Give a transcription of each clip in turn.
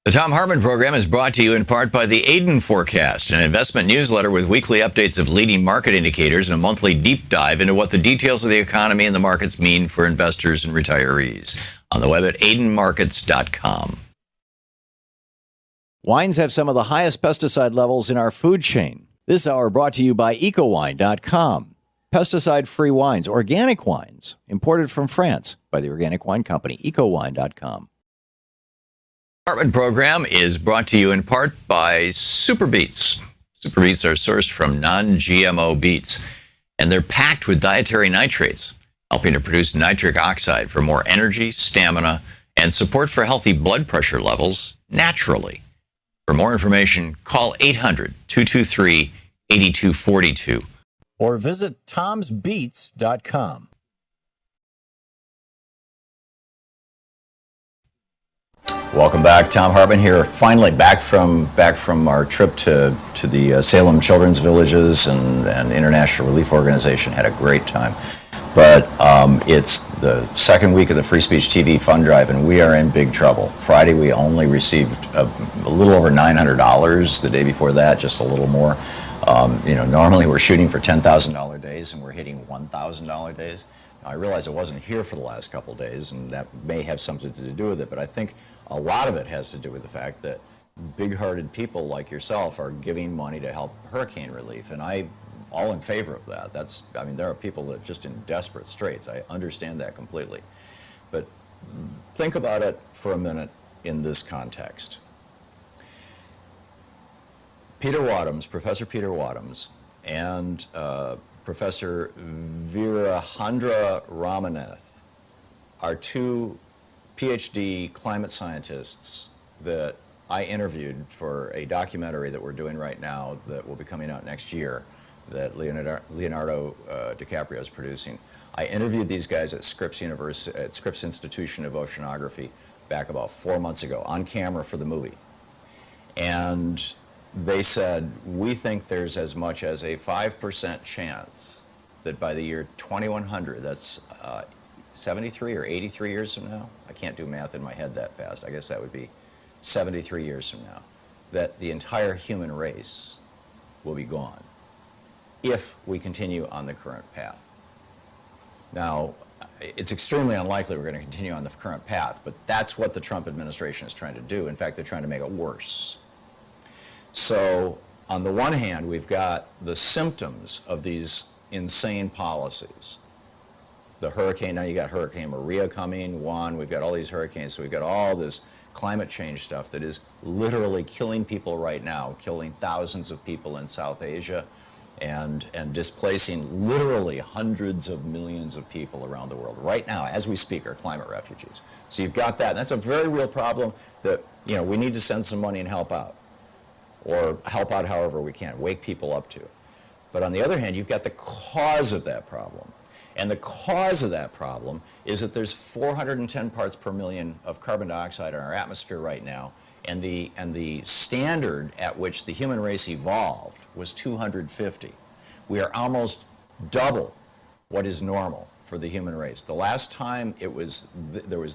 The Thom Hartmann Program is brought to you in part by the Aiden Forecast, an investment newsletter with weekly updates of leading market indicators and a monthly deep dive into what the details of the economy and the markets mean for investors and retirees. On the web at aidenmarkets.com. Wines have some of the highest pesticide levels in our food chain. This hour brought to you by ecowine.com. Pesticide-free wines, organic wines, imported from France by the Organic Wine Company, ecowine.com. Hartmann Program is brought to you in part by Super Beets. Super Beets are sourced from non-GMO beets, and they're packed with dietary nitrates, helping to produce nitric oxide for more energy, stamina, and support for healthy blood pressure levels naturally. For more information, call 800-223-8242 or visit tomsbeets.com. Welcome back. Thom Hartmann here. Finally back from our trip to the Salem Children's Villages and International Relief Organization. Had a great time. But it's the second week of the Free Speech TV Fund Drive, and we are in big trouble. Friday, we only received a little over $900. The day before that, just a little more. Normally we're shooting for $10,000 days, and we're hitting $1,000 days. Now, I realize I wasn't here for the last couple of days, and that may have something to do with it, but I think a lot of it has to do with the fact that big-hearted people like yourself are giving money to help hurricane relief, and I'm all in favor of that. There are people that are just in desperate straits. I understand that completely. But think about it for a minute in this context. Professor Peter Wadhams, and Professor Veerahandra Ramaneth are two PhD climate scientists that I interviewed for a documentary that we're doing right now that will be coming out next year that Leonardo DiCaprio is producing. I interviewed these guys at Scripps Institution of Oceanography back about 4 months ago on camera for the movie. And they said, we think there's as much as a 5% chance that by the year 2100, that's 73 or 83 years from now, I can't do math in my head that fast, I guess that would be 73 years from now, that the entire human race will be gone if we continue on the current path. Now, it's extremely unlikely we're going to continue on the current path, but that's what the Trump administration is trying to do. In fact, they're trying to make it worse. So, on the one hand, we've got the symptoms of these insane policies. The hurricane, now you got Hurricane Maria coming, Juan, we've got all these hurricanes, so we've got all this climate change stuff that is literally killing people right now, killing thousands of people in South Asia, and displacing literally hundreds of millions of people around the world. Right now, as we speak, are climate refugees. So you've got that, and that's a very real problem that, we need to send some money and help out, or help out however we can, wake people up to. But on the other hand, you've got the cause of that problem. And the cause of that problem is that there's 410 parts per million of carbon dioxide in our atmosphere right now, and the standard at which the human race evolved was 250. We are almost double what is normal for the human race. The last time there was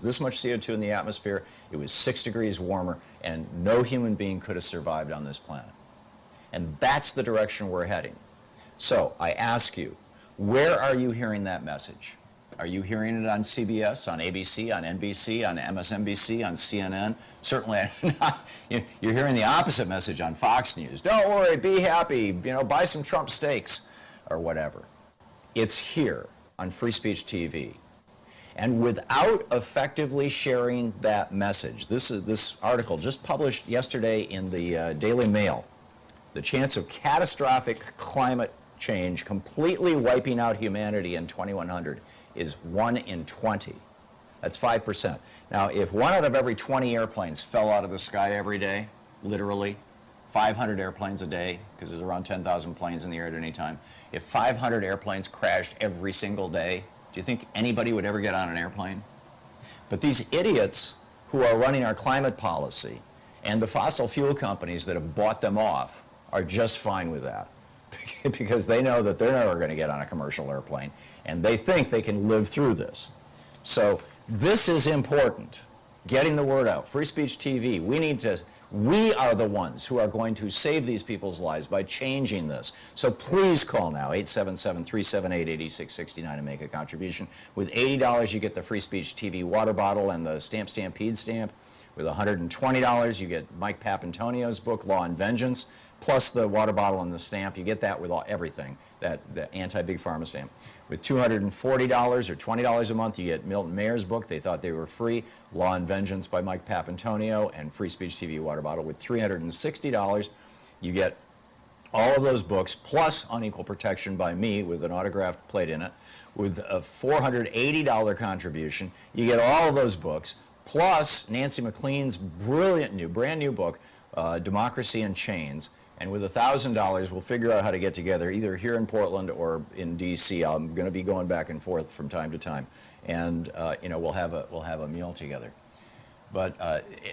this much CO2 in the atmosphere, it was 6 degrees warmer, and no human being could have survived on this planet. And that's the direction we're heading. So I ask you, where are you hearing that message? Are you hearing it on CBS, on ABC, on NBC, on MSNBC, on CNN? Certainly, you're hearing the opposite message on Fox News. Don't worry, be happy, buy some Trump steaks or whatever. It's here on Free Speech TV. And without effectively sharing that message, this article just published yesterday in the Daily Mail, the chance of catastrophic climate change completely wiping out humanity in 2100 is 1 in 20. That's 5%. Now, if 1 out of every 20 airplanes fell out of the sky every day, literally, 500 airplanes a day, because there's around 10,000 planes in the air at any time, if 500 airplanes crashed every single day, do you think anybody would ever get on an airplane? But these idiots who are running our climate policy and the fossil fuel companies that have bought them off are just fine with that because they know that they're never going to get on a commercial airplane and they think they can live through this. So this is important, getting the word out. Free Speech TV, we are the ones who are going to save these people's lives by changing this. So please call now, 877-378-8669 and make a contribution. With $80, you get the Free Speech TV water bottle and the Stamp Stampede stamp. With $120, you get Mike Papantonio's book, Law and Vengeance, plus the water bottle and the stamp. You get that with everything, the anti-Big Pharma stamp. With $240 or $20 a month, you get Milton Mayer's book, They Thought They Were Free, Law and Vengeance by Mike Papantonio, and Free Speech TV water bottle. With $360, you get all of those books, plus Unequal Protection by me with an autographed plate in it. With a $480 contribution, you get all of those books, plus Nancy McLean's brilliant brand new book, Democracy in Chains. And with $1,000, we'll figure out how to get together, either here in Portland or in D.C. I'm going to be going back and forth from time to time, and we'll have a meal together. But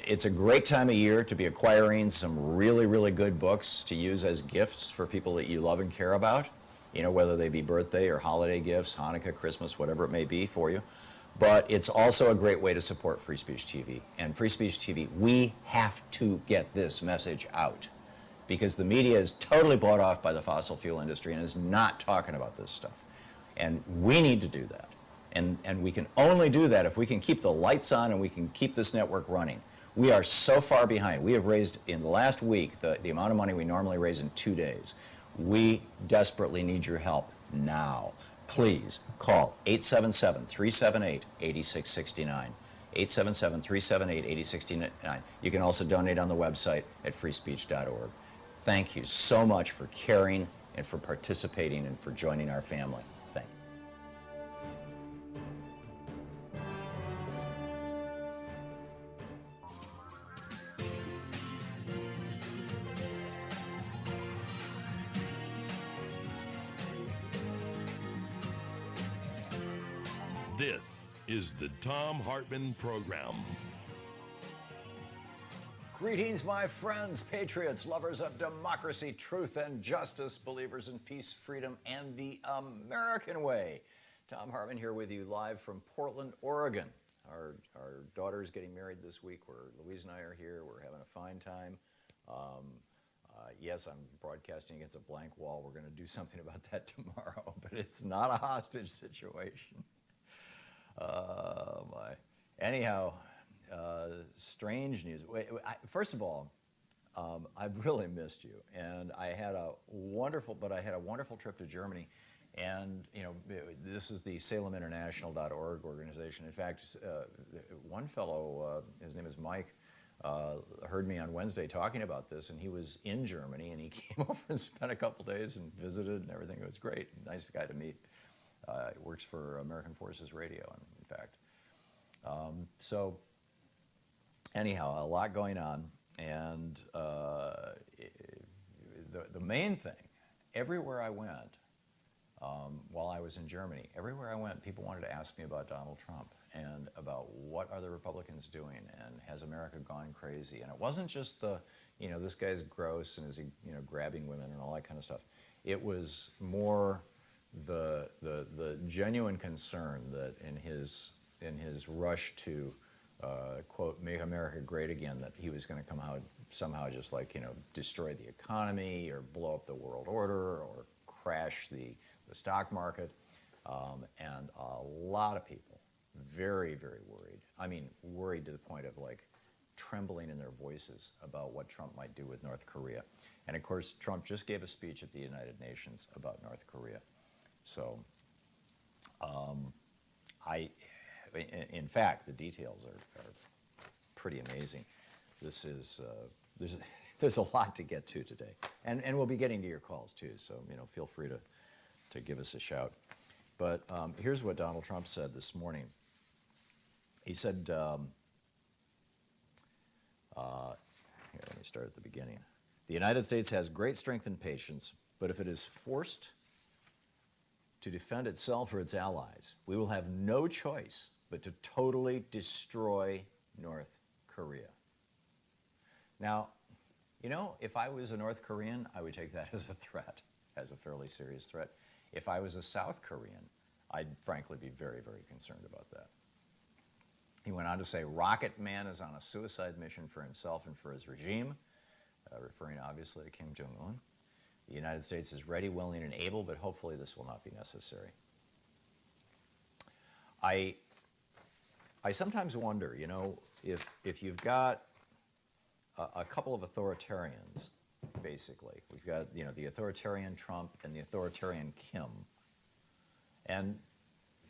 it's a great time of year to be acquiring some really, really good books to use as gifts for people that you love and care about. Whether they be birthday or holiday gifts, Hanukkah, Christmas, whatever it may be for you. But it's also a great way to support Free Speech TV. And Free Speech TV, we have to get this message out, because the media is totally bought off by the fossil fuel industry and is not talking about this stuff. And we need to do that. And we can only do that if we can keep the lights on and we can keep this network running. We are so far behind. We have raised, in the last week, the amount of money we normally raise in 2 days. We desperately need your help now. Please call 877-378-8669. 877-378-8669. You can also donate on the website at freespeech.org. Thank you so much for caring and for participating and for joining our family. Thank you. This is the Thom Hartmann Program. Greetings, my friends, patriots, lovers of democracy, truth, and justice, believers in peace, freedom, and the American way. Thom Hartmann here with you live from Portland, Oregon. Our daughter's getting married this week. Louise and I are here. We're having a fine time. Yes, I'm broadcasting against a blank wall. We're going to do something about that tomorrow, but it's not a hostage situation. My. Anyhow, strange news. First of all, I've really missed you, and I had a wonderful trip to Germany, and this is the SalemInternational.org organization. In fact, one fellow, his name is Mike, heard me on Wednesday talking about this, and he was in Germany, and he came over and spent a couple days and visited and everything. It was great. Nice guy to meet. He works for American Forces Radio, in fact. So anyhow, a lot going on, and the main thing, everywhere I went, while I was in Germany, everywhere I went, people wanted to ask me about Donald Trump and about what are the Republicans doing, and has America gone crazy? And it wasn't just this guy's gross and is he, grabbing women and all that kind of stuff. It was more the genuine concern that in his rush to quote, make America great again, that he was going to come out somehow just destroy the economy or blow up the world order or crash the stock market. And a lot of people very, very worried. I mean, worried to the point of trembling in their voices about what Trump might do with North Korea. And of course, Trump just gave a speech at the United Nations about North Korea. So, in fact, the details are pretty amazing. This is there's a lot to get to today, and we'll be getting to your calls too. So feel free to give us a shout. But here's what Donald Trump said this morning. He said, here, let me start at the beginning. The United States has great strength and patience, but if it is forced to defend itself or its allies, we will have no choice but to totally destroy North Korea. Now, if I was a North Korean, I would take that as a threat, as a fairly serious threat. If I was a South Korean, I'd frankly be very, very concerned about that. He went on to say, Rocket Man is on a suicide mission for himself and for his regime, referring obviously to Kim Jong-un. The United States is ready, willing, and able, but hopefully this will not be necessary. I sometimes wonder, if you've got a couple of authoritarians, basically. We've got, the authoritarian Trump and the authoritarian Kim. And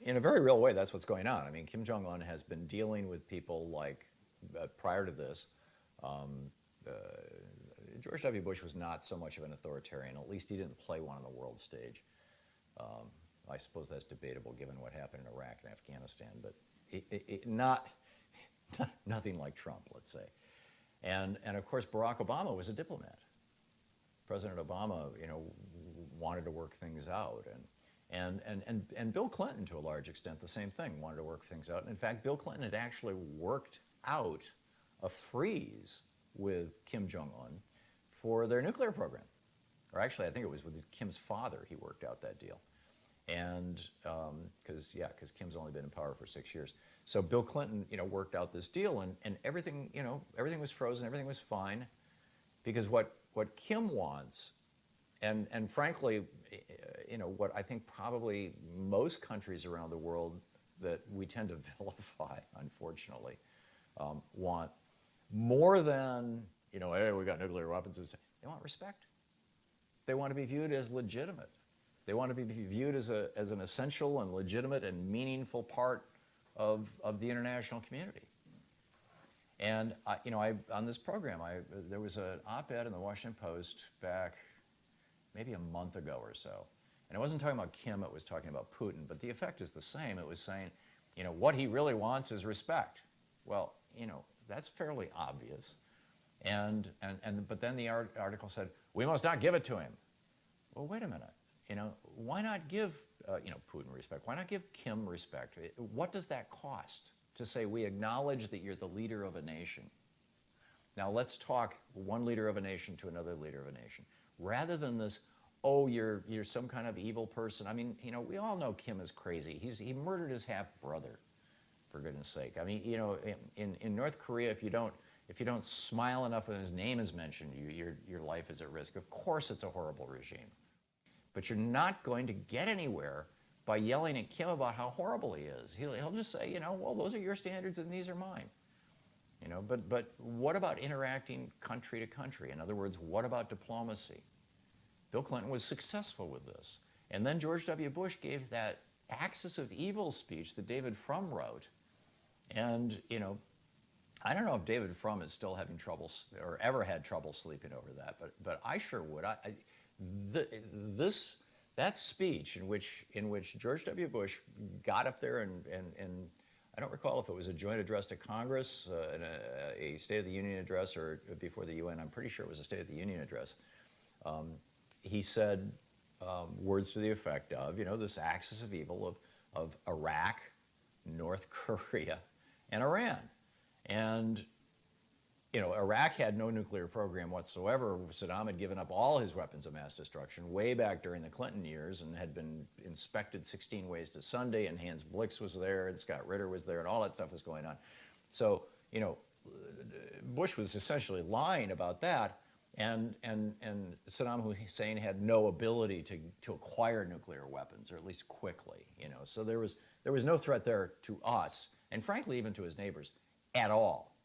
in a very real way, that's what's going on. I mean, Kim Jong-un has been dealing with people like, prior to this, George W. Bush was not so much of an authoritarian. At least he didn't play one on the world stage. I suppose that's debatable given what happened in Iraq and Afghanistan, but nothing like Trump, let's say. And of course, Barack Obama was a diplomat. President Obama, wanted to work things out, and Bill Clinton, to a large extent, the same thing, wanted to work things out. And in fact, Bill Clinton had actually worked out a freeze with Kim Jong-un for their nuclear program. Or actually, I think it was with Kim's father he worked out that deal. And because Kim's only been in power for 6 years. So Bill Clinton, worked out this deal, and everything, everything was frozen, everything was fine, because what Kim wants, and frankly, what I think probably most countries around the world that we tend to vilify, unfortunately, want more than, hey, we got nuclear weapons. They want respect. They want to be viewed as legitimate. They want to be viewed as an essential and legitimate and meaningful part of the international community. And on this program, there was an op-ed in the Washington Post back maybe a month ago or so, and it wasn't talking about Kim; it was talking about Putin. But the effect is the same. It was saying, what he really wants is respect. Well, that's fairly obvious. But then the article said, we must not give it to him. Well, wait a minute. Why not give Putin respect? Why not give Kim respect? What does that cost to say we acknowledge that you're the leader of a nation? Now let's talk one leader of a nation to another leader of a nation, rather than this. Oh, you're some kind of evil person. I mean, we all know Kim is crazy. He murdered his half brother, for goodness sake. I mean, in North Korea, if you don't smile enough when his name is mentioned, your life is at risk. Of course, it's a horrible regime. But you're not going to get anywhere by yelling at Kim about how horrible he is. He'll just say, well, those are your standards and these are mine. But what about interacting country to country? In other words, what about diplomacy? Bill Clinton was successful with this. And then George W. Bush gave that Axis of Evil speech that David Frum wrote. And, I don't know if David Frum is still having trouble or ever had trouble sleeping over that, but I sure would. That speech in which George W. Bush got up there and I don't recall if it was a joint address to Congress, a State of the Union address, or before the UN. I'm pretty sure it was a State of the Union address. He said words to the effect of, this axis of evil of Iraq, North Korea, and Iran. And Iraq had no nuclear program whatsoever. Saddam had given up all his weapons of mass destruction way back during the Clinton years and had been inspected 16 ways to Sunday, and Hans Blix was there, and Scott Ritter was there, and all that stuff was going on. So, Bush was essentially lying about that, and Saddam Hussein had no ability to acquire nuclear weapons, or at least quickly, So there was no threat there to us, and frankly, even to his neighbors, at all.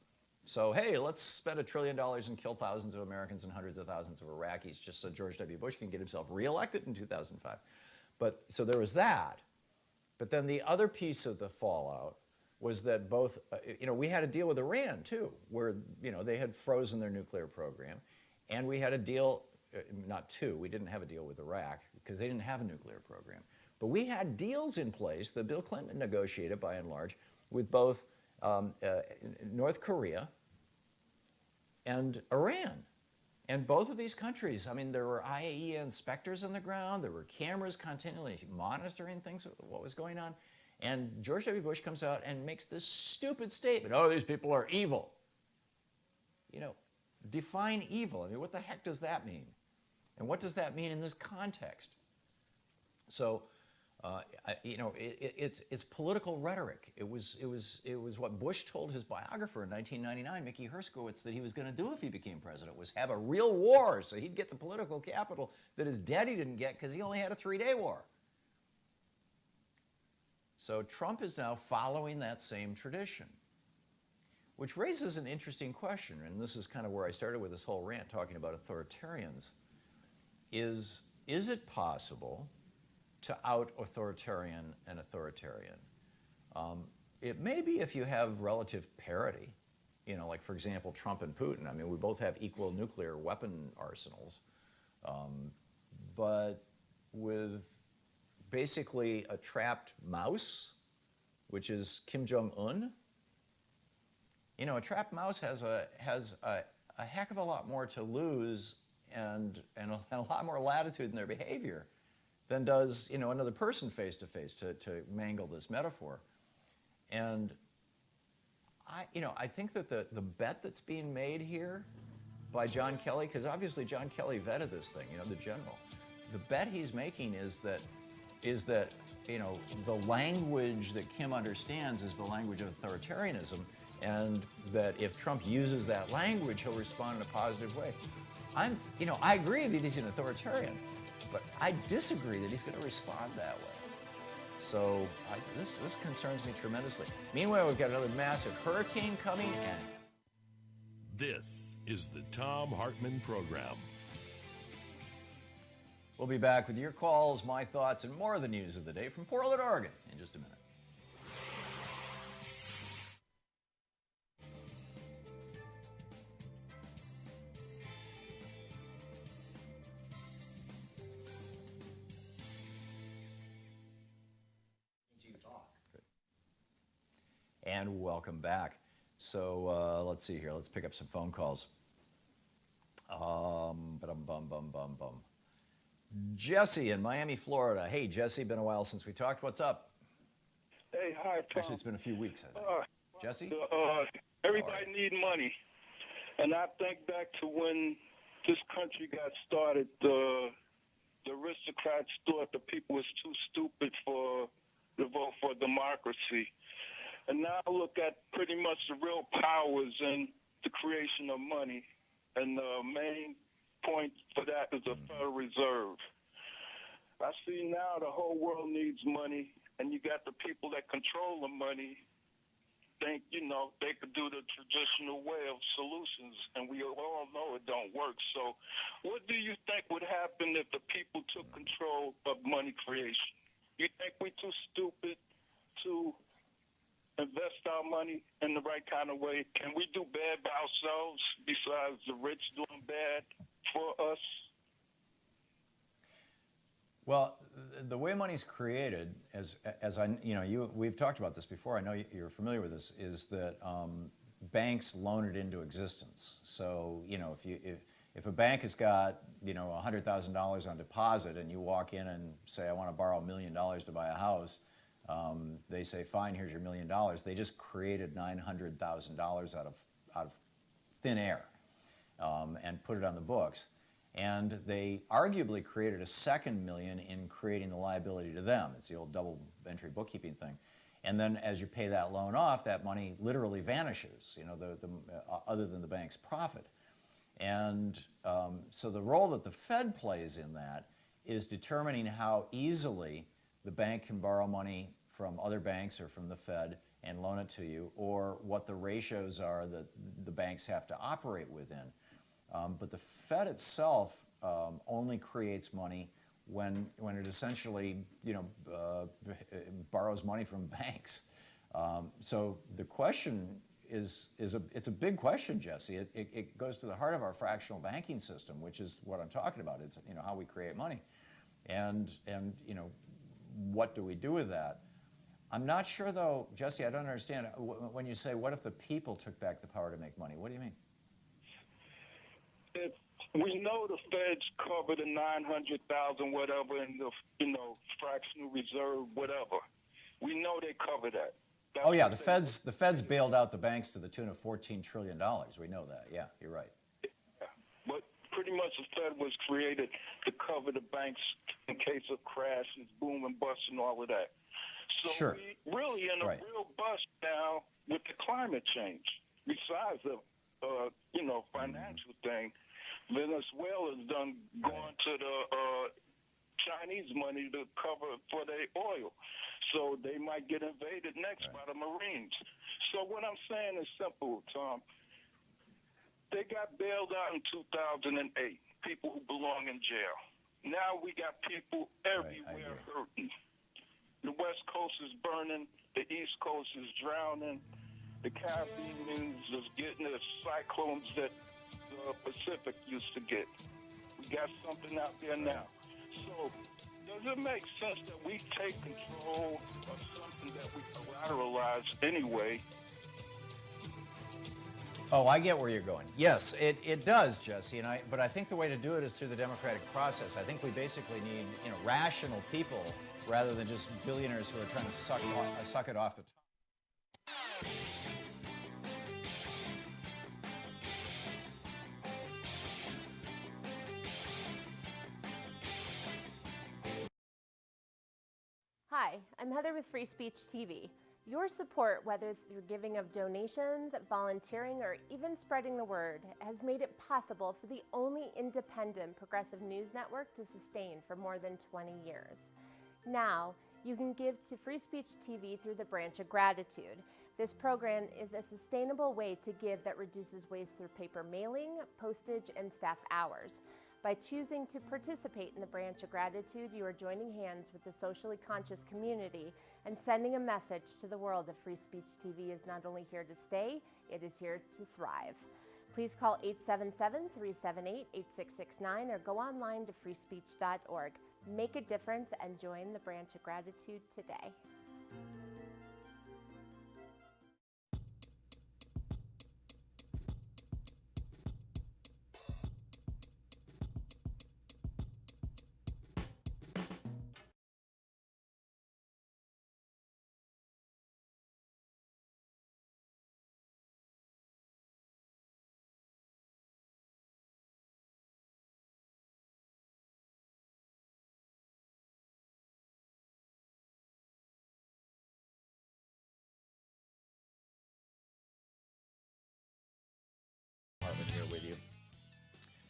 So, hey, let's spend $1 trillion and kill thousands of Americans and hundreds of thousands of Iraqis just so George W. Bush can get himself reelected in 2005. So there was that. But then the other piece of the fallout was that both, we had a deal with Iran too, where, they had frozen their nuclear program. And we had a deal, we didn't have a deal with Iraq because they didn't have a nuclear program. But we had deals in place that Bill Clinton negotiated by and large with both North Korea and Iran. And both of these countries, there were IAEA inspectors on the ground, there were cameras continually monitoring things, what was going on. And George W. Bush comes out and makes this stupid statement, oh, these people are evil. Define evil. What the heck does that mean? And what does that mean in this context? So, it's political rhetoric. It was what Bush told his biographer in 1999, Mickey Herskowitz, that he was going to do if he became president, was have a real war so he'd get the political capital that his daddy didn't get because he only had a 3-day war. So Trump is now following that same tradition, which raises an interesting question, and this is kind of where I started with this whole rant talking about authoritarians, is it possible to out-authoritarian an authoritarian? It may be if you have relative parity, like for example, Trump and Putin. We both have equal nuclear weapon arsenals, but with basically a trapped mouse, which is Kim Jong-un. A trapped mouse has a heck of a lot more to lose and a lot more latitude in their behavior than does another person face to face, to mangle this metaphor. And I think that the bet that's being made here by John Kelly, because obviously John Kelly vetted this thing, the general, the bet he's making is that the language that Kim understands is the language of authoritarianism, and that if Trump uses that language, he'll respond in a positive way. I agree that he's an authoritarian, but I disagree that he's going to respond that way. So this concerns me tremendously. Meanwhile, we've got another massive hurricane coming, and This is the Thom Hartmann Program. We'll be back with your calls, my thoughts, and more of the news of the day from Portland, Oregon in just a minute. And welcome back. So let's see here. Let's pick up some phone calls. Jesse in Miami, Florida. Hey, Jesse, been a while since we talked. What's up? Hey, hi, Tom. Actually, it's been a few weeks, I think. Jesse? Everybody need money. And I think back to when this country got started, the aristocrats thought the people was too stupid to vote for democracy. And now look at pretty much the real powers in the creation of money. And the main point for that is the Federal Reserve. I see now the whole world needs money, and you got the people that control the money think, they could do the traditional way of solutions, and we all know it don't work. So what do you think would happen if the people took control of money creation? You think we're too stupid to invest our money in the right kind of way? Can we do bad by ourselves besides the rich doing bad for us? Well, the way money's created, as we've talked about this before. I know you're familiar with this. Is that banks loan it into existence? So if a bank has got $100,000 on deposit, and you walk in and say, I want to borrow $1 million to buy a house, they say, fine, here's your $1 million. They just created $900,000 out of thin air and put it on the books. And they arguably created a second million in creating the liability to them. It's the old double entry bookkeeping thing. And then as you pay that loan off, that money literally vanishes, other than the bank's profit. And so the role that the Fed plays in that is determining how easily the bank can borrow money from other banks or from the Fed and loan it to you, or what the ratios are that the banks have to operate within. But the Fed itself only creates money when it essentially, borrows money from banks. So the question it's a big question, Jesse. It goes to the heart of our fractional banking system, which is what I'm talking about. It's how we create money, and what do we do with that? I'm not sure though, Jesse. I don't understand when you say, "What if the people took back the power to make money?" What do you mean? We know the Feds cover the 900,000 whatever in the fractional reserve whatever. We know they cover that. Oh yeah, the Feds bailed out the banks to the tune of $14 trillion. We know that. Yeah, you're right. Yeah. But pretty much the Fed was created to cover the banks in case of crashes, boom and bust and all of that. So sure. we really in a real bust now with the climate change. Besides the financial thing, Venezuela's done gone to the Chinese money to cover for their oil. So they might get invaded next by the Marines. So what I'm saying is simple, Tom. They got bailed out in 2008, people who belong in jail. Now we got people everywhere hurting. The West Coast is burning. The East Coast is drowning. The Caribbean is getting the cyclones that the Pacific used to get. We got something out there now. So does it make sense that we take control of something that we collateralize anyway? Oh, I get where you're going. Yes, it does, Jesse. But I think the way to do it is through the democratic process. I think we basically need rational people rather than just billionaires who are trying to suck it off the top. Hi, I'm Heather with Free Speech TV. Your support, whether through giving of donations, volunteering, or even spreading the word, has made it possible for the only independent progressive news network to sustain for more than 20 years. Now, you can give to Free Speech TV through the Branch of Gratitude. This program is a sustainable way to give that reduces waste through paper mailing, postage, and staff hours. By choosing to participate in the Branch of Gratitude, you are joining hands with the socially conscious community and sending a message to the world that Free Speech TV is not only here to stay, it is here to thrive. Please call 877-378-8669 or go online to freespeech.org. Make a difference and join the Branch of Gratitude today. Here with you.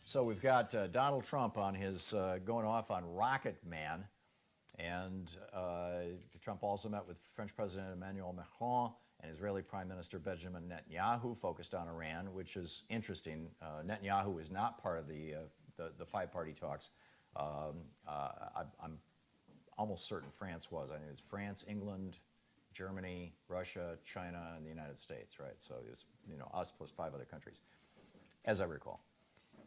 So we've got Donald Trump on his going off on Rocket Man, and Trump also met with French President Emmanuel Macron and Israeli Prime Minister Benjamin Netanyahu, focused on Iran, which is interesting. Netanyahu is not part of the five-party talks. I'm almost certain France was. I think it was France, England, Germany, Russia, China, and the United States, right? So it was us plus 5 other countries, as I recall.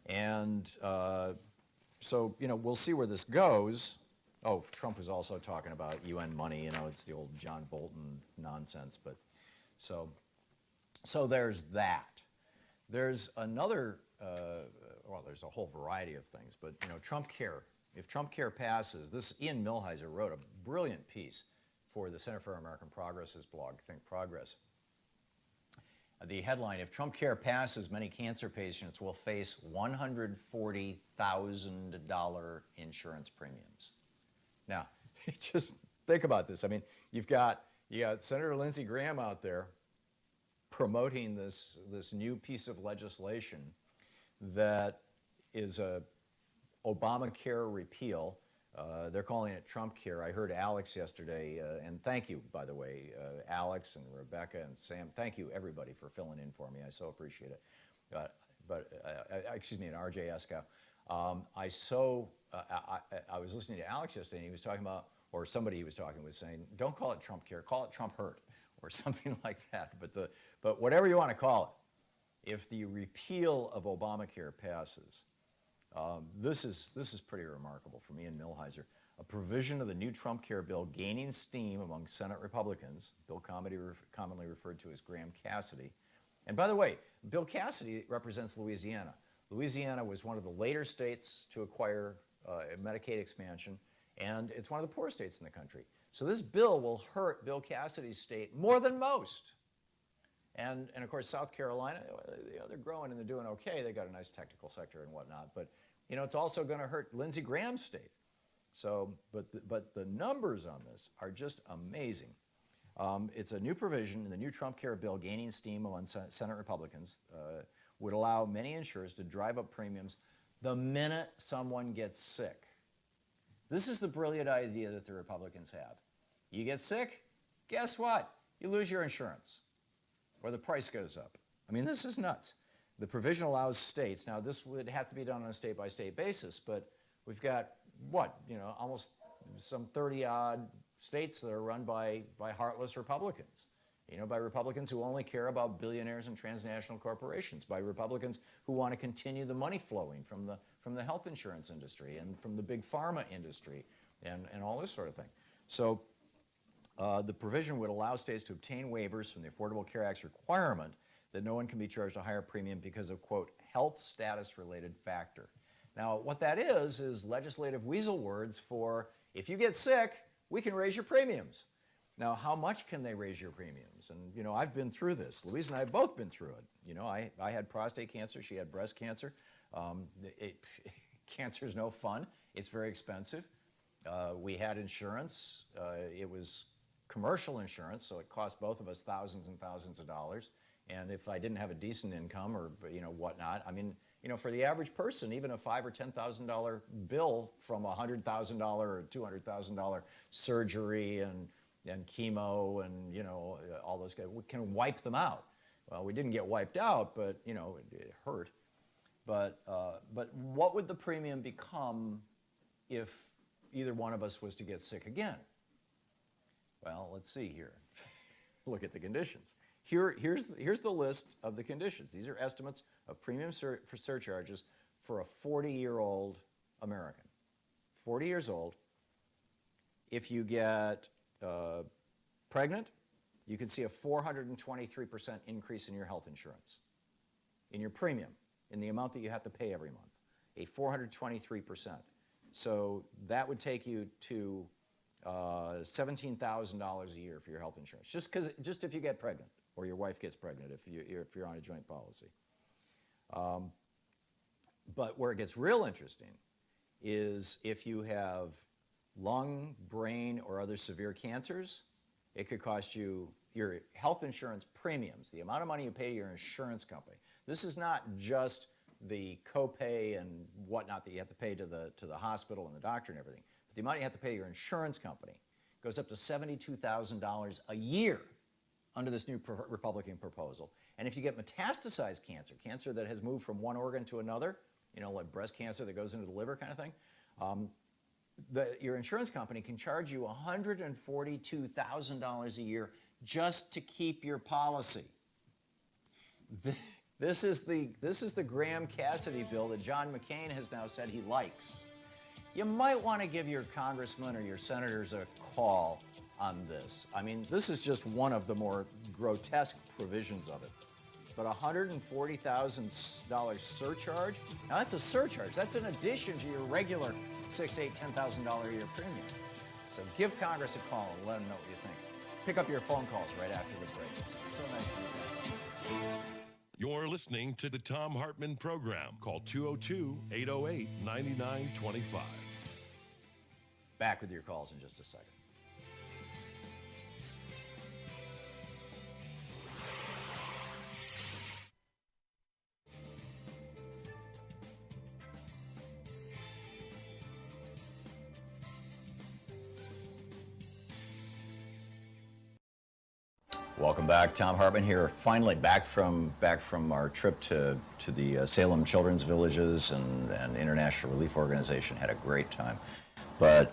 And so, we'll see where this goes. Oh, Trump was also talking about UN money. It's the old John Bolton nonsense. But so there's that. There's another, there's a whole variety of things. But, Trump Care. If Trump Care passes, Ian Millhiser wrote a brilliant piece for the Center for American Progress's blog, Think Progress. The headline, if Trump Care passes, many cancer patients will face $140,000 insurance premiums. Now, just think about this. I mean, you got Senator Lindsey Graham out there promoting this new piece of legislation that is a Obamacare repeal. They're calling it Trump Care. I heard Alex yesterday, and thank you, by the way, Alex and Rebecca and Sam. Thank you, everybody, for filling in for me. I so appreciate it. Excuse me, and RJ Eskow. I was listening to Alex yesterday, and he was talking about, or somebody he was talking with saying, don't call it Trump Care, call it Trump Hurt, or something like that. But whatever you want to call it, if the repeal of Obamacare passes, this is pretty remarkable for me and Millhiser. A provision of the new Trump Care bill gaining steam among Senate Republicans, Bill commonly referred to as Graham Cassidy. And by the way, Bill Cassidy represents Louisiana. Louisiana was one of the later states to acquire Medicaid expansion, and it's one of the poorest states in the country. So this bill will hurt Bill Cassidy's state more than most. And of course, South Carolina, they're growing and they're doing okay. They got a nice technical sector and whatnot. But it's also going to hurt Lindsey Graham's state. So, but the numbers on this are just amazing. It's a new provision in the new Trump Care bill gaining steam among Senate Republicans. Would allow many insurers to drive up premiums the minute someone gets sick. This is the brilliant idea that the Republicans have. You get sick, guess what? You lose your insurance, or the price goes up. I mean, this is nuts. The provision allows states, now this would have to be done on a state-by-state basis, but we've got, almost some 30-odd states that are run by heartless Republicans. By Republicans who only care about billionaires and transnational corporations, by Republicans who want to continue the money flowing from the health insurance industry and from the big pharma industry and all this sort of thing. So the provision would allow states to obtain waivers from the Affordable Care Act's requirement that no one can be charged a higher premium because of, quote, health status related factor. Now, what that is legislative weasel words for, if you get sick, we can raise your premiums. Now, how much can they raise your premiums? And, I've been through this. Louise and I have both been through it. I had prostate cancer. She had breast cancer. Cancer is no fun. It's very expensive. We had insurance. It was commercial insurance, so it cost both of us thousands and thousands of dollars. And if I didn't have a decent income or, whatnot, I mean, for the average person, even a $5,000 or $10,000 bill from a $100,000 or $200,000 surgery and chemo and, all those guys, we can wipe them out. Well, we didn't get wiped out, but, it hurt. But what would the premium become if either one of us was to get sick again? Well, let's see here. Look at the conditions. Here's the list of the conditions. These are estimates of premium for surcharges for a 40-year-old American. 40 years old. If you get pregnant, you can see a 423% increase in your health insurance, in your premium, in the amount that you have to pay every month, a 423%. So that would take you to $17,000 a year for your health insurance, just if you get pregnant or your wife gets pregnant, if you're on a joint policy. But where it gets real interesting is if you have lung, brain, or other severe cancers, it could cost you your health insurance premiums, the amount of money you pay to your insurance company. This is not just the copay and whatnot that you have to pay to the hospital and the doctor and everything, but the amount you have to pay your insurance company goes up to $72,000 a year under this new Republican proposal. And if you get metastasized cancer that has moved from one organ to another, like breast cancer that goes into the liver kind of thing, your insurance company can charge you $142,000 a year just to keep your policy. This is the Graham Cassidy bill that John McCain has now said he likes. You might want to give your congressman or your senators a call on this. I mean, this is just one of the more grotesque provisions of it. But $140,000 surcharge? Now that's a surcharge. That's in addition to your regular $6,000, $8,000, $10,000 a year premium. So give Congress a call and let them know what you think. Pick up your phone calls right after the break. It's so nice to be back. You're listening to the Thom Hartmann Program. Call 202-808-9925. Back with your calls in just a second. Welcome back. Thom Hartmann here. Finally back from our trip to the Salem Children's Villages and International Relief Organization. Had a great time. But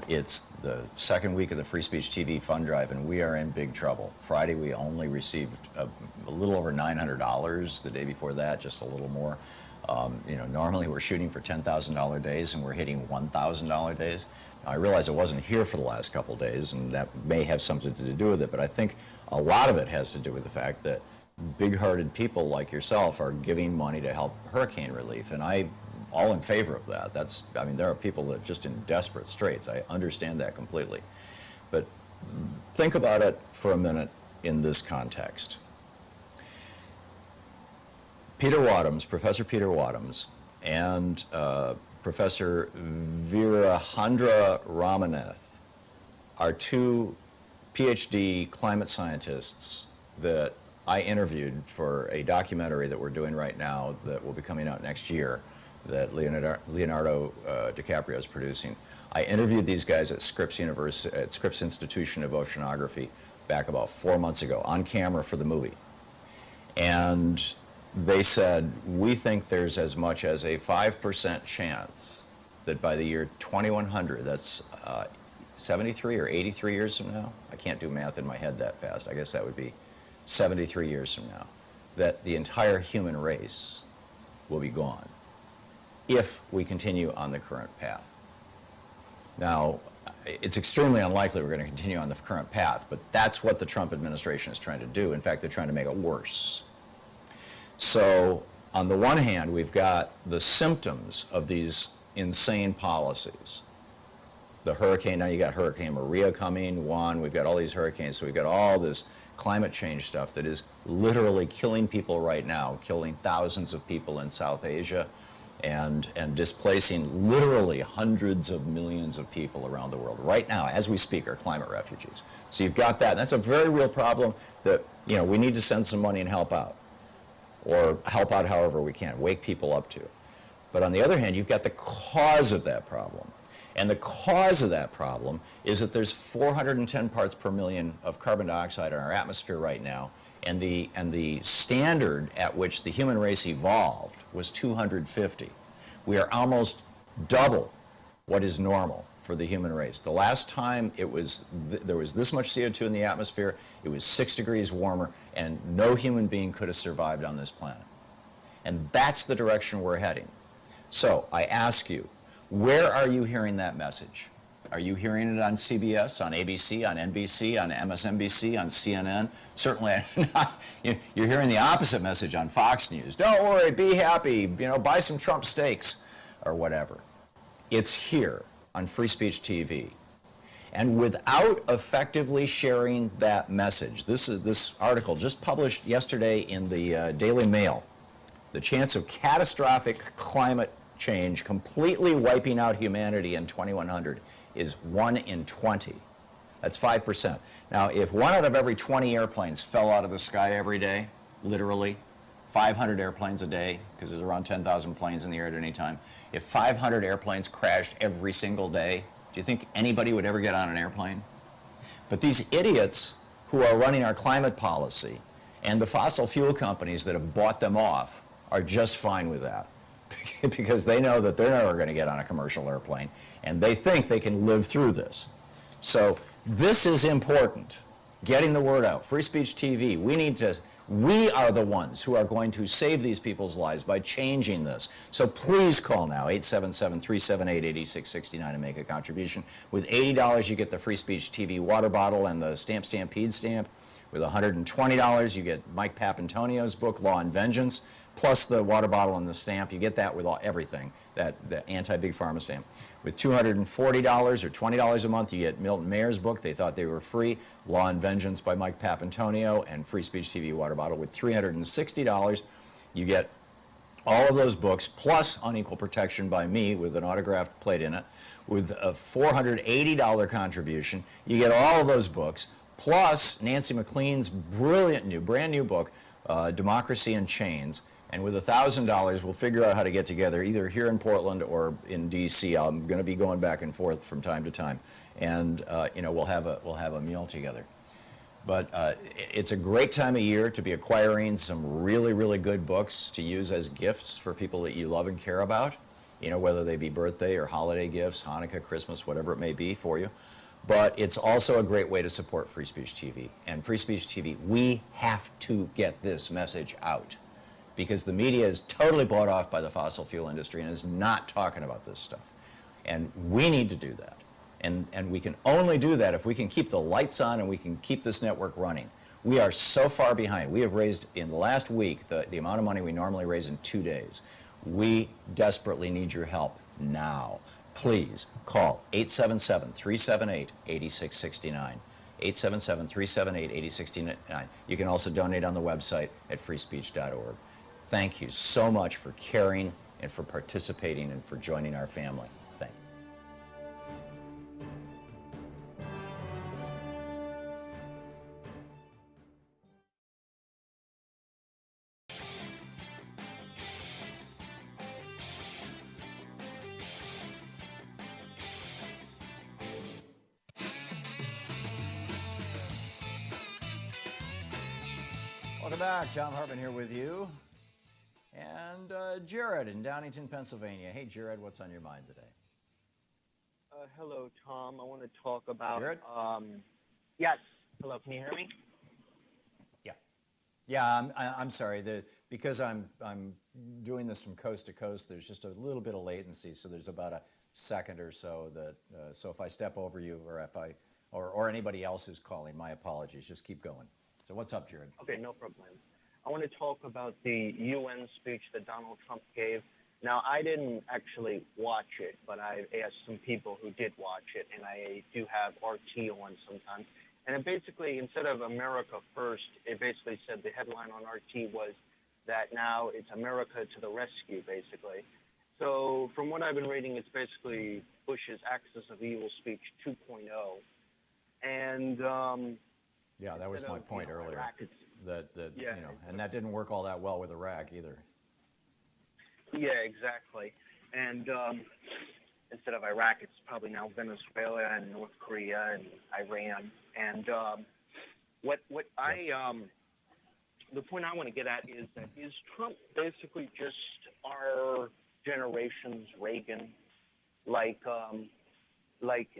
it's the second week of the Free Speech TV fund drive, and we are in big trouble. Friday, we only received a little over $900. The day before that, just a little more. Normally we're shooting for $10,000 days, and we're hitting $1,000 days. Now, I realize I wasn't here for the last couple days, and that may have something to do with it, but I think a lot of it has to do with the fact that big-hearted people like yourself are giving money to help hurricane relief, and I'm all in favor of that. There are people that are just in desperate straits. I understand that completely. But think about it for a minute in this context. Professor Peter Wadhams, and Professor Veerahandra Ramanath are two PhD climate scientists that I interviewed for a documentary that we're doing right now that will be coming out next year that Leonardo DiCaprio is producing. I interviewed these guys at Scripps Institution of Oceanography back about 4 months ago on camera for the movie. And they said, we think there's as much as a 5% chance that by the year 2100, that's 73 or 83 years from now, I can't do math in my head that fast, I guess that would be 73 years from now, that the entire human race will be gone if we continue on the current path. Now, it's extremely unlikely we're going to continue on the current path, but that's what the Trump administration is trying to do. In fact, they're trying to make it worse. So, on the one hand, we've got the symptoms of these insane policies. The hurricane, now you got Hurricane Maria coming, Juan, we've got all these hurricanes, so we've got all this climate change stuff that is literally killing people right now, killing thousands of people in South Asia, and displacing literally hundreds of millions of people around the world. Right now, as we speak, are climate refugees. So you've got that, and that's a very real problem that, we need to send some money and help out, or help out however we can, wake people up to. But on the other hand, you've got the cause of that problem. And the cause of that problem is that there's 410 parts per million of carbon dioxide in our atmosphere right now, and the standard at which the human race evolved was 250. We are almost double what is normal for the human race. The last time there was this much CO2 in the atmosphere, it was 6 degrees warmer, and no human being could have survived on this planet. And that's the direction we're heading. So I ask you, where are you hearing that message? Are you hearing it on CBS, on ABC, on NBC, on MSNBC, on CNN? Certainly not. You're hearing the opposite message on Fox News. Don't worry, be happy, buy some Trump steaks or whatever. It's here on Free Speech TV. And without effectively sharing that message, this article just published yesterday in the Daily Mail, the chance of catastrophic climate change completely wiping out humanity in 2100 is 1 in 20. That's 5%. Now, if 1 out of every 20 airplanes fell out of the sky every day, literally, 500 airplanes a day, because there's around 10,000 planes in the air at any time, if 500 airplanes crashed every single day, do you think anybody would ever get on an airplane? But these idiots who are running our climate policy and the fossil fuel companies that have bought them off are just fine with that. Because they know that they're never going to get on a commercial airplane, and they think they can live through this. So this is important, getting the word out. Free Speech TV, we are the ones who are going to save these people's lives by changing this. So please call now, 877-378-8669 and make a contribution. With $80, you get the Free Speech TV water bottle and the Stamp Stampede stamp. With $120, you get Mike Papantonio's book, Law and Vengeance, plus the water bottle and the stamp. You get that with everything, the anti-Big Pharma stamp. With $240 or $20 a month, you get Milton Mayer's book, They Thought They Were Free, Law and Vengeance by Mike Papantonio, and Free Speech TV water bottle. With $360, you get all of those books, plus Unequal Protection by me with an autographed plate in it. With a $480 contribution, you get all of those books, plus Nancy McLean's brilliant brand new book, Democracy in Chains. And with $1,000, we'll figure out how to get together, either here in Portland or in D.C. I'm going to be going back and forth from time to time, and we'll have a meal together. But it's a great time of year to be acquiring some really, really good books to use as gifts for people that you love and care about, you know, whether they be birthday or holiday gifts, Hanukkah, Christmas, whatever it may be for you. But it's also a great way to support Free Speech TV. And Free Speech TV, we have to get this message out, because the media is totally bought off by the fossil fuel industry and is not talking about this stuff. And we need to do that. And we can only do that if we can keep the lights on and we can keep this network running. We are so far behind. We have raised, in the last week, the amount of money we normally raise in 2 days. We desperately need your help now. Please call 877-378-8669. 877-378-8669. You can also donate on the website at freespeech.org. Thank you so much for caring and for participating and for joining our family. Thank you. Welcome back. Thom Hartmann here with you. And Jared in Downingtown, Pennsylvania. Hey, Jared, what's on your mind today? Hello, Tom. I want to talk about. Jared? Yes. Hello. Can you hear me? Yeah. Yeah, I'm sorry. Because I'm doing this from coast to coast, there's just a little bit of latency, so there's about a second or so that. So if I step over you, or if or anybody else who's calling, my apologies. Just keep going. So what's up, Jared? Okay, no problem. I want to talk about the UN speech that Donald Trump gave. Now, I didn't actually watch it, but I asked some people who did watch it, and I do have RT on sometimes. And it basically, instead of America first, it basically said the headline on RT was that now it's America to the rescue, basically. So from what I've been reading, it's basically Bush's Axis of Evil speech 2.0. And yeah, that was my point earlier. Iraq, Yeah, and that didn't work all that well with Iraq either. Yeah, exactly. And instead of Iraq, it's probably now Venezuela and North Korea and Iran. And the point I want to get at is that is Trump basically just our generation's Reagan, like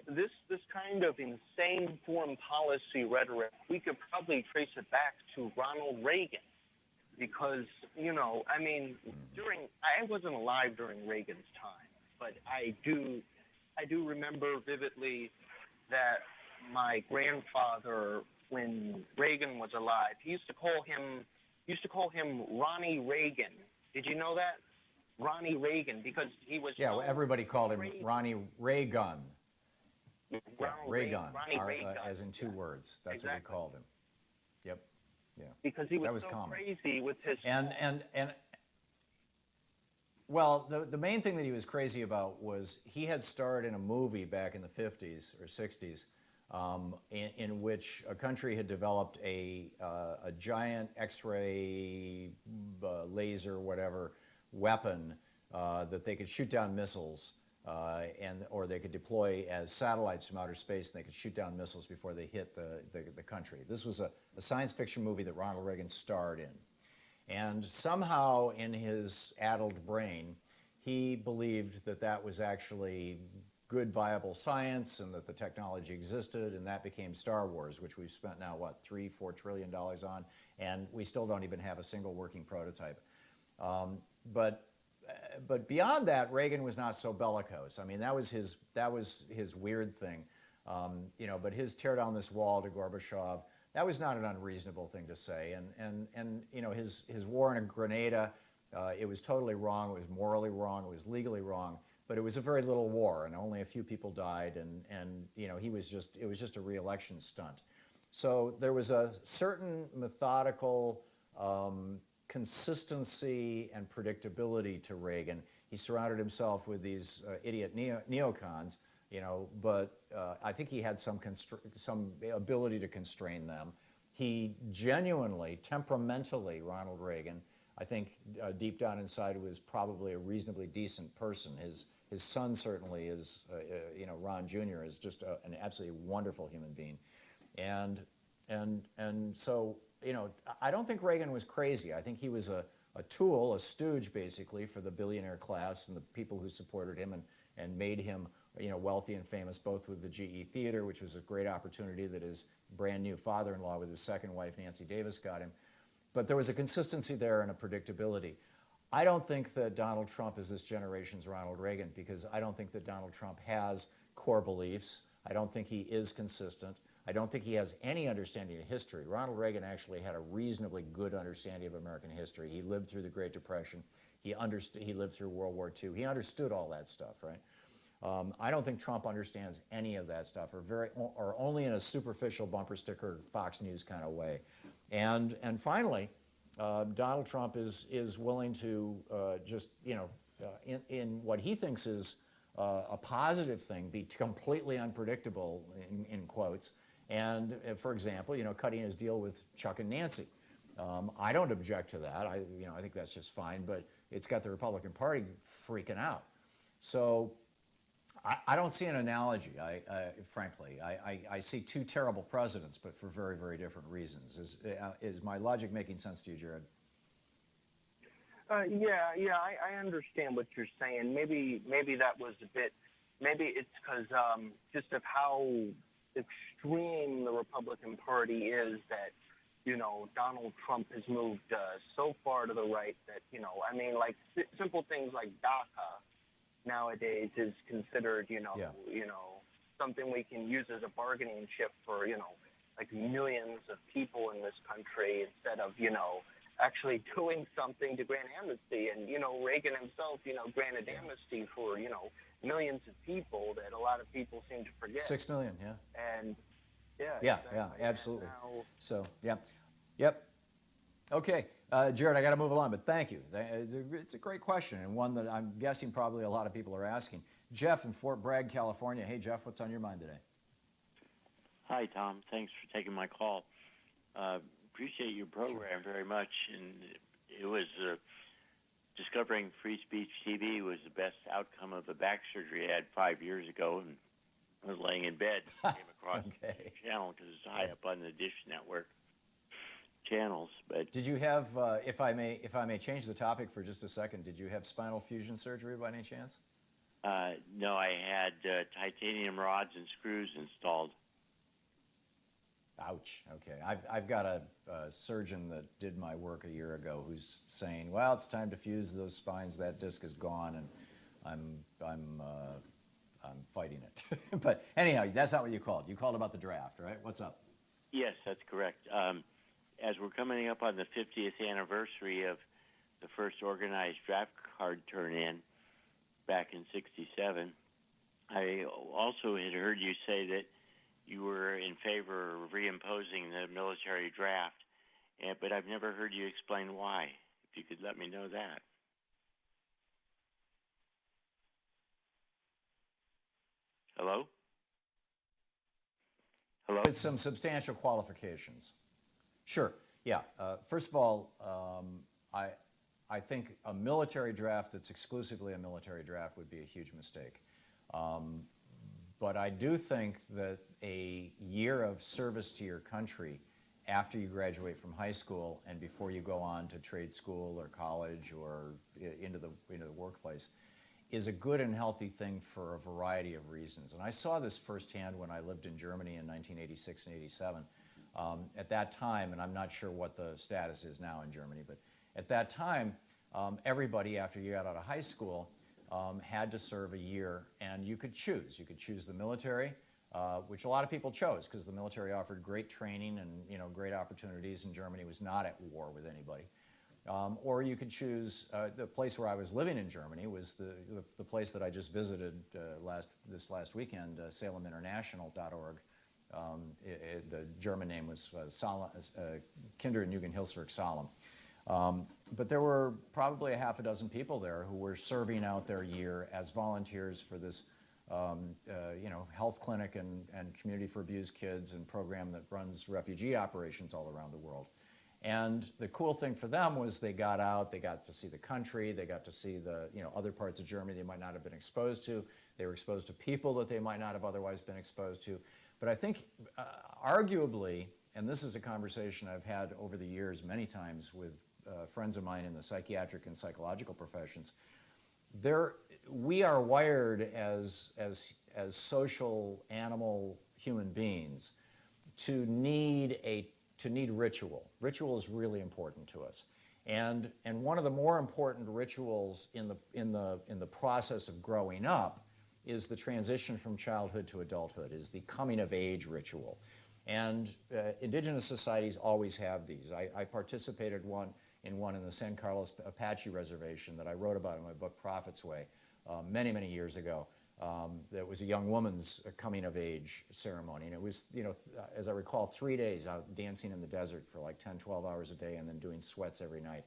this kind of insane foreign policy rhetoric, we could probably trace it back to Ronald Reagan, because, I wasn't alive during Reagan's time, but I do remember vividly that my grandfather, when Reagan was alive, he used to call him Ronnie Reagan. Did you know that? Ronnie Reagan, because he was. Yeah, well, everybody called him Ronnie Reagan. Yeah, Reagan, as in two words. That's exactly what we called him. Yep. Yeah. Because he was so common. Crazy with his. Well, the main thing that he was crazy about was he had starred in a movie back in the 50s or 60s, in which a country had developed a giant X-ray laser, whatever, weapon that they could shoot down missiles. Or they could deploy as satellites from outer space, and they could shoot down missiles before they hit the country. This was a science fiction movie that Ronald Reagan starred in. And somehow in his addled brain, he believed that that was actually good, viable science, and that the technology existed, and that became Star Wars, which we've spent now, $3-4 trillion on, and we still don't even have a single working prototype. But beyond that, Reagan was not so bellicose. I mean, that was his weird thing, But his tear down this wall to Gorbachev, that was not an unreasonable thing to say. And his war in Grenada, it was totally wrong. It was morally wrong. It was legally wrong. But it was a very little war, and only a few people died. And it was just a re-election stunt. So there was a certain methodical consistency and predictability to Reagan. He surrounded himself with these idiot neocons, but I think he had some ability to constrain them. He genuinely, temperamentally, Ronald Reagan, I think deep down inside was probably a reasonably decent person. His son certainly is, Ron Jr. is just an absolutely wonderful human being. And and so, you know, I don't think Reagan was crazy. I think he was a tool, a stooge, basically, for the billionaire class and the people who supported him and made him, you know, wealthy and famous, both with the GE Theater, which was a great opportunity that his brand new father-in-law with his second wife, Nancy Davis, got him. But there was a consistency there and a predictability. I don't think that Donald Trump is this generation's Ronald Reagan, because I don't think that Donald Trump has core beliefs. I don't think he is consistent. I don't think he has any understanding of history. Ronald Reagan actually had a reasonably good understanding of American history. He lived through the Great Depression. He lived through World War II. He understood all that stuff, right? I don't think Trump understands any of that stuff, or only in a superficial bumper sticker Fox News kind of way. And finally, Donald Trump is willing to just, you know, in what he thinks is a positive thing, be completely unpredictable, in quotes. And for example, you know, cutting his deal with Chuck and Nancy. I don't object to that. I think that's just fine, but it's got the Republican Party freaking out. So I don't see an analogy, frankly. I see two terrible presidents, but for very, very different reasons. Is my logic making sense to you, Jared? Yeah, I understand what you're saying. Maybe that was a bit. Maybe it's because just of how extreme the Republican Party is, that, you know, Donald Trump has moved so far to the right that, you know, I mean, like simple things like DACA nowadays is considered, you know, something we can use as a bargaining chip for, you know, like millions of people in this country, instead of, you know, actually doing something to grant amnesty. And, you know, Reagan himself, you know, granted amnesty for, you know, millions of people that a lot of people seem to forget. 6 million, yeah. And yeah, yeah, exactly. yeah, absolutely. Now, so, yeah, yep. Okay, Jared, I got to move along, but thank you. It's a great question, and one that I'm guessing probably a lot of people are asking. Jeff in Fort Bragg, California. Hey, Jeff, what's on your mind today? Hi, Tom. Thanks for taking my call. Appreciate your program very much, and it was discovering Free Speech TV was the best outcome of the back surgery I had 5 years ago, and I was laying in bed, came across the channel because it's high up on the Dish Network channels. But did you have, if I may change the topic for just a second, did you have spinal fusion surgery by any chance? No, I had titanium rods and screws installed. Ouch. Okay, I've got a surgeon that did my work a year ago who's saying, well, it's time to fuse those spines. That disc is gone, and I'm fighting it. But anyhow, that's not what you called. You called about the draft, right? What's up? Yes, that's correct. As we're coming up on the 50th anniversary of the first organized draft card turn-in back in '67, I also had heard you say that you were in favor of reimposing the military draft, but I've never heard you explain why. If you could let me know that. Hello? Hello? With some substantial qualifications. Sure, yeah. First of all, I think a military draft that's exclusively a military draft would be a huge mistake. But I do think that a year of service to your country after you graduate from high school and before you go on to trade school or college or into the workplace is a good and healthy thing for a variety of reasons. And I saw this firsthand when I lived in Germany in 1986 and 87. At that time, and I'm not sure what the status is now in Germany, but at that time, everybody after you got out of high school had to serve a year, and you could choose. You could choose the military, which a lot of people chose because the military offered great training and great opportunities, and Germany was not at war with anybody. Or you could choose the place where I was living in Germany was the place that I just visited this last weekend, SalemInternational.org. The German name was Kinder- und Jugendhilfswerk Salem. But there were probably a half a dozen people there who were serving out their year as volunteers for this health clinic and community for abused kids and program that runs refugee operations all around the world. And the cool thing for them was they got out, they got to see the country, they got to see the other parts of Germany they might not have been exposed to. They were exposed to people that they might not have otherwise been exposed to. But I think arguably, and this is a conversation I've had over the years many times with friends of mine in the psychiatric and psychological professions. We are wired as social animal human beings to need ritual. Ritual is really important to us, and one of the more important rituals in the process of growing up is the transition from childhood to adulthood, is the coming of age ritual. And indigenous societies always have these. I participated in one in the San Carlos Apache Reservation that I wrote about in my book Prophet's Way many, many years ago. That was a young woman's coming of age ceremony. And it was, as I recall, 3 days out dancing in the desert for like 10, 12 hours a day and then doing sweats every night.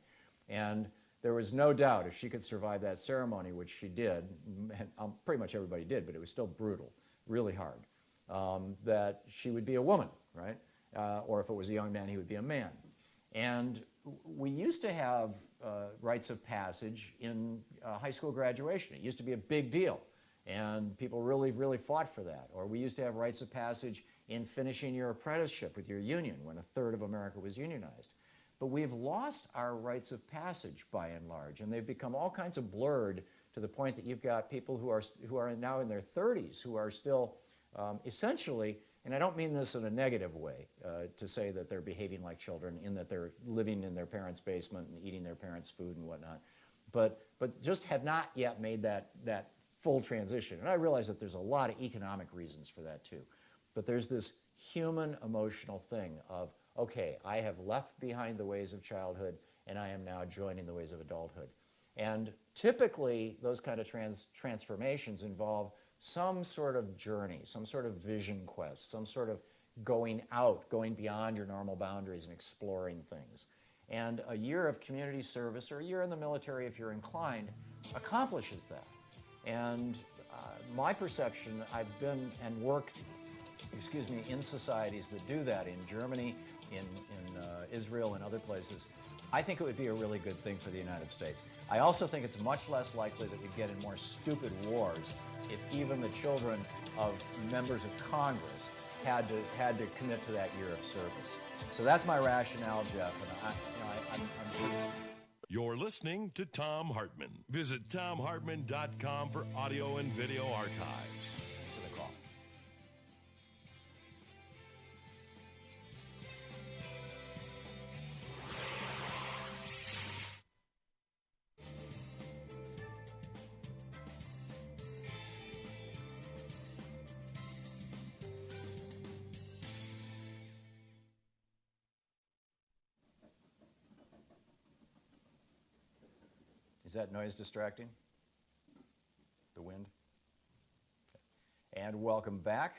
And there was no doubt if she could survive that ceremony, which she did, and pretty much everybody did, but it was still brutal, really hard, that she would be a woman, right? Or if it was a young man, he would be a man. And we used to have rites of passage in high school graduation. It used to be a big deal, and people really, really fought for that. Or we used to have rites of passage in finishing your apprenticeship with your union when a third of America was unionized. But we've lost our rites of passage by and large, and they've become all kinds of blurred to the point that you've got people who are now in their 30s who are still essentially, and I don't mean this in a negative way, to say that they're behaving like children in that they're living in their parents' basement and eating their parents' food and whatnot, but just have not yet made that full transition. And I realize that there's a lot of economic reasons for that too. But there's this human emotional thing of, okay, I have left behind the ways of childhood and I am now joining the ways of adulthood. And typically those kind of transformations involve some sort of journey, some sort of vision quest, some sort of going out, going beyond your normal boundaries and exploring things. And a year of community service or a year in the military, if you're inclined, accomplishes that. And my perception, I've been and worked, in societies that do that in Germany, in Israel and other places. I think it would be a really good thing for the United States. I also think it's much less likely that we'd get in more stupid wars if even the children of members of Congress had to commit to that year of service. So that's my rationale, Jeff, and I'm You're listening to Thom Hartmann. Visit thomhartmann.com for audio and video archives. Thanks for the call. Is that noise distracting? The wind? Okay. And welcome back.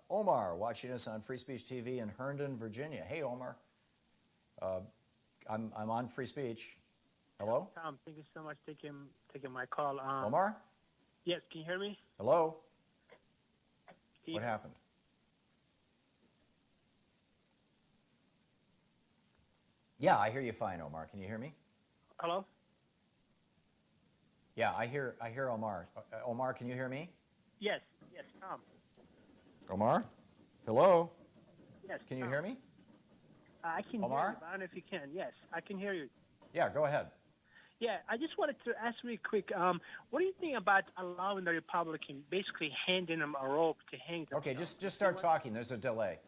Omar, watching us on Free Speech TV in Herndon, Virginia. Hey, Omar. I'm on Free Speech. Hello? Tom, thank you so much for taking my call. Omar? Yes, can you hear me? Hello? What happened? Yeah, I hear you fine, Omar. Can you hear me? Hello? Yeah, I hear Omar. Omar, can you hear me? Yes, Tom. Omar? Hello? Yes. Can you Tom. hear me? I can Omar? hear you, but I don't know if you can. Yes, I can hear you. Yeah, go ahead. Yeah, I just wanted to ask really quick, what do you think about allowing the Republican, basically handing them a rope to hang themselves? Okay, just start talking. There's a delay.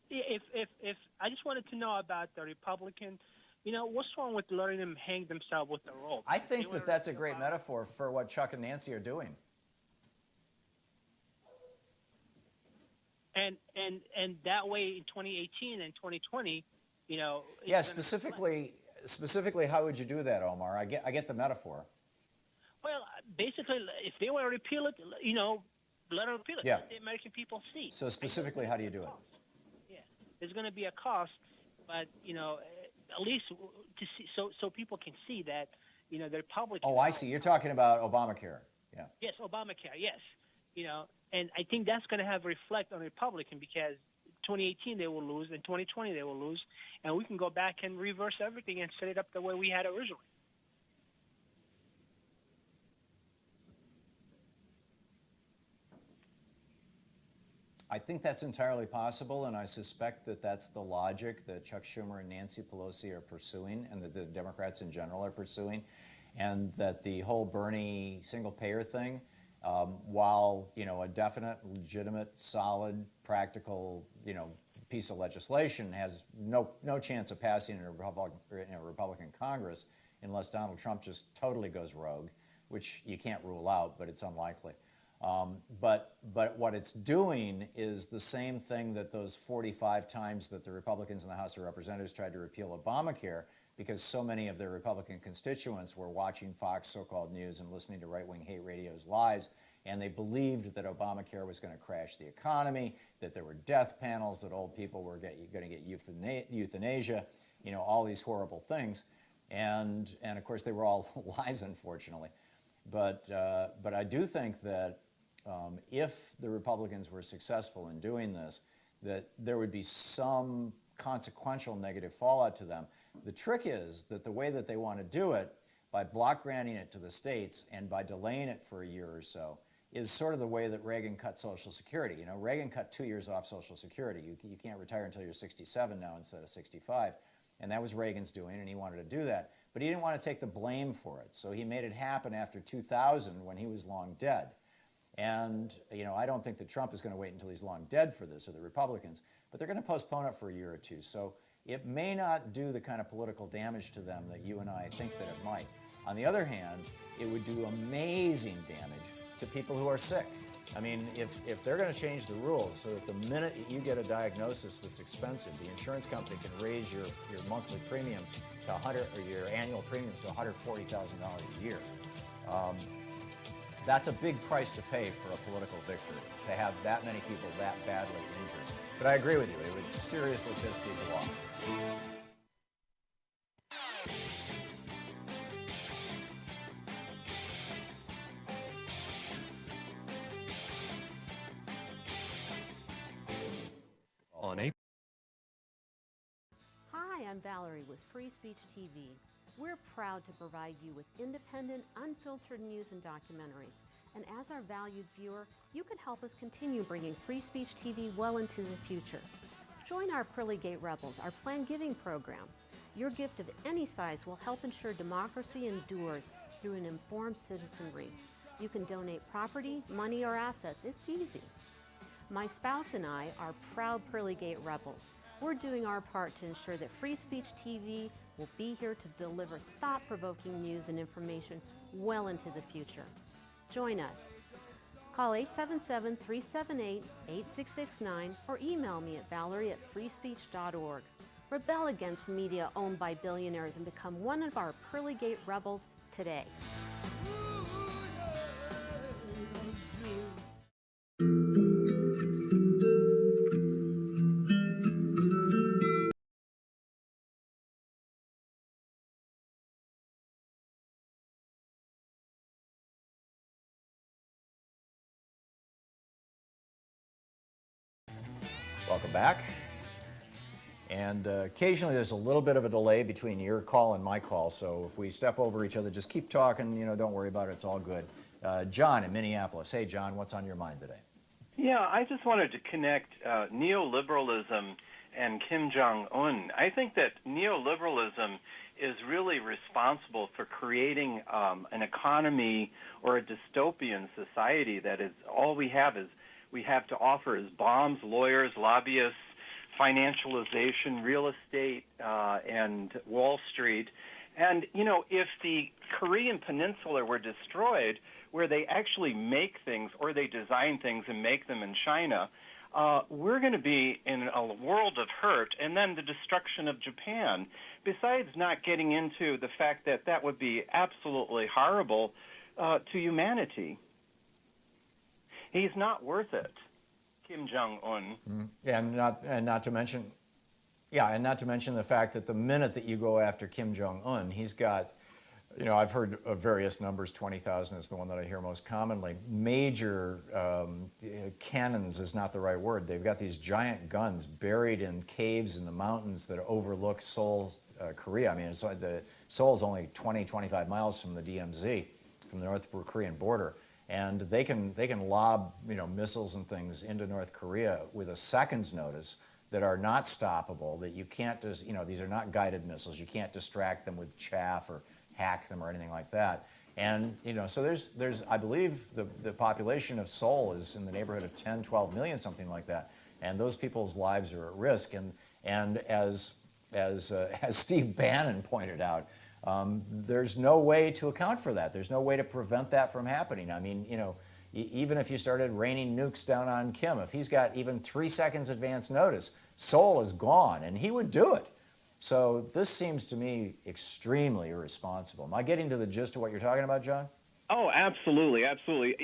If I just wanted to know about the Republican, what's wrong with letting them hang themselves with the rope? I think that's a great metaphor for what Chuck and Nancy are doing. And that way in 2018 and 2020, Yeah, specifically, how would you do that, Omar? I get the metaphor. Well, basically, if they want to repeal it, let them repeal it. Yeah. Let the American people see. So specifically, how do you do it? Yeah, there's going to be a cost, but at least to see, so people can see that the Republicans. Oh, I see. You're talking about Obamacare. Yeah. Yes, Obamacare. Yes, and I think that's going to have reflect on Republican because 2018 they will lose, and 2020 they will lose, and we can go back and reverse everything and set it up the way we had originally. I think that's entirely possible, and I suspect that that's the logic that Chuck Schumer and Nancy Pelosi are pursuing, and that the Democrats in general are pursuing, and that the whole Bernie single-payer thing, while a definite, legitimate, solid, practical, piece of legislation, has no chance of passing in a Republican Congress unless Donald Trump just totally goes rogue, which you can't rule out, but it's unlikely. But what it's doing is the same thing that those 45 times that the Republicans in the House of Representatives tried to repeal Obamacare, because so many of their Republican constituents were watching Fox so-called news and listening to right-wing hate radio's lies, and they believed that Obamacare was going to crash the economy, that there were death panels, that old people were going to get euthanasia, all these horrible things. And of course, they were all lies, unfortunately. But I do think that if the Republicans were successful in doing this, that there would be some consequential negative fallout to them. The trick is that the way that they want to do it, by block granting it to the states and by delaying it for a year or so, is sort of the way that Reagan cut Social Security. Reagan cut 2 years off Social Security. You can't retire until you're 67 now instead of 65. And that was Reagan's doing, and he wanted to do that. But he didn't want to take the blame for it. So he made it happen after 2000 when he was long dead. And, I don't think that Trump is going to wait until he's long dead for this, or the Republicans, but they're going to postpone it for a year or two. So it may not do the kind of political damage to them that you and I think that it might. On the other hand, it would do amazing damage to people who are sick. I mean, if they're going to change the rules so that the minute you get a diagnosis that's expensive, the insurance company can raise your monthly premiums to your annual premiums to $140,000 a year. That's a big price to pay for a political victory, to have that many people that badly injured. But I agree with you, it would seriously piss people off. Hi, I'm Valerie with Free Speech TV. We're proud to provide you with independent, unfiltered news and documentaries. And as our valued viewer, you can help us continue bringing Free Speech TV well into the future. Join our Pearly Gate Rebels, our planned giving program. Your gift of any size will help ensure democracy endures through an informed citizenry. You can donate property, money, or assets. It's easy. My spouse and I are proud Pearly Gate Rebels. We're doing our part to ensure that Free Speech TV will be here to deliver thought-provoking news and information well into the future. Join us. Call 877-378-8669 or email me at valerie@freespeech.org. Rebel against media owned by billionaires and become one of our Pearly Gate Rebels today. Welcome back. And occasionally there's a little bit of a delay between your call and my call, so if we step over each other, just keep talking, don't worry about it, it's all good. John in Minneapolis. Hey, John, what's on your mind today? Yeah, I just wanted to connect neoliberalism and Kim Jong-un. I think that neoliberalism is really responsible for creating an economy or a dystopian society that is all we have to offer is bombs, lawyers, lobbyists, financialization, real estate, and Wall Street. And, if the Korean Peninsula were destroyed, where they actually make things or they design things and make them in China, we're going to be in a world of hurt, and then the destruction of Japan, besides not getting into the fact that that would be absolutely horrible to humanity. He's not worth it, Kim Jong-un. Yeah, and not to mention the fact that the minute that you go after Kim Jong-un, he's got, I've heard of various numbers, 20,000 is the one that I hear most commonly. Major cannons is not the right word. They've got these giant guns buried in caves in the mountains that overlook Seoul, Korea. I mean, Seoul's only 20, 25 miles from the DMZ, from the North Korean border. and they can lob missiles and things into North Korea with a second's notice that are not stoppable. That you can't just these are not guided missiles. You can't distract them with chaff or hack them or anything like that. And so there's I believe the population of Seoul is in the neighborhood of 10, 12 million, something like that, and those people's lives are at risk. And as Steve Bannon pointed out, there's no way to account for that. There's no way to prevent that from happening. I mean, even if you started raining nukes down on Kim, if he's got even 3 seconds advance notice, Seoul is gone, and he would do it. So this seems to me extremely irresponsible. Am I getting to the gist of what you're talking about, John? Oh, absolutely, absolutely.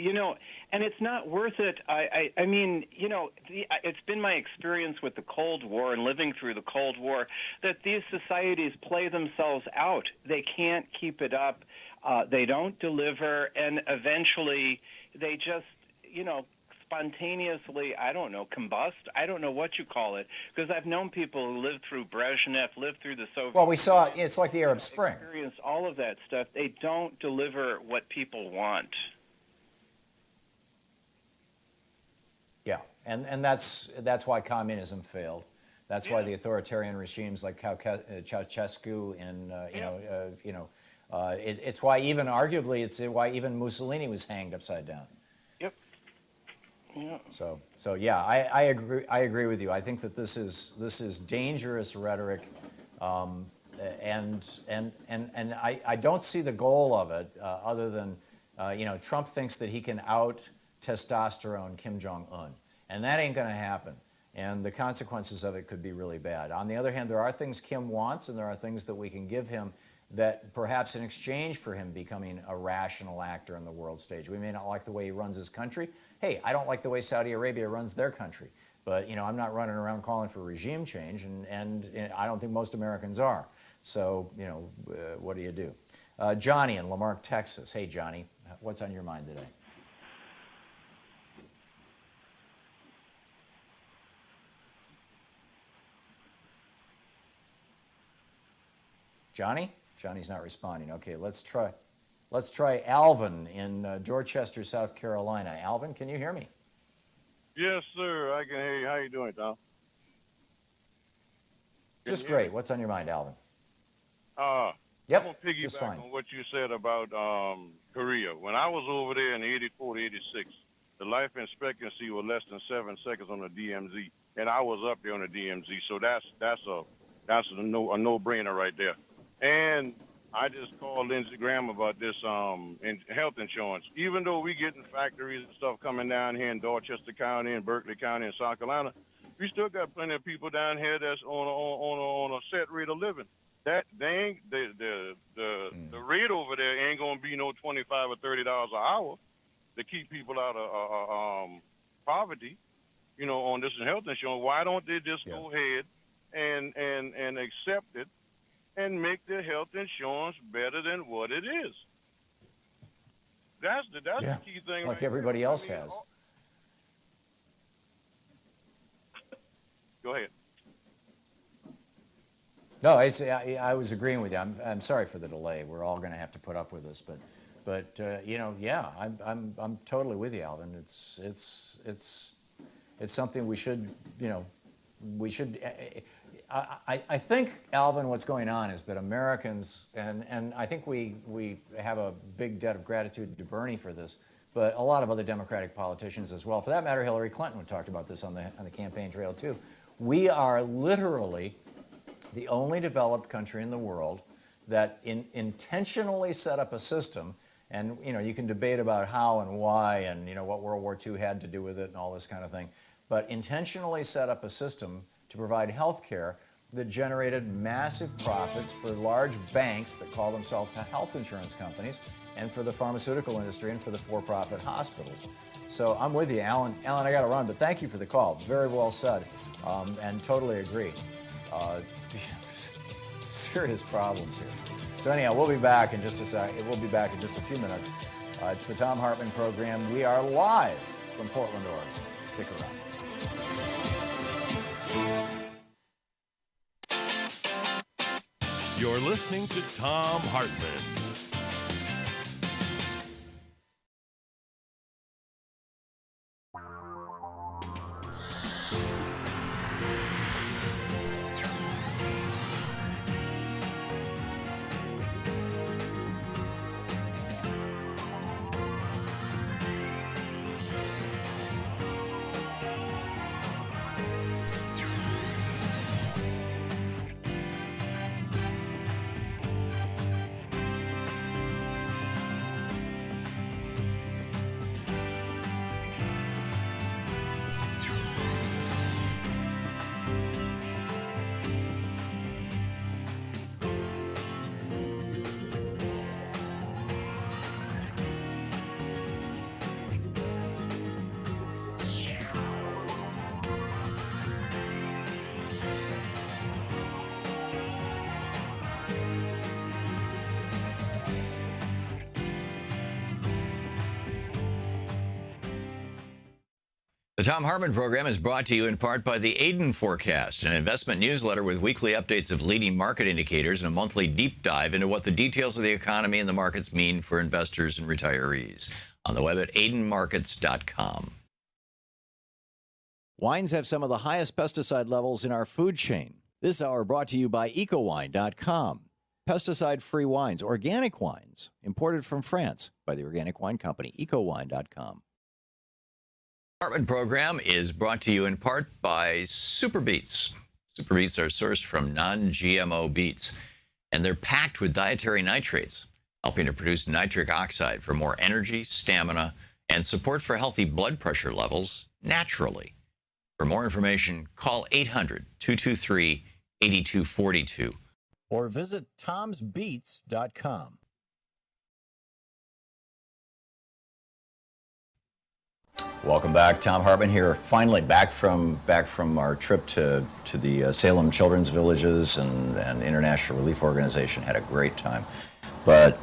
And it's not worth it. I mean, it's been my experience with the Cold War and living through the Cold War that these societies play themselves out. They can't keep it up. They don't deliver, and eventually they just, spontaneously, I don't know, combust. I don't know what you call it, because I've known people who lived through Brezhnev, lived through the Soviet. Well, we saw it's like the Arab Spring. Experienced all of that stuff. They don't deliver what people want. Yeah, and that's why communism failed. That's why the authoritarian regimes like Ceausescu and it's why even arguably it's why even Mussolini was hanged upside down. Yep. Yeah. So yeah, I agree with you. I think that this is dangerous rhetoric, and I don't see the goal of it other than Trump thinks that he can out testosterone Kim Jong-un, and that ain't going to happen. And the consequences of it could be really bad. On the other hand, there are things Kim wants, and there are things that we can give him that perhaps in exchange for him becoming a rational actor on the world stage. We may not like the way he runs his country. Hey, I don't like the way Saudi Arabia runs their country. But I'm not running around calling for regime change, and I don't think most Americans are. So, what do you do? Johnny in Lamarck, Texas. Hey, Johnny, what's on your mind today? Johnny? Johnny's not responding. Okay, let's try Alvin in Dorchester, South Carolina. Alvin, can you hear me? Yes, sir. I can hear you. How you doing, Tom? Just great. What's on your mind, Alvin? Yep, I'm going to piggyback on what you said about Korea. When I was over there in 84 to 86, the life expectancy was less than 7 seconds on the DMZ, and I was up there on the DMZ. So that's a no-brainer right there. And I just called Lindsey Graham about this health insurance. Even though we getting factories and stuff coming down here in Dorchester County and Berkeley County and South Carolina, we still got plenty of people down here that's on a set rate of living. That the rate over there ain't gonna be no $25 or $30 an hour to keep people out of poverty. On this health insurance. Why don't they just go ahead and accept it and make the health insurance better than what it is? That's the key thing. Like everybody else has. Go ahead. No, I was agreeing with you. I'm sorry for the delay. We're all going to have to put up with this, but I'm totally with you, Alvin. It's something we should. I think, Alvin, what's going on is that Americans, and I think we have a big debt of gratitude to Bernie for this, but a lot of other Democratic politicians as well. For that matter, Hillary Clinton talked about this on the campaign trail too. We are literally the only developed country in the world that intentionally set up a system, and you can debate about how and why and what World War II had to do with it and all this kind of thing, but intentionally set up a system to provide health care that generated massive profits for large banks that call themselves health insurance companies, and for the pharmaceutical industry and for the for-profit hospitals. So I'm with you, Alan. Alan, I got to run, but thank you for the call. Very well said, and totally agree. Serious problems here. So anyhow, we'll be back in just a second. We'll be back in just a few minutes. It's the Thom Hartmann Program. We are live from Portland, Oregon. Stick around. You're listening to Thom Hartmann. The Thom Hartmann Program is brought to you in part by the Aiden Forecast, an investment newsletter with weekly updates of leading market indicators and a monthly deep dive into what the details of the economy and the markets mean for investors and retirees. On the web at aidenmarkets.com. Wines have some of the highest pesticide levels in our food chain. This hour brought to you by ecowine.com. Pesticide-free wines, organic wines, imported from France by the Organic Wine Company, ecowine.com. Hartmann Program is brought to you in part by Super Beets. Super Beets are sourced from non-GMO beets, and they're packed with dietary nitrates, helping to produce nitric oxide for more energy, stamina, and support for healthy blood pressure levels naturally. For more information, call 800-223-8242 or visit tomsbeets.com. Welcome back. Thom Hartmann here. Finally back from our trip to the Salem Children's Villages and International Relief Organization. Had a great time. But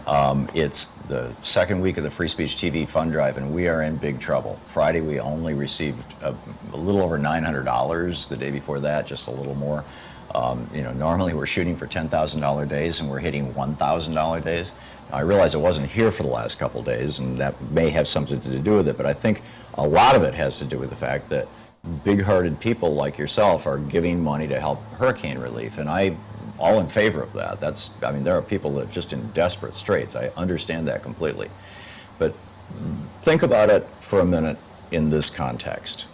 it's the second week of the Free Speech TV Fund Drive, and we are in big trouble. Friday, we only received a little over $900. The day before that, just a little more. Normally we're shooting for $10,000 days, and we're hitting $1,000 days. Now, I realize I wasn't here for the last couple days, and that may have something to do with it, but I think a lot of it has to do with the fact that big-hearted people like yourself are giving money to help hurricane relief, and I'm all in favor of that. There are people that are just in desperate straits. I understand that completely. But think about it for a minute in this context.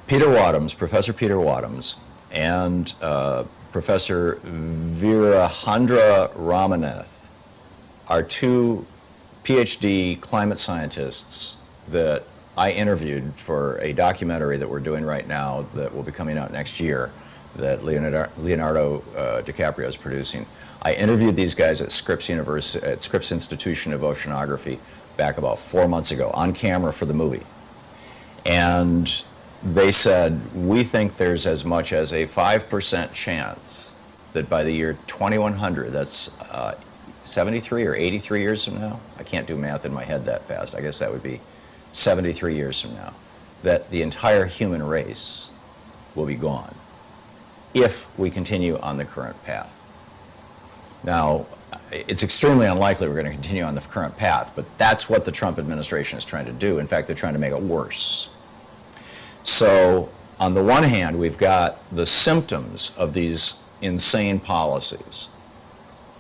Professor Peter Wadhams, and Professor Veerahandra Ramanath are two PhD climate scientists that I interviewed for a documentary that we're doing right now that will be coming out next year that Leonardo DiCaprio is producing. I interviewed these guys at Scripps Institution of Oceanography back about 4 months ago on camera for the movie. And they said, we think there's as much as a 5% chance that by the year 2100, that's 73 or 83 years from now, I can't do math in my head that fast, I guess that would be 73 years from now, that the entire human race will be gone if we continue on the current path. Now, it's extremely unlikely we're going to continue on the current path, but that's what the Trump administration is trying to do. In fact, they're trying to make it worse. So, on the one hand, we've got the symptoms of these insane policies.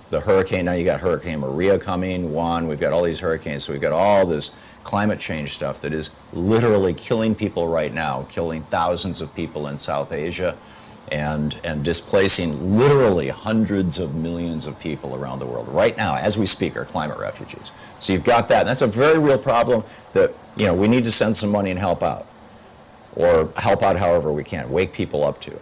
The hurricane, now you got Hurricane Maria coming, Juan, we've got all these hurricanes, so we've got all this climate change stuff that is literally killing people right now, killing thousands of people in South Asia, and displacing literally hundreds of millions of people around the world. Right now, as we speak, are climate refugees. So you've got that, and that's a very real problem that, we need to send some money and help out, or help out however we can, wake people up to.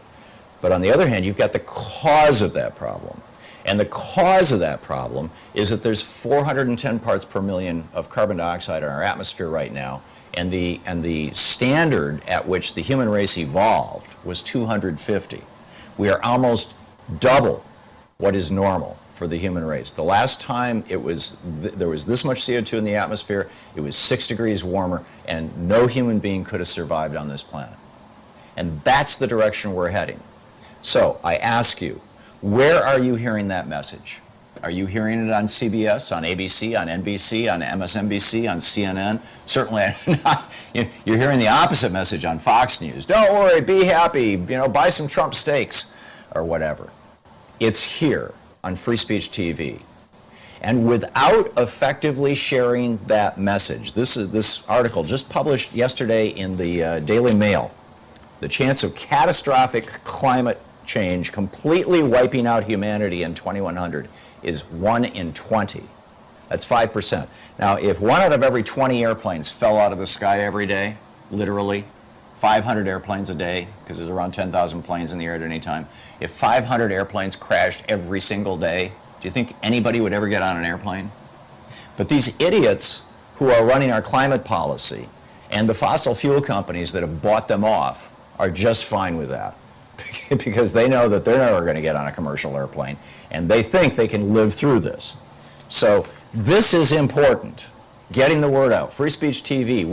But on the other hand, you've got the cause of that problem. And the cause of that problem is that there's 410 parts per million of carbon dioxide in our atmosphere right now, and the standard at which the human race evolved was 250. We are almost double what is normal for the human race. The last time there was this much CO2 in the atmosphere, it was 6 degrees warmer, and no human being could have survived on this planet. And that's the direction we're heading. So I ask you, where are you hearing that message? Are you hearing it on CBS, on ABC, on NBC, on MSNBC, on CNN? Certainly not. You're hearing the opposite message on Fox News. Don't worry, be happy, buy some Trump steaks or whatever. It's here on Free Speech TV. And without effectively sharing that message, this article just published yesterday in the Daily Mail, the chance of catastrophic climate change completely wiping out humanity in 2100 is 1 in 20. That's 5%. Now, if 1 out of every 20 airplanes fell out of the sky every day, literally, 500 airplanes a day, because there's around 10,000 planes in the air at any time, if 500 airplanes crashed every single day, do you think anybody would ever get on an airplane? But these idiots who are running our climate policy and the fossil fuel companies that have bought them off are just fine with that. Because they know that they're never going to get on a commercial airplane, and they think they can live through this. So this is important. getting the word out. Free Speech TV,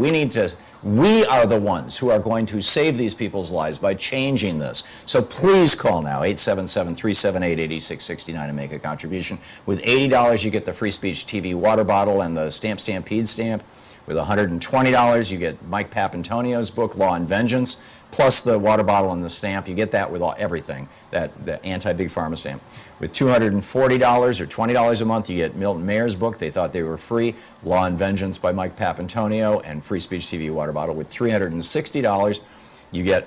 we are the ones who are going to save these people's lives by changing this. So please call now, 877-378-8669 and make a contribution. With $80, you get the Free Speech TV water bottle and the Stamp Stampede stamp. With $120, you get Mike Papantonio's book, Law and Vengeance, plus the water bottle and the stamp. You get that with everything, the anti-Big Pharma stamp. With $240 or $20 a month, you get Milton Mayer's book, They Thought They Were Free, Law and Vengeance by Mike Papantonio, and Free Speech TV water bottle. With $360, you get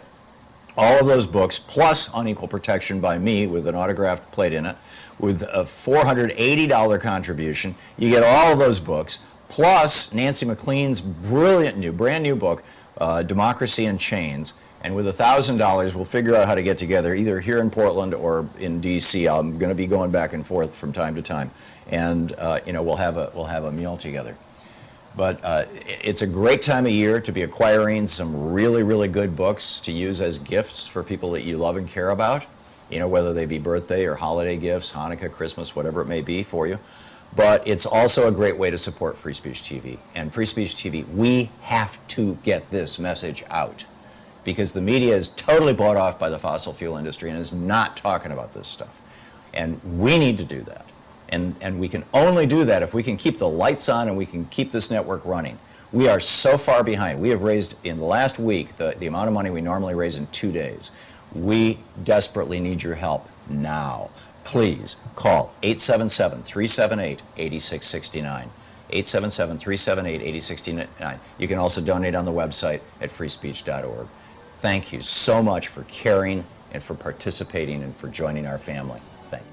all of those books, plus Unequal Protection by me with an autographed plate in it. With a $480 contribution, you get all of those books, plus Nancy McLean's brilliant brand new book, Democracy in Chains. And with $1,000, we'll figure out how to get together, either here in Portland or in D.C. I'm going to be going back and forth from time to time, and we'll have a meal together. But it's a great time of year to be acquiring some really, really good books to use as gifts for people that you love and care about. Whether they be birthday or holiday gifts, Hanukkah, Christmas, whatever it may be for you. But it's also a great way to support Free Speech TV. And Free Speech TV, we have to get this message out, because the media is totally bought off by the fossil fuel industry and is not talking about this stuff. And we need to do that. And we can only do that if we can keep the lights on and we can keep this network running. We are so far behind. We have raised, in the last week, the amount of money we normally raise in 2 days. We desperately need your help now. Please call 877-378-8669. 877-378-8669. You can also donate on the website at freespeech.org. Thank you so much for caring and for participating and for joining our family. Thank you.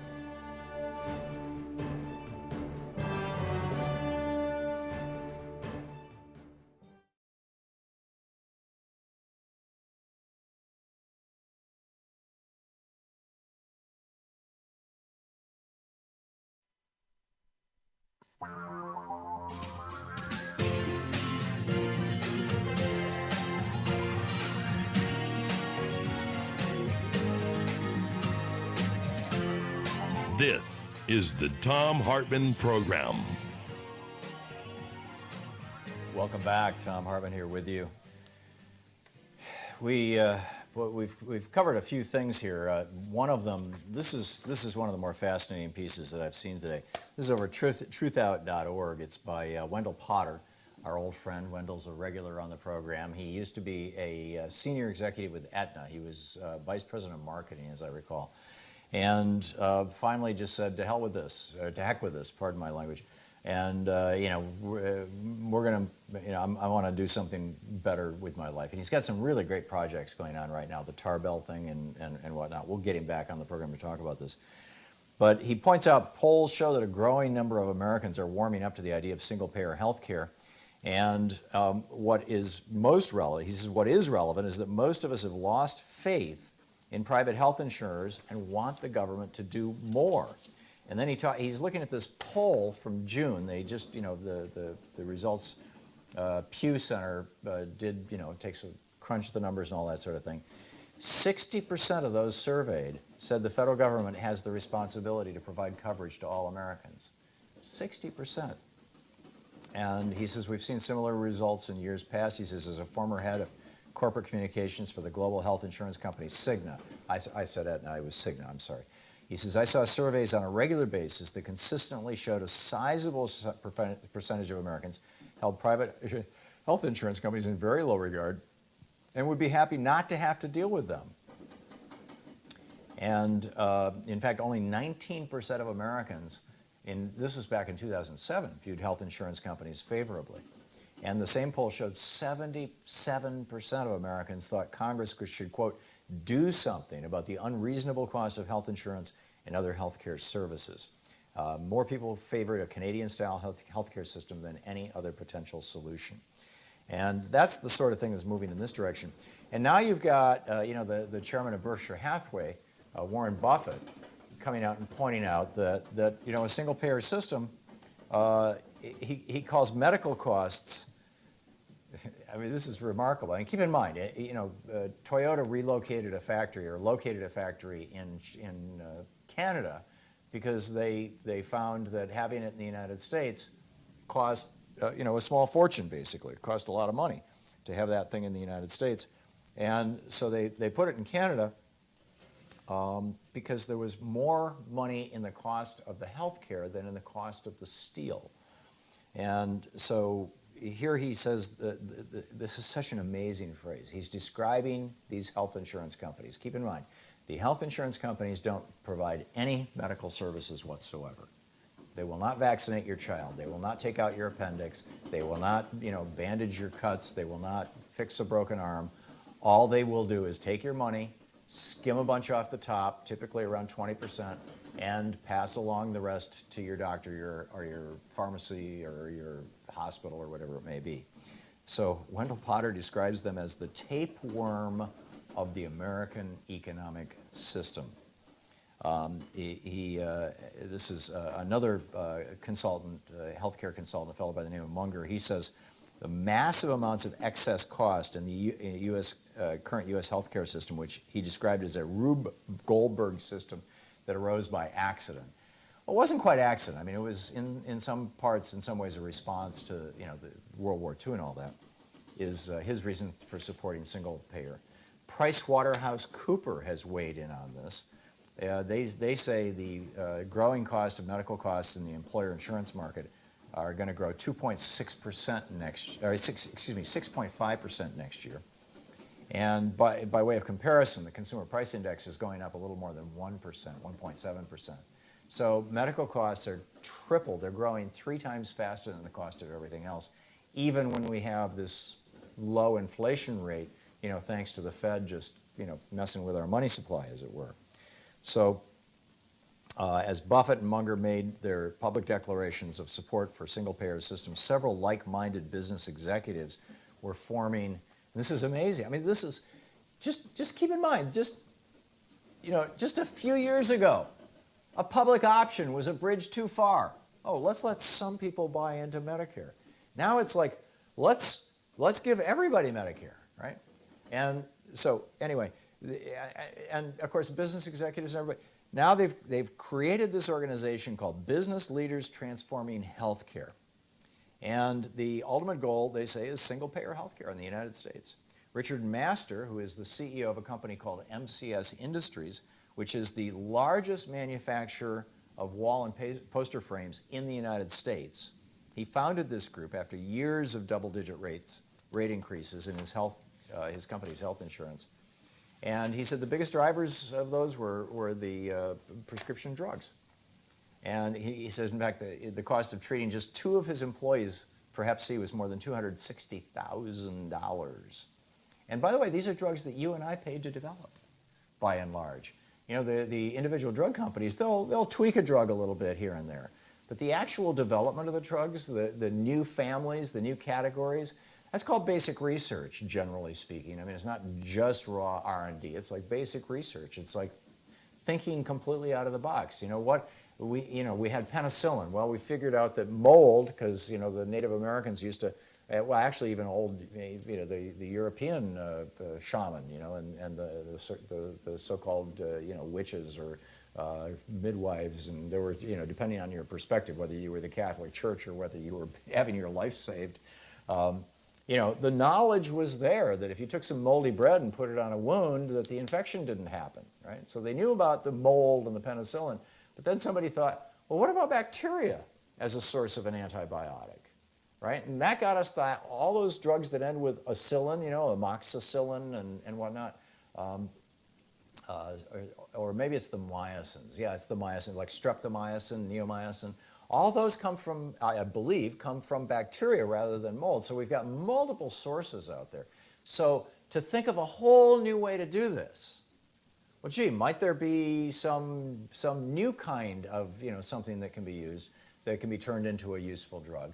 This is the Thom Hartmann Program. Welcome back. Thom Hartmann here with you. We've covered a few things here. One of them, this is one of the more fascinating pieces that I've seen today. This is over truthout.org. It's by Wendell Potter, our old friend. Wendell's a regular on the program. He used to be a senior executive with Aetna. He was vice president of marketing, as I recall. And finally just said, to hell with this, or to heck with this, pardon my language. And, we're going to, I want to do something better with my life. And he's got some really great projects going on right now, the Tarbell thing and whatnot. We'll get him back on the program to talk about this. But he points out polls show that a growing number of Americans are warming up to the idea of single-payer health care. And what is most relevant, he says, what is relevant is that most of us have lost faith in private health insurers and want the government to do more. And then he's looking at this poll from June. They just, the results, Pew Center crunch the numbers and all that sort of thing. 60% of those surveyed said the federal government has the responsibility to provide coverage to all Americans. 60%. And he says, we've seen similar results in years past. He says, as a former head of corporate communications for the global health insurance company Cigna. I said Aetna, it was Cigna, I'm sorry. He says, I saw surveys on a regular basis that consistently showed a sizable percentage of Americans held private health insurance companies in very low regard and would be happy not to have to deal with them. And in fact, only 19% of Americans, this was back in 2007, viewed health insurance companies favorably. And the same poll showed 77% of Americans thought Congress should, quote, do something about the unreasonable cost of health insurance and other health care services. More people favored a Canadian-style health care system than any other potential solution. And that's the sort of thing that's moving in this direction. And now you've got, the chairman of Berkshire Hathaway, Warren Buffett, coming out and pointing out that a single-payer system, he calls medical costs. I mean, this is remarkable. And keep in mind, Toyota relocated a factory or located a factory in Canada because they found that having it in the United States cost a small fortune, basically. It cost a lot of money to have that thing in the United States. And so they put it in Canada because there was more money in the cost of the health care than in the cost of the steel. And so here he says, this is such an amazing phrase. He's describing these health insurance companies. Keep in mind, the health insurance companies don't provide any medical services whatsoever. They will not vaccinate your child. They will not take out your appendix. They will not, bandage your cuts. They will not fix a broken arm. All they will do is take your money, skim a bunch off the top, typically around 20%, and pass along the rest to your doctor or your pharmacy or your hospital or whatever it may be. So Wendell Potter describes them as the tapeworm of the American economic system. This is another consultant, healthcare consultant, a fellow by the name of Munger. He says the massive amounts of excess cost in the current U.S. healthcare system, which he described as a Rube Goldberg system that arose by accident. Well, it wasn't quite accident. I mean, it was in some parts, in some ways, a response to the World War II and all that. Is his reason for supporting single payer. PricewaterhouseCoopers has weighed in on this. They say the growing cost of medical costs in the employer insurance market are going to grow 2.6% next, or 6.5% next year. And by way of comparison, the consumer price index is going up a little more than 1%, 1.7%. So medical costs are tripled. They're growing 3 times faster than the cost of everything else, even when we have this low inflation rate, thanks to the Fed just, messing with our money supply, as it were. So as Buffett and Munger made their public declarations of support for single-payer systems, several like-minded business executives were forming, and this is amazing. I mean, this is, just keep in mind, just a few years ago, a public option was a bridge too far. Oh, let's let some people buy into Medicare. Now it's like, let's give everybody Medicare, right? And so anyway, and of course business executives and everybody, now they've created this organization called Business Leaders Transforming Healthcare. And the ultimate goal, they say, is single-payer healthcare in the United States. Richard Master, who is the CEO of a company called MCS Industries, which is the largest manufacturer of wall and poster frames in the United States, he founded this group after years of double-digit rate increases in his company's health insurance. And he said the biggest drivers of those were the prescription drugs. And he says, in fact, the cost of treating just 2 of his employees for Hep C was more than $260,000. And by the way, these are drugs that you and I paid to develop, by and large. The individual drug companies, they'll tweak a drug a little bit here and there. But the actual development of the drugs, the new families, the new categories, that's called basic research, generally speaking. I mean, it's not just raw R&D. It's like basic research. It's like thinking completely out of the box. We had penicillin. Well, we figured out that mold, because the Native Americans used to, well, actually even old, the European shaman, and the so-called witches or midwives, and there were, depending on your perspective, whether you were the Catholic Church or whether you were having your life saved. The knowledge was there that if you took some moldy bread and put it on a wound, that the infection didn't happen, right? So they knew about the mold and the penicillin, but then somebody thought, well, what about bacteria as a source of an antibiotic, right? And that got us all those drugs that end with acillin, amoxicillin and whatnot, or maybe it's the mycins. Yeah, it's the mycin, like streptomycin, neomycin. All those I believe, come from bacteria rather than mold. So we've got multiple sources out there. So to think of a whole new way to do this, well, gee, might there be some new kind of, something that can be used, that can be turned into a useful drug?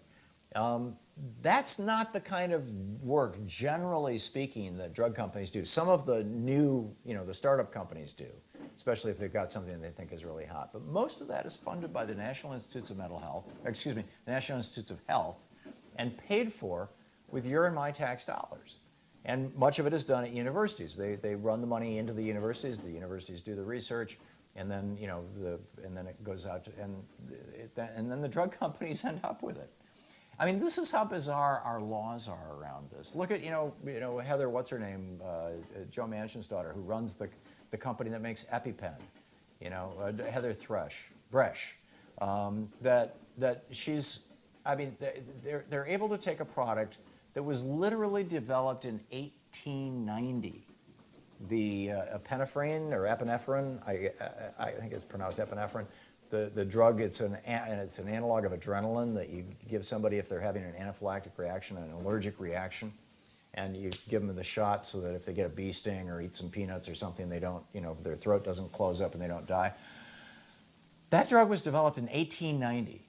That's not the kind of work, generally speaking, that drug companies do. Some of the new, the startup companies do, especially if they've got something they think is really hot. But most of that is funded by the National Institutes of the National Institutes of Health, and paid for with your and my tax dollars. And much of it is done at universities. They run the money into the universities do the research, and then, and then it goes out, and then the drug companies end up with it. I mean, this is how bizarre our laws are around this. Look at, Heather, what's her name, Joe Manchin's daughter, who runs the company that makes EpiPen, Heather Bresch, that she's, I mean, they're able to take a product that was literally developed in 1890. The epinephrine or epinephrine, I think it's pronounced epinephrine. The drug, it's an analog of adrenaline that you give somebody if they're having an anaphylactic reaction, an allergic reaction, and you give them the shot so that if they get a bee sting or eat some peanuts or something, they don't, their throat doesn't close up and they don't die. That drug was developed in 1890.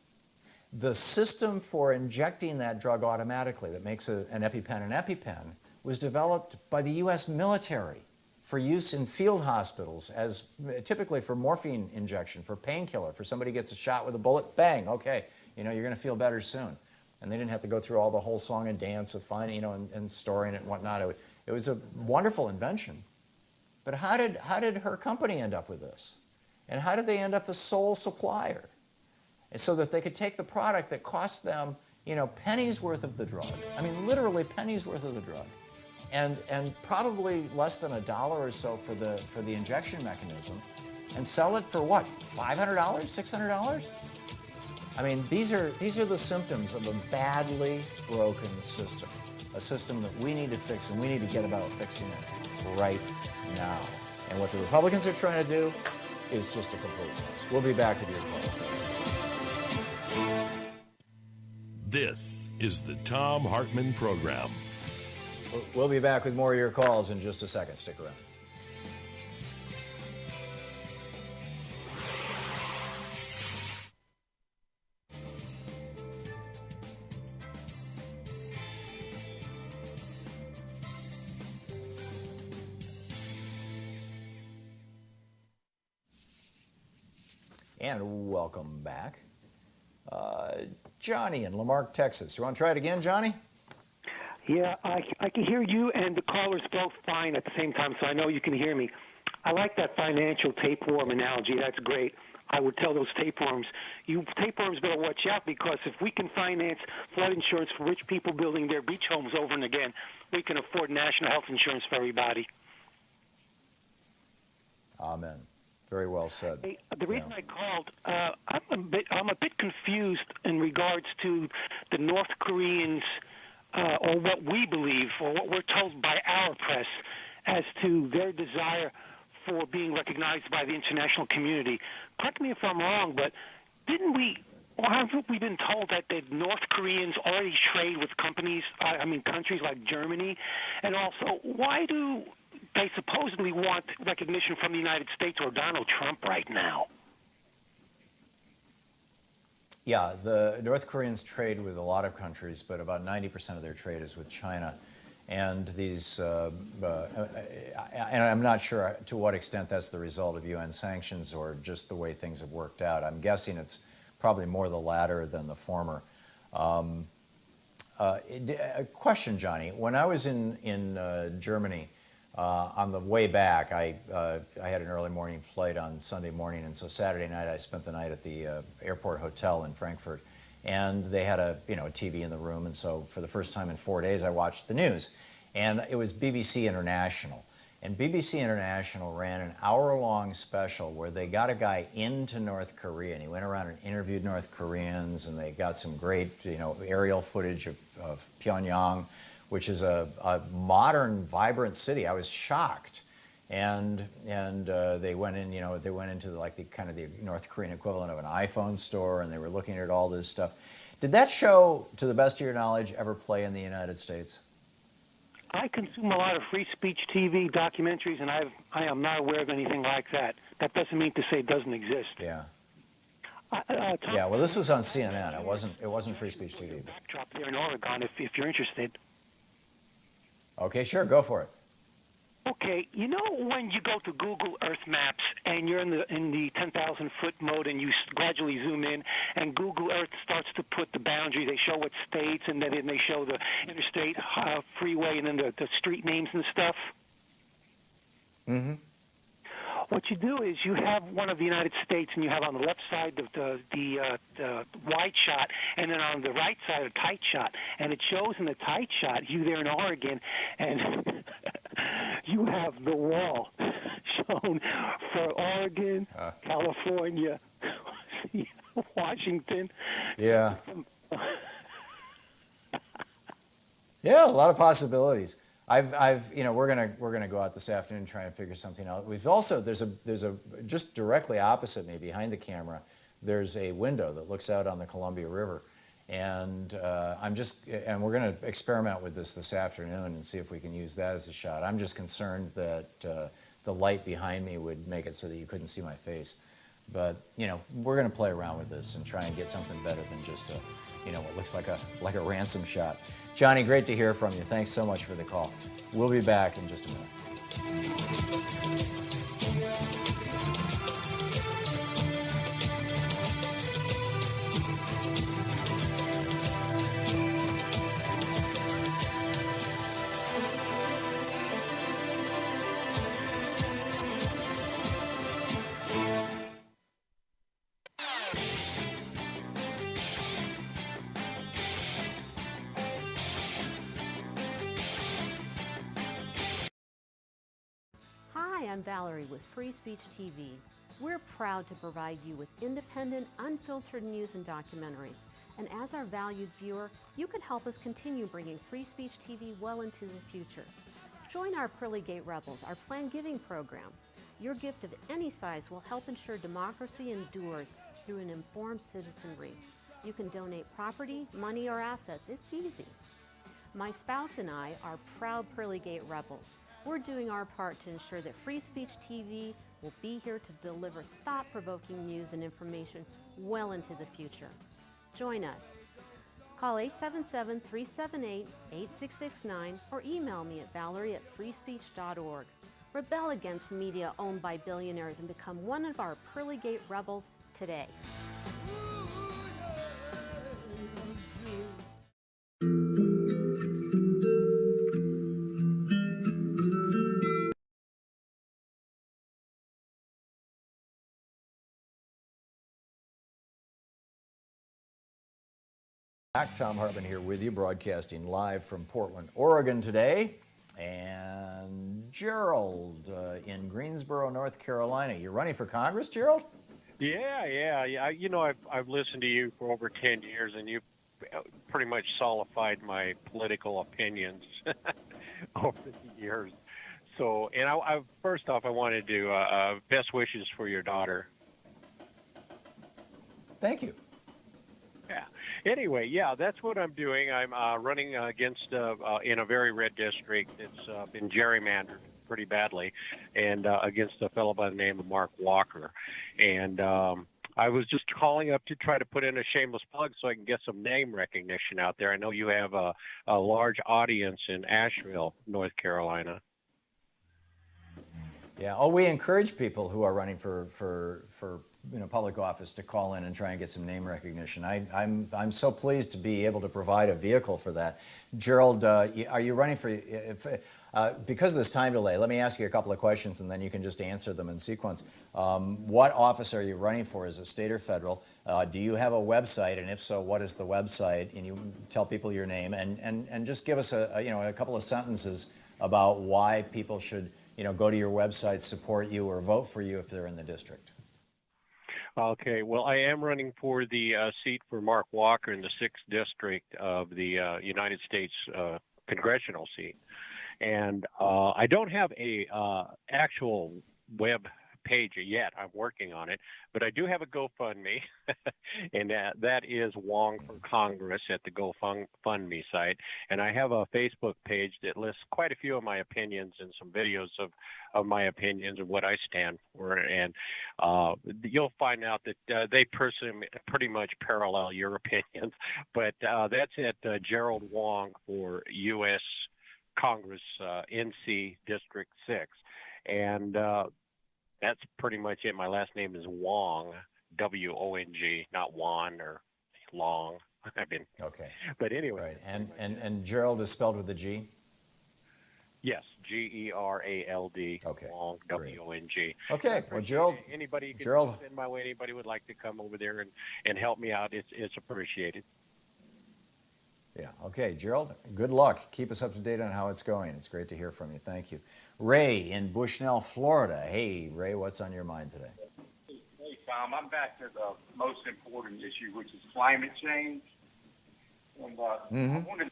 The system for injecting that drug automatically that makes an EpiPen was developed by the U.S. military for use in field hospitals, as typically for morphine injection, for painkiller, for somebody gets a shot with a bullet, bang, okay, you're going to feel better soon. And they didn't have to go through all the whole song and dance of finding, and storing it and whatnot. It was a wonderful invention. But how did her company end up with this? And how did they end up the sole supplier? And so that they could take the product that cost them, pennies worth of the drug. I mean, literally pennies worth of the drug. And probably less than $1 or so for the injection mechanism, and sell it for what, $500, $600? I mean, these are the symptoms of a badly broken system, a system that we need to fix, and we need to get about fixing it right now. And what the Republicans are trying to do is just a complete mess. We'll be back with your calls. This is the Thom Hartmann Program. We'll be back with more of your calls in just a second. Stick around. And welcome back. Johnny in Lamarck, Texas. You want to try it again, Johnny? Yeah, I can hear you and the callers both fine at the same time, so I know you can hear me. I like that financial tapeworm analogy. That's great. I would tell those tapeworms, you tapeworms better watch out, because if we can finance flood insurance for rich people building their beach homes over and again, we can afford national health insurance for everybody. Amen. Very well said. Hey, the reason I called, I'm a bit confused in regards to the North Koreans, or what we believe, or what we're told by our press, as to their desire for being recognized by the international community. Correct me if I'm wrong, but haven't we been told that the North Koreans already trade with countries like Germany? And also, why do they supposedly want recognition from the United States or Donald Trump right now? Yeah, the North Koreans trade with a lot of countries, but about 90% of their trade is with China. And these, and I'm not sure to what extent that's the result of UN sanctions or just the way things have worked out. I'm guessing it's probably more the latter than the former. A question, Johnny. When I was in Germany, on the way back, I had an early morning flight on Sunday morning, and so Saturday night I spent the night at the airport hotel in Frankfurt, and they had a TV in the room, and so for the first time in 4 days I watched the news, and it was BBC International, and BBC International ran an hour-long special where they got a guy into North Korea, and he went around and interviewed North Koreans, and they got some great aerial footage of Pyongyang, which is a modern, vibrant city. I was shocked, and they went in, they went into like the kind of the North Korean equivalent of an iPhone store, and they were looking at all this stuff. Did that show, to the best of your knowledge, ever play in the United States? I consume a lot of free speech TV documentaries, and I am not aware of anything like that. That doesn't mean to say it doesn't exist. Yeah. Yeah. Well, this was on CNN. It wasn't free speech TV. Backdrop there in Oregon, if you're interested. Okay, sure, go for it. Okay, when you go to Google Earth Maps and you're in the 10,000-foot mode and you gradually zoom in, and Google Earth starts to put the boundary, they show what states, and then they show the interstate freeway and then the street names and stuff. Mm-hmm. what you do is you have one of the United States, and you have on the left side the wide shot, and then on the right side a tight shot. And it shows in the tight shot you there in Oregon, and you have the wall shown for Oregon, California, Washington. Yeah. Yeah, a lot of possibilities. We're gonna go out this afternoon and try and figure something out. We've also there's a just directly opposite me behind the camera. There's a window that looks out on the Columbia River, and we're gonna experiment with this afternoon and see if we can use that as a shot. I'm just concerned that the light behind me would make it so that you couldn't see my face. But we're going to play around with this and try and get something better than just what looks like a ransom shot. Johnny, great to hear from you. Thanks so much for the call. We'll be back in just a minute. Hi, I'm Valerie with Free Speech TV. We're proud to provide you with independent, unfiltered news and documentaries. And as our valued viewer, you can help us continue bringing Free Speech TV well into the future. Join our Pearly Gate Rebels, our planned giving program. Your gift of any size will help ensure democracy endures through an informed citizenry. You can donate property, money, or assets. It's easy. My spouse and I are proud Pearly Gate Rebels. We're doing our part to ensure that Free Speech TV will be here to deliver thought-provoking news and information well into the future. Join us. Call 877-378-8669 or email me at valerie@freespeech.org. Rebel against media owned by billionaires and become one of our Pearly Gate Rebels today. Back, Thom Hartmann here with you, broadcasting live from Portland, Oregon today. And Gerald in Greensboro, North Carolina. You're running for Congress, Gerald? Yeah. I've listened to you for over 10 years, and you've pretty much solidified my political opinions over the years. So, and first off, I wanted to best wishes for your daughter. Thank you. Yeah. Anyway, that's what I'm doing. I'm running against in a very red district. It's been gerrymandered pretty badly, and against a fellow by the name of Mark Walker. And I was just calling up to try to put in a shameless plug so I can get some name recognition out there. I know you have a large audience in Asheville, North Carolina. Yeah. Oh, we encourage people who are running for public office to call in and try and get some name recognition. I'm so pleased to be able to provide a vehicle for that. Gerald, are you running for? Because of this time delay, let me ask you a couple of questions, and then you can just answer them in sequence. What office are you running for? Is it state or federal? Do you have a website, and if so, what is the website? And you tell people your name, and just give us a couple of sentences about why people should go to your website, support you, or vote for you if they're in the district. Okay, well, I am running for the seat for Mark Walker in the 6th District of the United States congressional seat. And I don't have a actual web page yet. I'm working on it. But I do have a GoFundMe, and that is Wong for Congress at the GoFundMe site. And I have a Facebook page that lists quite a few of my opinions and some videos of my opinions and what I stand for. And you'll find out that they pretty much parallel your opinions. But that's at Gerald Wong for U.S. Congress, NC District 6. And that's pretty much it. My last name is Wong, W-O-N-G, not Wan or Long. Okay. But anyway. Right. And Gerald is spelled with a G? Yes, Gerald. Okay, Wong, great. W-O-N-G. Okay, well, Gerald, Anybody can Gerald, send my way. Anybody would like to come over there and help me out, it's appreciated. yeah, okay, Gerald, good luck. Keep us up to date on how it's going. It's great to hear from you. Thank you. Ray in Bushnell, Florida. Hey, Ray, what's on your mind today? Hey, Tom, I'm back to the most important issue, which is climate change. And I wanted to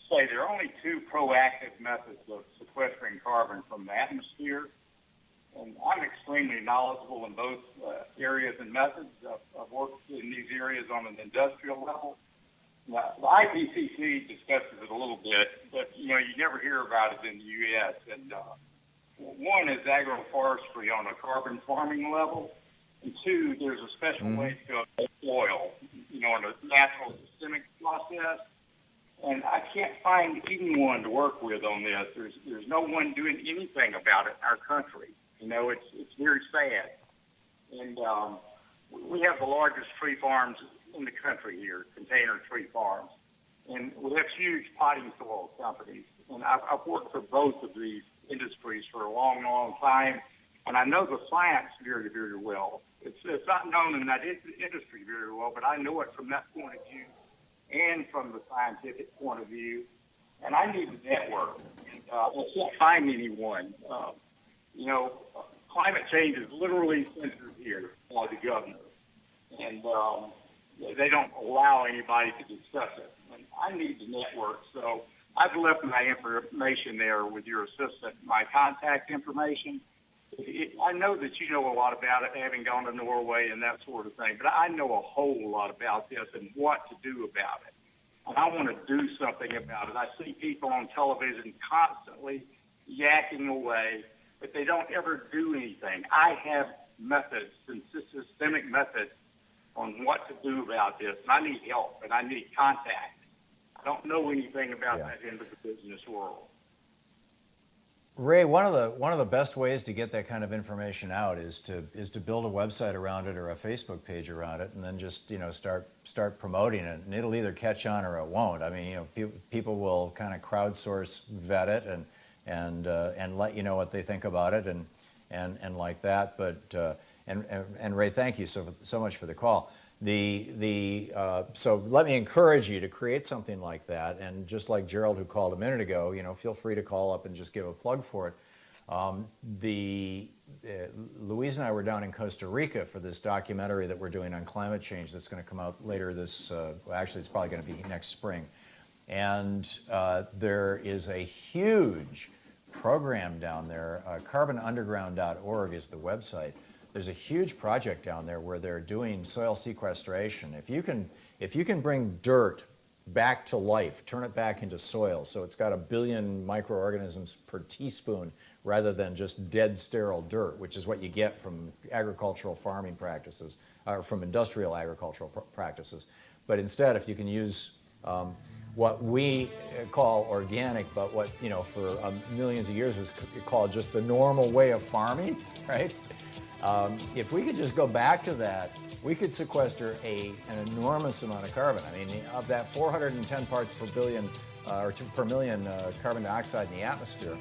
say there are only two proactive methods of sequestering carbon from the atmosphere. And I'm extremely knowledgeable in both areas and methods. I've worked in these areas on an industrial level. Now, the IPCC discusses it a little bit, but you never hear about it in the U.S. And one is agroforestry on a carbon farming level, and two, there's a special way to avoid oil, in a natural systemic process. And I can't find anyone to work with on this. There's no one doing anything about it in our country. It's very sad. And we have the largest tree farms in the country here, container tree farms. And we have huge potting soil companies. And I've worked for both of these industries for a long, long time. And I know the science very, very well. It's not known in that industry very well, but I know it from that point of view and from the scientific point of view. And I need the network. I can't find anyone. Climate change is literally censored here by the governor. And they don't allow anybody to discuss it. And I need the network. So I've left my information there with your assistant, my contact information. I know that you know a lot about it, having gone to Norway and that sort of thing, but I know a whole lot about this and what to do about it. And I want to do something about it. I see people on television constantly yakking away, but they don't ever do anything. I have methods, systemic methods, on what to do about this, and I need help, and I need contact. I don't know anything about that end of the business world. Ray, one of the best ways to get that kind of information out is to build a website around it or a Facebook page around it, and then just start promoting it, and it'll either catch on or it won't. I mean, people will kind of crowdsource vet it and let you know what they think about it and like that. But and Ray, thank you so much for the call. So let me encourage you to create something like that, and just like Gerald, who called a minute ago, feel free to call up and just give a plug for it. Louise and I were down in Costa Rica for this documentary that we're doing on climate change that's going to come out later this, actually it's probably going to be next spring. And there is a huge program down there, carbonunderground.org is the website. There's a huge project down there where they're doing soil sequestration. If you can bring dirt back to life, turn it back into soil, so it's got 1 billion microorganisms per teaspoon rather than just dead, sterile dirt, which is what you get from agricultural farming practices, or from industrial agricultural practices. But instead, if you can use what we call organic, but what for millions of years was called just the normal way of farming, right? If we could just go back to that, we could sequester an enormous amount of carbon. I mean, of that 410 parts per billion or per million carbon dioxide in the atmosphere,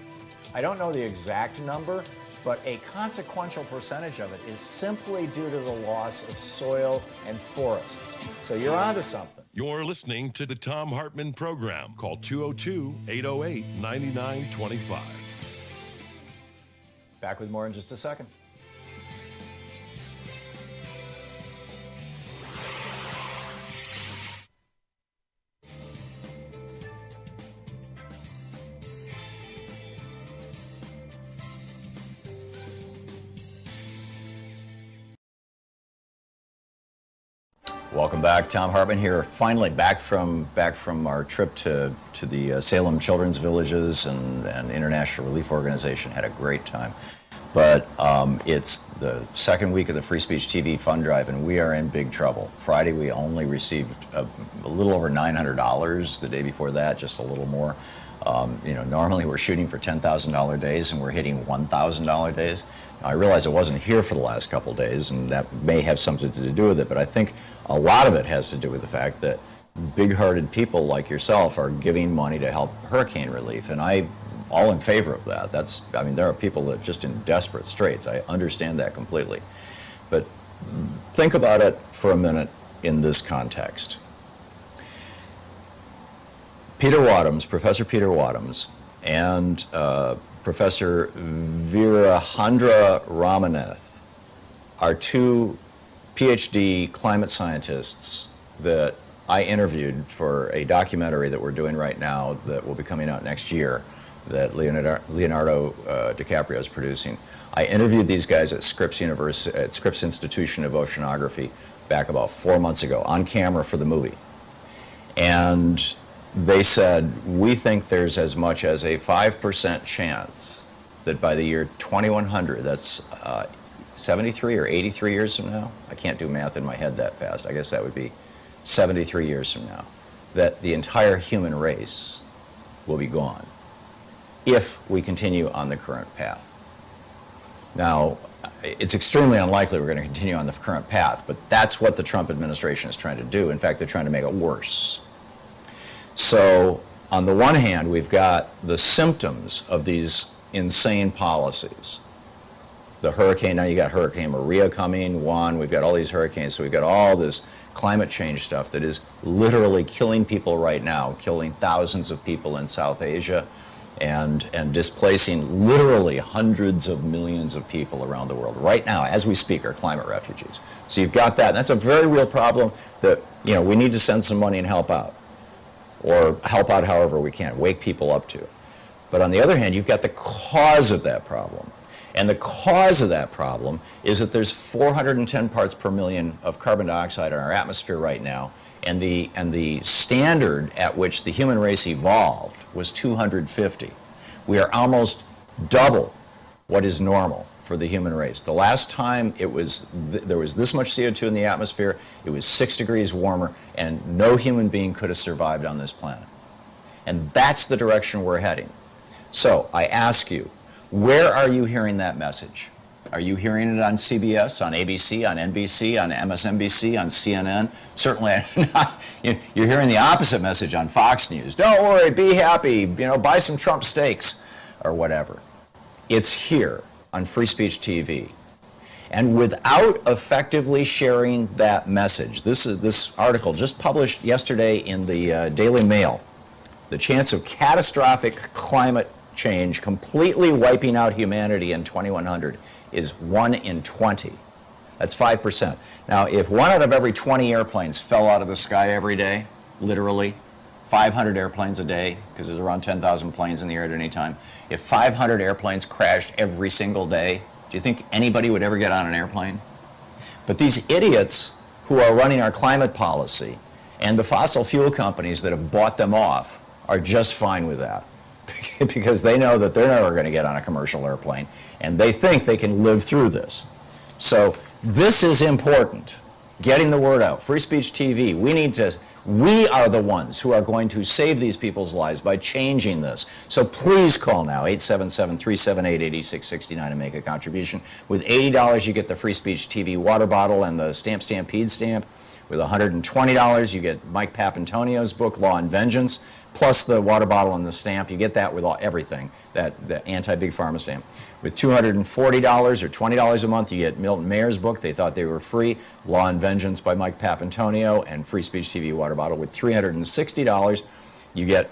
I don't know the exact number, but a consequential percentage of it is simply due to the loss of soil and forests. So you're onto something. You're listening to the Thom Hartmann Program. Call 202-808-9925. Back with more in just a second. Welcome back. Thom Hartmann here. Finally back from our trip to the Salem Children's Villages and International Relief Organization. Had a great time. But it's the second week of the Free Speech TV Fund Drive, and we are in big trouble. Friday we only received a little over $900. The day before that, just a little more. Normally we're shooting for $10,000 days, and we're hitting $1,000 days. Now, I realize I wasn't here for the last couple of days, and that may have something to do with it, but I think a lot of it has to do with the fact that big-hearted people like yourself are giving money to help hurricane relief. And I all in favor of that. I mean, there are people that are just in desperate straits. I understand that completely. But think about it for a minute in this context. Peter Wadhams, Professor Peter Wadhams, and Professor Veerahandra Ramaneth are two PhD climate scientists that I interviewed for a documentary that we're doing right now that will be coming out next year that Leonardo DiCaprio is producing. I interviewed these guys at Scripps Institution of Oceanography back about 4 months ago on camera for the movie. And they said, we think there's as much as a 5% chance that by the year 2100, that's 73 or 83 years from now, I can't do math in my head that fast, I guess that would be 73 years from now, that the entire human race will be gone if we continue on the current path. Now, it's extremely unlikely we're going to continue on the current path, but that's what the Trump administration is trying to do. In fact, they're trying to make it worse. So, on the one hand, we've got the symptoms of these insane policies. The hurricane, now you got Hurricane Maria coming, Juan, we've got all these hurricanes, so we've got all this climate change stuff that is literally killing people right now, killing thousands of people in South Asia, and displacing literally hundreds of millions of people around the world. Right now, as we speak, are climate refugees. So you've got that, and that's a very real problem that, you know, we need to send some money and help out, or help out however we can, wake people up to. But on the other hand, you've got the cause of that problem. And the cause of that problem is that there's 410 parts per million of carbon dioxide in our atmosphere right now, and the standard at which the human race evolved was 250. We are almost double what is normal for the human race. The last time there was this much CO2 in the atmosphere, it was 6 degrees warmer, and no human being could have survived on this planet. And that's the direction we're heading. So I ask you, where are you hearing that message? Are you hearing it on CBS, on ABC, on NBC, on MSNBC, on CNN? Certainly not. You're hearing the opposite message on Fox News. Don't worry, be happy, buy some Trump steaks or whatever. It's here on Free Speech TV. And without effectively sharing that message, this article just published yesterday in the Daily Mail, the chance of catastrophic climate change completely wiping out humanity in 2100 is 1 in 20. That's 5%. Now, if 1 out of every 20 airplanes fell out of the sky every day, literally, 500 airplanes a day, because there's around 10,000 planes in the air at any time, if 500 airplanes crashed every single day, do you think anybody would ever get on an airplane? But these idiots who are running our climate policy and the fossil fuel companies that have bought them off are just fine with that because they know that they're never going to get on a commercial airplane and they think they can live through this. So this is important, getting the word out. Free Speech TV, we are the ones who are going to save these people's lives by changing this. So please call now, 877-378-8669 and make a contribution. With $80, you get the Free Speech TV water bottle and the Stampede stamp. With $120, you get Mike Papantonio's book, Law and Vengeance, plus the water bottle and the stamp. You get that with everything, that anti-Big Pharma stamp. With $240 or $20 a month, you get Milton Mayer's book, They Thought They Were Free, Law and Vengeance by Mike Papantonio, and Free Speech TV water bottle. With $360, you get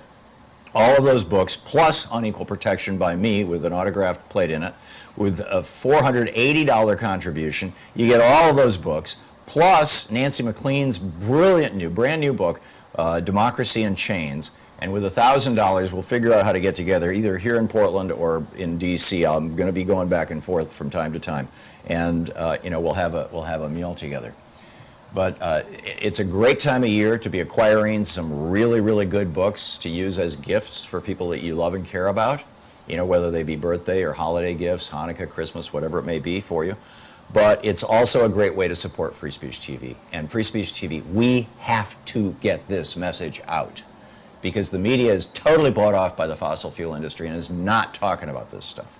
all of those books, plus Unequal Protection by me with an autographed plate in it. With a $480 contribution, you get all of those books, plus Nancy McLean's brilliant brand new book, Democracy in Chains. And with $1,000, we'll figure out how to get together either here in Portland or in D.C. I'm going to be going back and forth from time to time, and we'll have a meal together. But it's a great time of year to be acquiring some really, really good books to use as gifts for people that you love and care about. Whether they be birthday or holiday gifts, Hanukkah, Christmas, whatever it may be for you. But it's also a great way to support Free Speech TV. And Free Speech TV, we have to get this message out, because the media is totally bought off by the fossil fuel industry and is not talking about this stuff.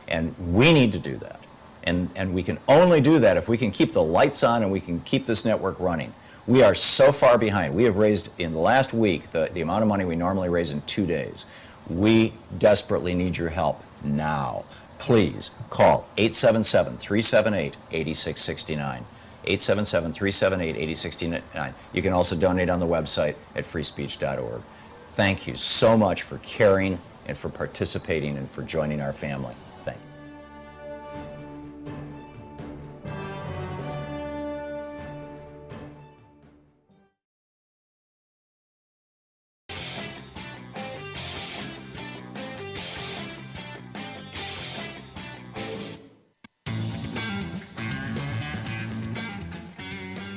And we need to do that. And we can only do that if we can keep the lights on and we can keep this network running. We are so far behind. We have raised, in the last week, the amount of money we normally raise in 2 days. We desperately need your help now. Please call 877-378-8669. 877-378-8069. You can also donate on the website at freespeech.org. Thank you so much for caring and for participating and for joining our family. Thank you.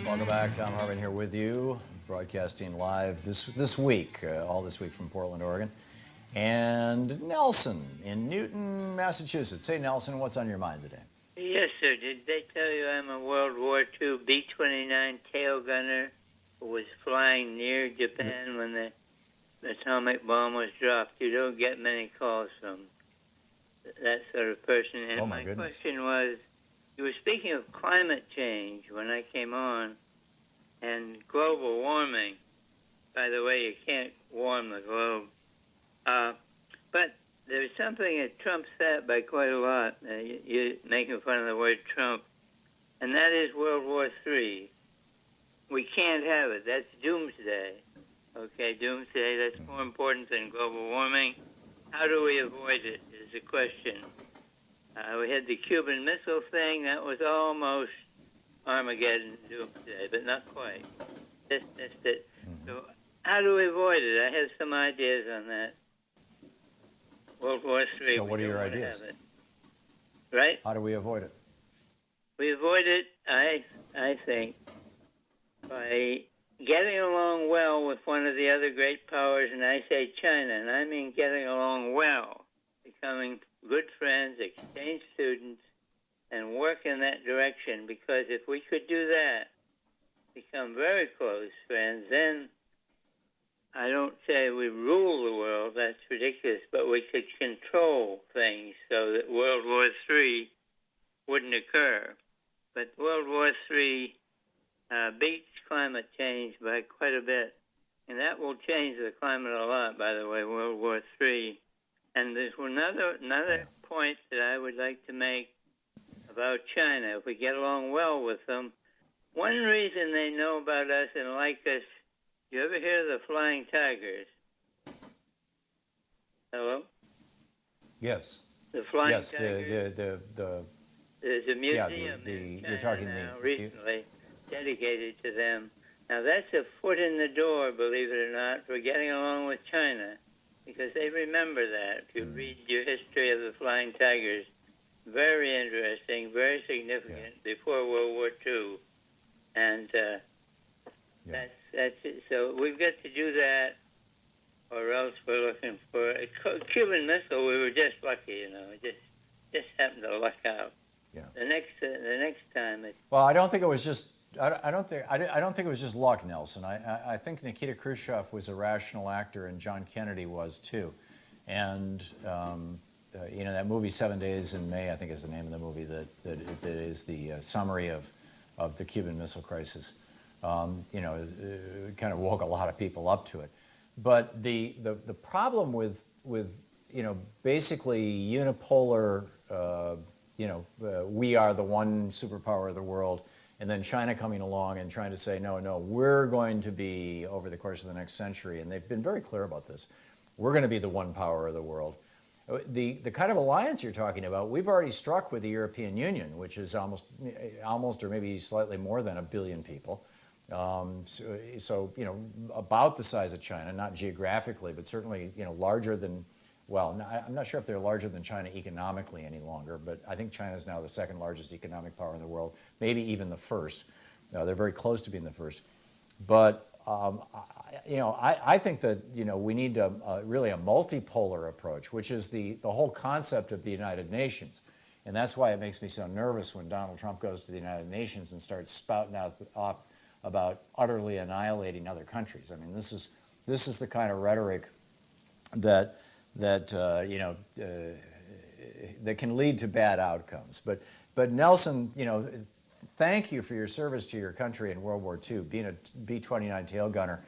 Welcome back. Thom Hartmann here with you, broadcasting live this week, all this week from Portland, Oregon. And Nelson in Newton, Massachusetts. Hey, Nelson, what's on your mind today? Yes, sir. Did they tell you I'm a World War II B-29 tail gunner who was flying near Japan when the atomic bomb was dropped? You don't get many calls from that sort of person. And Oh, my goodness. question was, you were speaking of climate change when I came on, and global warming. By the way, you can't warm the globe. But there's something that trumps that by quite a lot. You're making fun of the word Trump. And that is World War III. We can't have it. That's doomsday. Okay, doomsday, that's more important than global warming. How do we avoid it is the question. We had the Cuban Missile thing. That was almost Armageddon doomsday, but not quite. Just missed it. So how do we avoid it? I have some ideas on that. World War III. So what are your ideas? Right? How do we avoid it? We avoid it, I think, by getting along well with one of the other great powers, and I say China, and I mean getting along well, becoming good friends, exchange students, and work in that direction, because if we could do that, become very close friends, then I don't say we rule the world, that's ridiculous, but we could control things so that World War III wouldn't occur. But World War III beats climate change by quite a bit, and that will change the climate a lot, by the way, World War III. And there's another point that I would like to make about China. If we get along well with them, one reason they know about us and like us, you ever hear of the Flying Tigers? Hello? Yes. The Flying Tigers. There's a museum in you're talking China now recently dedicated to them. Now that's a foot in the door, believe it or not, for getting along with China, because they remember that. If you read your history of the Flying Tigers, very interesting, very significant before World War II, and that's it. So we've got to do that, or else we're looking for a Cuban Missile. We were just lucky, it just happened to luck out. Yeah. The next time. Well, I don't think it was just. I don't think it was just luck, Nelson. I think Nikita Khrushchev was a rational actor, and John Kennedy was too. And that movie 7 Days in May, I think is the name of the movie that is the summary of the Cuban Missile Crisis. It kind of woke a lot of people up to it. But the problem with basically unipolar. We are the one superpower of the world, and then China coming along and trying to say, no, we're going to be, over the course of the next century, and they've been very clear about this, we're going to be the one power of the world. The kind of alliance you're talking about, we've already struck with the European Union, which is almost or maybe slightly more than 1 billion people. So about the size of China, not geographically, but certainly, larger than, well, I'm not sure if they're larger than China economically any longer, but I think China is now the second largest economic power in the world, maybe even the first. They're very close to being the first. But, I think that, we need really a multipolar approach, which is the whole concept of the United Nations. And that's why it makes me so nervous when Donald Trump goes to the United Nations and starts spouting off about utterly annihilating other countries. I mean, this is the kind of rhetoric that can lead to bad outcomes. But Nelson, thank you for your service to your country in World War II. Being a B-29 tail gunner,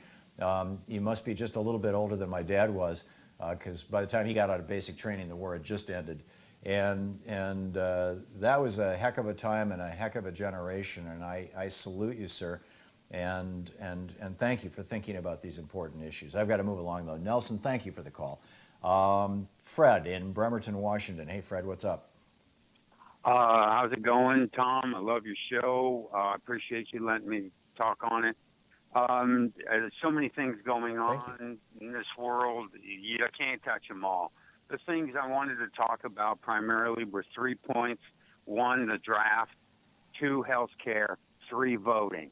you must be just a little bit older than my dad was. because by the time he got out of basic training, the war had just ended. And that was a heck of a time and a heck of a generation, and I salute you, sir, and thank you for thinking about these important issues. I've got to move along, though. Nelson, thank you for the call. Fred in Bremerton, Washington. Hey, Fred, what's up? How's it going, Tom? I love your show. I appreciate you letting me talk on it. There's so many things going on in this world. You can't touch them all. The things I wanted to talk about primarily were 3 points. 1, the draft. 2, health care. 3, voting.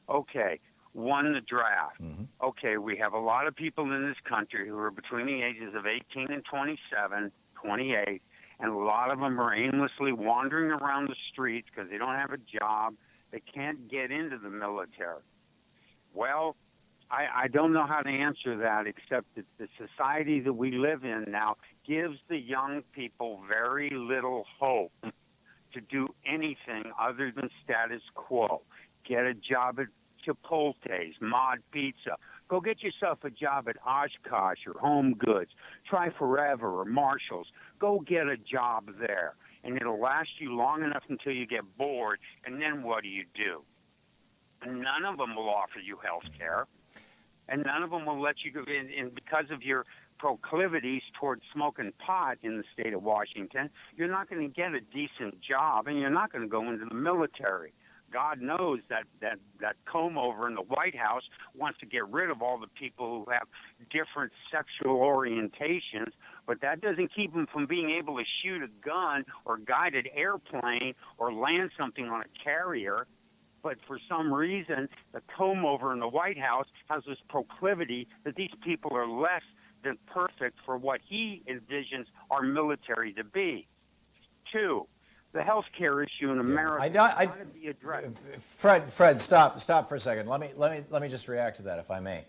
Okay, 1, the draft. Okay, we have a lot of people in this country who are between the ages of 18 and 27, 28, and a lot of them are aimlessly wandering around the streets because they don't have a job. They can't get into the military. Well, I don't know how to answer that, except that the society that we live in now gives the young people very little hope to do anything other than status quo. Get a job at Chipotle's, Mod Pizza. Go get yourself a job at Oshkosh or Home Goods. Try Forever or Marshall's. Go get a job there. And it'll last you long enough until you get bored, and then what do? And none of them will offer you health care. And none of them will let you go in. And because of your proclivities towards smoking pot in the state of Washington, you're not going to get a decent job, and you're not going to go into the military. God knows that comb over in the White House wants to get rid of all the people who have different sexual orientations, but that doesn't keep them from being able to shoot a gun or guided airplane or land something on a carrier. But for some reason, the comb over in the White House has this proclivity that these people are less than perfect for what he envisions our military to be. 2, the health care issue in America got to be addressed. Fred, stop for a second. Let me just react to that, if I may.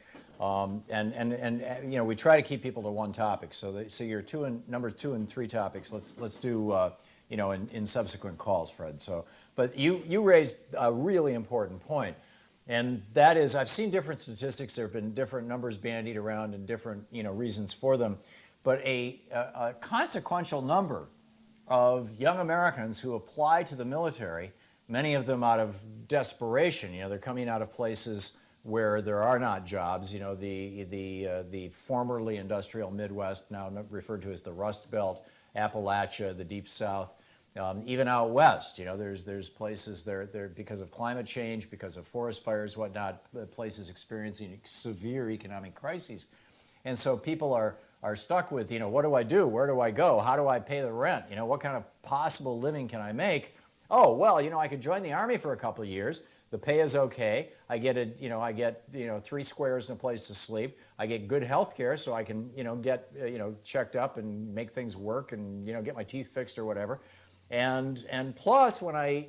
We try to keep people to one topic. So your number 2 and 3 topics. Let's do in subsequent calls, Fred. But you raised a really important point, and that is I've seen different statistics. There have been different numbers bandied around and different reasons for them, but a consequential number of young Americans who apply to the military, many of them out of desperation. They're coming out of places where there are not jobs. The formerly industrial Midwest, now referred to as the Rust Belt, Appalachia, the Deep South. Even out west, there's places there because of climate change, because of forest fires, whatnot, places experiencing severe economic crises. And so people are stuck with, what do I do? Where do I go? How do I pay the rent? What kind of possible living can I make? Oh, well, I could join the Army for a couple of years. The pay is okay. I get 3 squares and a place to sleep. I get good health care so I can, get, checked up and make things work and, get my teeth fixed or whatever. And plus, when I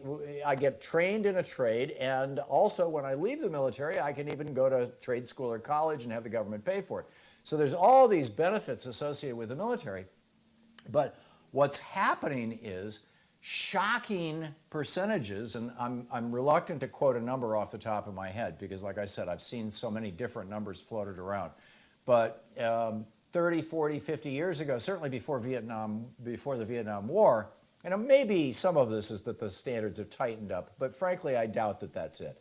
get trained in a trade, and also when I leave the military, I can even go to trade school or college and have the government pay for it. So there's all these benefits associated with the military. But what's happening is shocking percentages, and I'm reluctant to quote a number off the top of my head because, like I said, I've seen so many different numbers floated around. But 30, 40, 50 years ago, certainly before the Vietnam War, maybe some of this is that the standards have tightened up, but frankly, I doubt that that's it.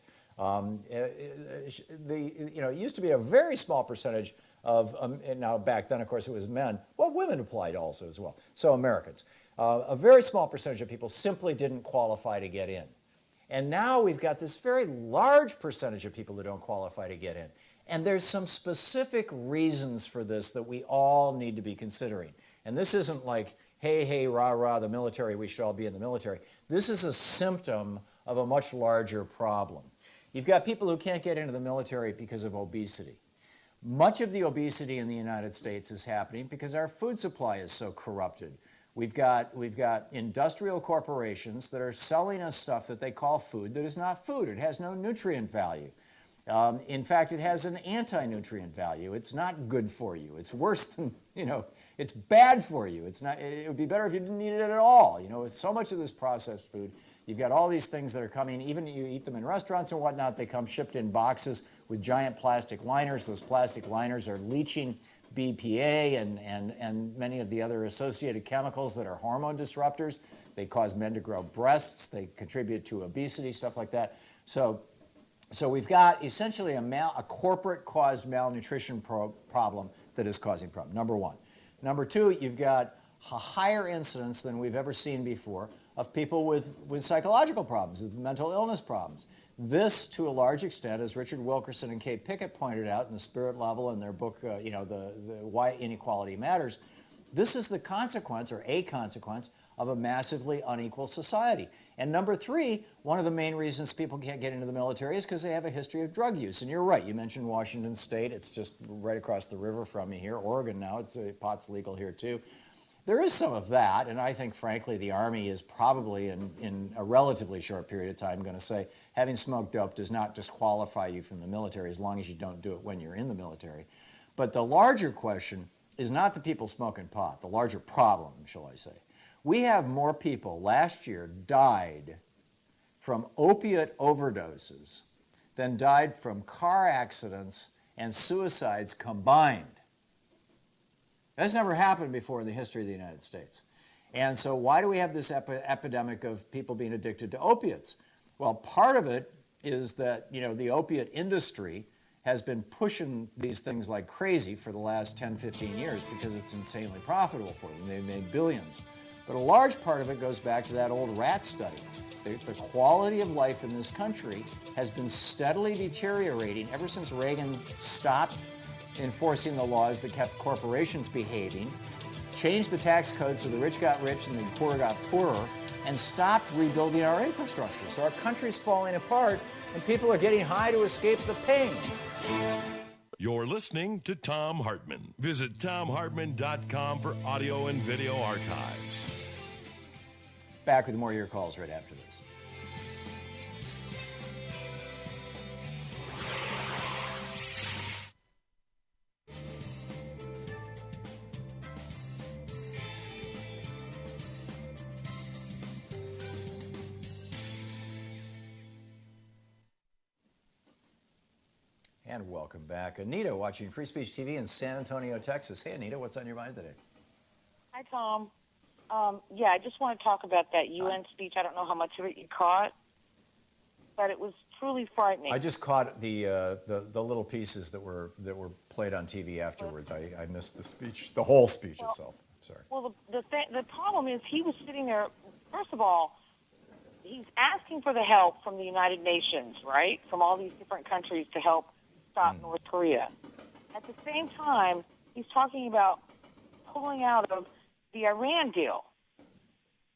It used to be a very small percentage of, and now back then, of course, it was men. Well, women applied also as well, so Americans. A very small percentage of people simply didn't qualify to get in. And now we've got this very large percentage of people that don't qualify to get in. And there's some specific reasons for this that we all need to be considering. And this isn't like, hey, rah, rah, the military, we should all be in the military. This is a symptom of a much larger problem. You've got people who can't get into the military because of obesity. Much of the obesity in the United States is happening because our food supply is so corrupted. We've got industrial corporations that are selling us stuff that they call food that is not food. It has no nutrient value. In fact, it has an anti-nutrient value. It's not good for you. It's worse than, it's bad for you. It would be better if you didn't eat it at all. With so much of this processed food, you've got all these things that are coming, even you eat them in restaurants and whatnot, they come shipped in boxes with giant plastic liners. Those plastic liners are leaching BPA and many of the other associated chemicals that are hormone disruptors. They cause men to grow breasts. They contribute to obesity, stuff like that. So we've got essentially a corporate-caused malnutrition problem that is causing problem, number one. Number two, you've got a higher incidence than we've ever seen before of people with psychological problems, with mental illness problems. This, to a large extent, as Richard Wilkerson and Kate Pickett pointed out in the Spirit Level in their book, the Why Inequality Matters, this is the consequence, or a consequence, of a massively unequal society. And number three, one of the main reasons people can't get into the military is because they have a history of drug use. And you're right, you mentioned Washington State. It's just right across the river from me here. Oregon now, pot's legal here too. There is some of that, and I think, frankly, the Army is probably, in a relatively short period of time, going to say having smoked dope does not disqualify you from the military as long as you don't do it when you're in the military. But the larger question is not the people smoking pot, the larger problem, shall I say. We have more people last year died from opiate overdoses than died from car accidents and suicides combined. That's never happened before in the history of the United States. And so why do we have this epidemic of people being addicted to opiates? Well, part of it is that, the opiate industry has been pushing these things like crazy for the last 10, 15 years because it's insanely profitable for them. They've made billions. But a large part of it goes back to that old rat study. The quality of life in this country has been steadily deteriorating ever since Reagan stopped enforcing the laws that kept corporations behaving, changed the tax code so the rich got rich and the poor got poorer, and stopped rebuilding our infrastructure. So our country's falling apart, and people are getting high to escape the pain. You're listening to Thom Hartmann. Visit thomhartmann.com for audio and video archives. Back with more of your calls right after this. And welcome back. Anita, watching Free Speech TV in San Antonio, Texas. Hey, Anita, what's on your mind today? Hi, Tom. I just want to talk about that UN speech. I don't know how much of it you caught, but it was truly frightening. I just caught the little pieces that were played on TV afterwards. I missed the speech, the whole speech itself. I'm sorry. Well, the problem is he was sitting there. First of all, he's asking for the help from the United Nations, right? From all these different countries to help stop North Korea. At the same time, he's talking about pulling out of the Iran deal.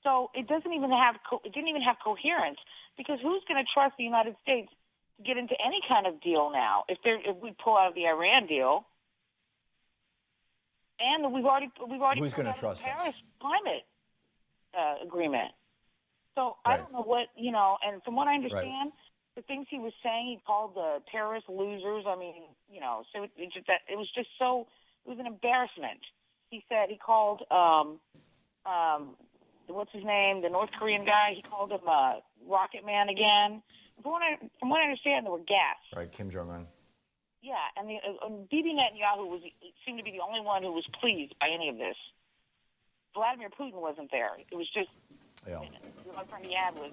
So it didn't even have coherence, because who's going to trust the United States to get into any kind of deal now if we pull out of the Iran deal? And we've already who's going to trust the Paris us? Climate agreement. So I don't know what and from what I understand. Right. The things he was saying, he called the terrorists losers. I mean, so it was an embarrassment. He called, what's his name, the North Korean guy, he called him Rocket Man again. From what I understand, they were gassed. Right, Kim Jong-un. Yeah, and Bibi Netanyahu seemed to be the only one who was pleased by any of this. Vladimir Putin wasn't there. It was just, the only friend he had was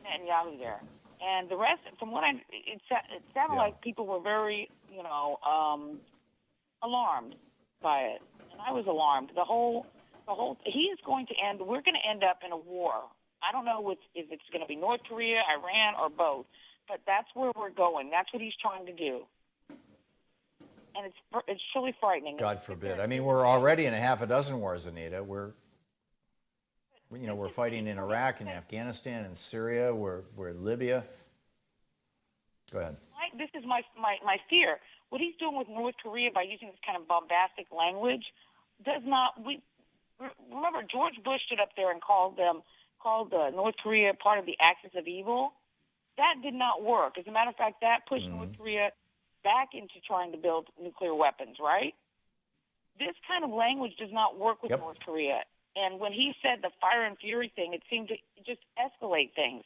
Netanyahu there. And the rest, from what it sounded like people were very, alarmed by it, and I was alarmed. We're going to end up in a war. I don't know if it's going to be North Korea, Iran, or both, but that's where we're going. That's what he's trying to do, and it's truly frightening. God forbid. I mean, we're already in a half a dozen wars, Anita. We're fighting in Iraq and Afghanistan and Syria. We're Libya. Go ahead. This is my fear. What he's doing with North Korea by using this kind of bombastic language does not. Remember, George Bush stood up there and called North Korea part of the axis of evil. That did not work. As a matter of fact, that pushed North Korea back into trying to build nuclear weapons. Right? This kind of language does not work with North Korea. And when he said the fire and fury thing, it seemed to just escalate things.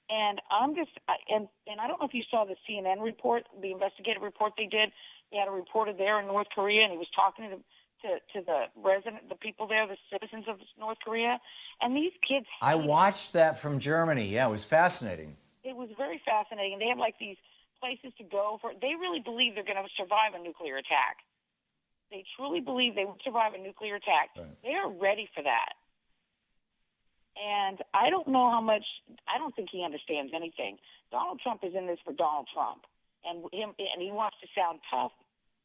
And I don't know if you saw the CNN report, the investigative report they did. They had a reporter there in North Korea, and he was talking to the people there, the citizens of North Korea, and these kids. I watched that from Germany. Yeah, it was fascinating. It was very fascinating. They have like these places to go for. They really believe they're going to survive a nuclear attack. They truly believe they would survive a nuclear attack. Right. They are ready for that. And I don't know how much. I don't think he understands anything. Donald Trump is in this for Donald Trump, and he wants to sound tough.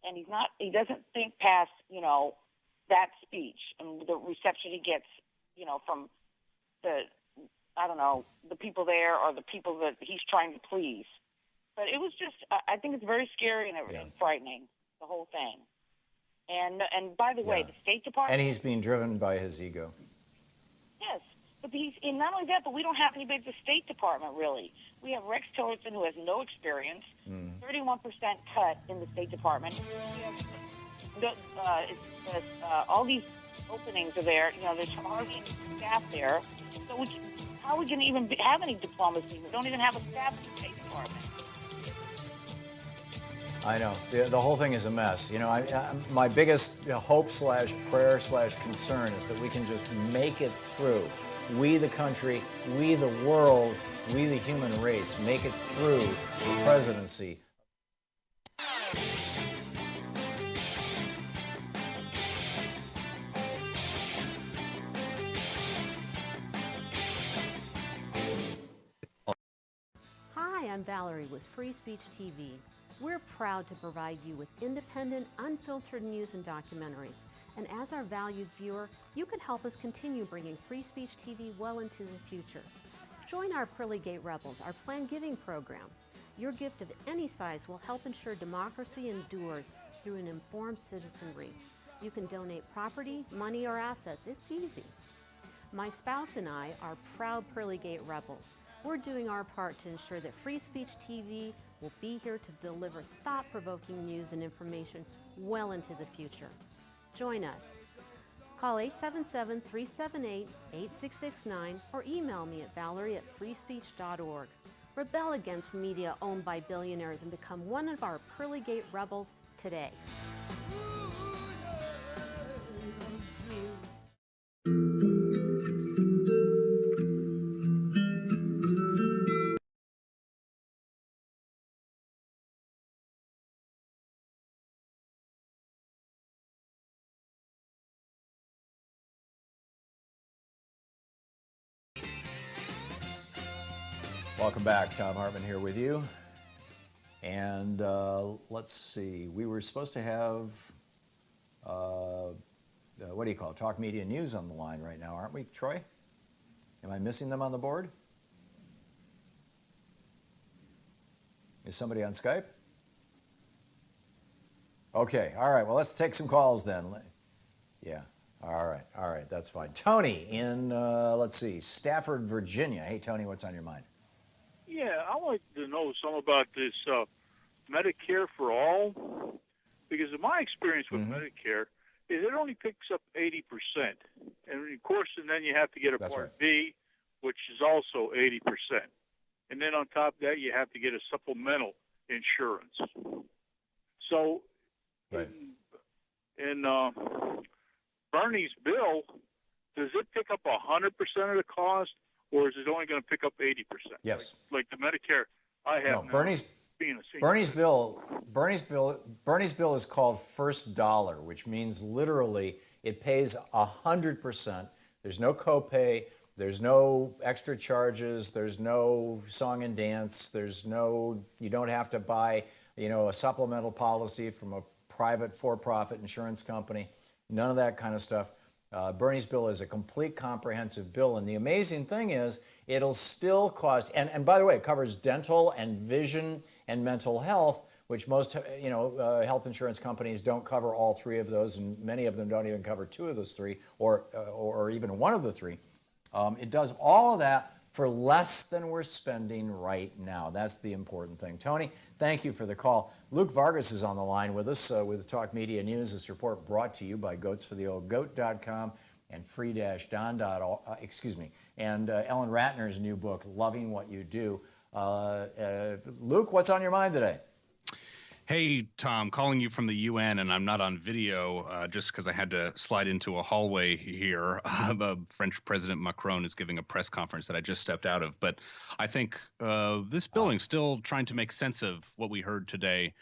And he's not. He doesn't think past, that speech and the reception he gets, from the people there or the people that he's trying to please. But it was just. I think it's very scary and frightening, the whole thing. And by the way, the State Department. And he's being driven by his ego. Yes, but and not only that, but we don't have anybody at the State Department really. We have Rex Tillerson, who has no experience. 31% cut in the State Department. We have, all these openings are there. There's hardly any staff there. So how are we going to even have any diplomacy? We don't even have a staff in the State Department. I know. The whole thing is a mess. My biggest hope / prayer / concern is that we can just make it through. We, the country, we, the world, we, the human race, make it through the presidency. Hi, I'm Valerie with Free Speech TV. We're proud to provide you with independent, unfiltered news and documentaries. And as our valued viewer, you can help us continue bringing Free Speech TV well into the future. Join our Pearly Gate Rebels, our planned giving program. Your gift of any size will help ensure democracy endures through an informed citizenry. You can donate property, money, or assets. It's easy. My spouse and I are proud Pearly Gate Rebels. We're doing our part to ensure that Free Speech TV will be here to deliver thought-provoking news and information well into the future. Join us. Call 877-378-8669 or email me at valerie@freespeech.org. Rebel against media owned by billionaires and become one of our Pearly Gate Rebels today. Welcome back. Thom Hartmann here with you. And let's see. We were supposed to have, what do you call it? Talk Media News on the line right now, aren't we, Troy? Am I missing them on the board? Is somebody on Skype? Okay. All right. Well, let's take some calls then. Yeah. All right. That's fine. Tony in, let's see, Stafford, Virginia. Hey, Tony, what's on your mind? Yeah, I like to know some about this Medicare for all, because in my experience with Medicare is it only picks up 80%, and of course, and then you have to get a Part B, which is also 80%, and then on top of that, you have to get a supplemental insurance. So, in Bernie's bill, does it pick up 100% of the cost? Or is it only going to pick up 80%? Yes. Like the Medicare I have now. Bernie's bill is called First Dollar, which means literally it pays 100%. There's no copay. There's no extra charges. There's no song and dance. You don't have to buy, a supplemental policy from a private for-profit insurance company. None of that kind of stuff. Bernie's bill is a complete comprehensive bill, and the amazing thing is it'll still cost, and by the way, it covers dental and vision and mental health, which most health insurance companies don't cover all three of those, and many of them don't even cover two of those three, or even one of the three. It does all of that for less than we're spending right now. That's the important thing. Tony, thank you for the call. Luke Vargas is on the line with us with Talk Media News. This report brought to you by goatsfortheoldgoat.com and free-don. And Ellen Ratner's new book, Loving What You Do. Luke, what's on your mind today? Hey, Tom, calling you from the UN, and I'm not on video just because I had to slide into a hallway here. French President Macron is giving a press conference that I just stepped out of. But I think this building's still trying to make sense of what we heard today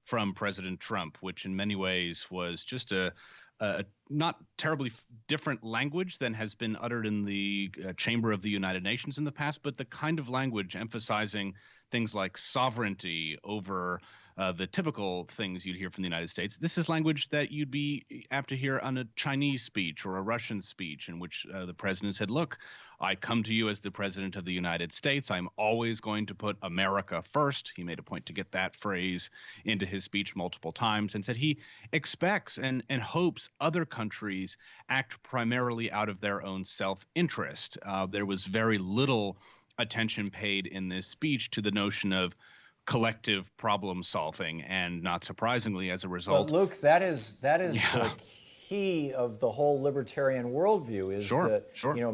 from President Trump, which in many ways was just a not terribly different language than has been uttered in the chamber of the United Nations in the past, but the kind of language emphasizing things like sovereignty over the typical things you'd hear from the United States. This is language that you'd be apt to hear on a Chinese speech or a Russian speech, in which the president said, look, I come to you as the president of the United States. I'm always going to put America first. He made a point to get that phrase into his speech multiple times, and said he expects and hopes other countries act primarily out of their own self-interest. There was very little attention paid in this speech to the notion of collective problem solving, and not surprisingly, as a result. But Luke, that is the key of the whole libertarian worldview, is that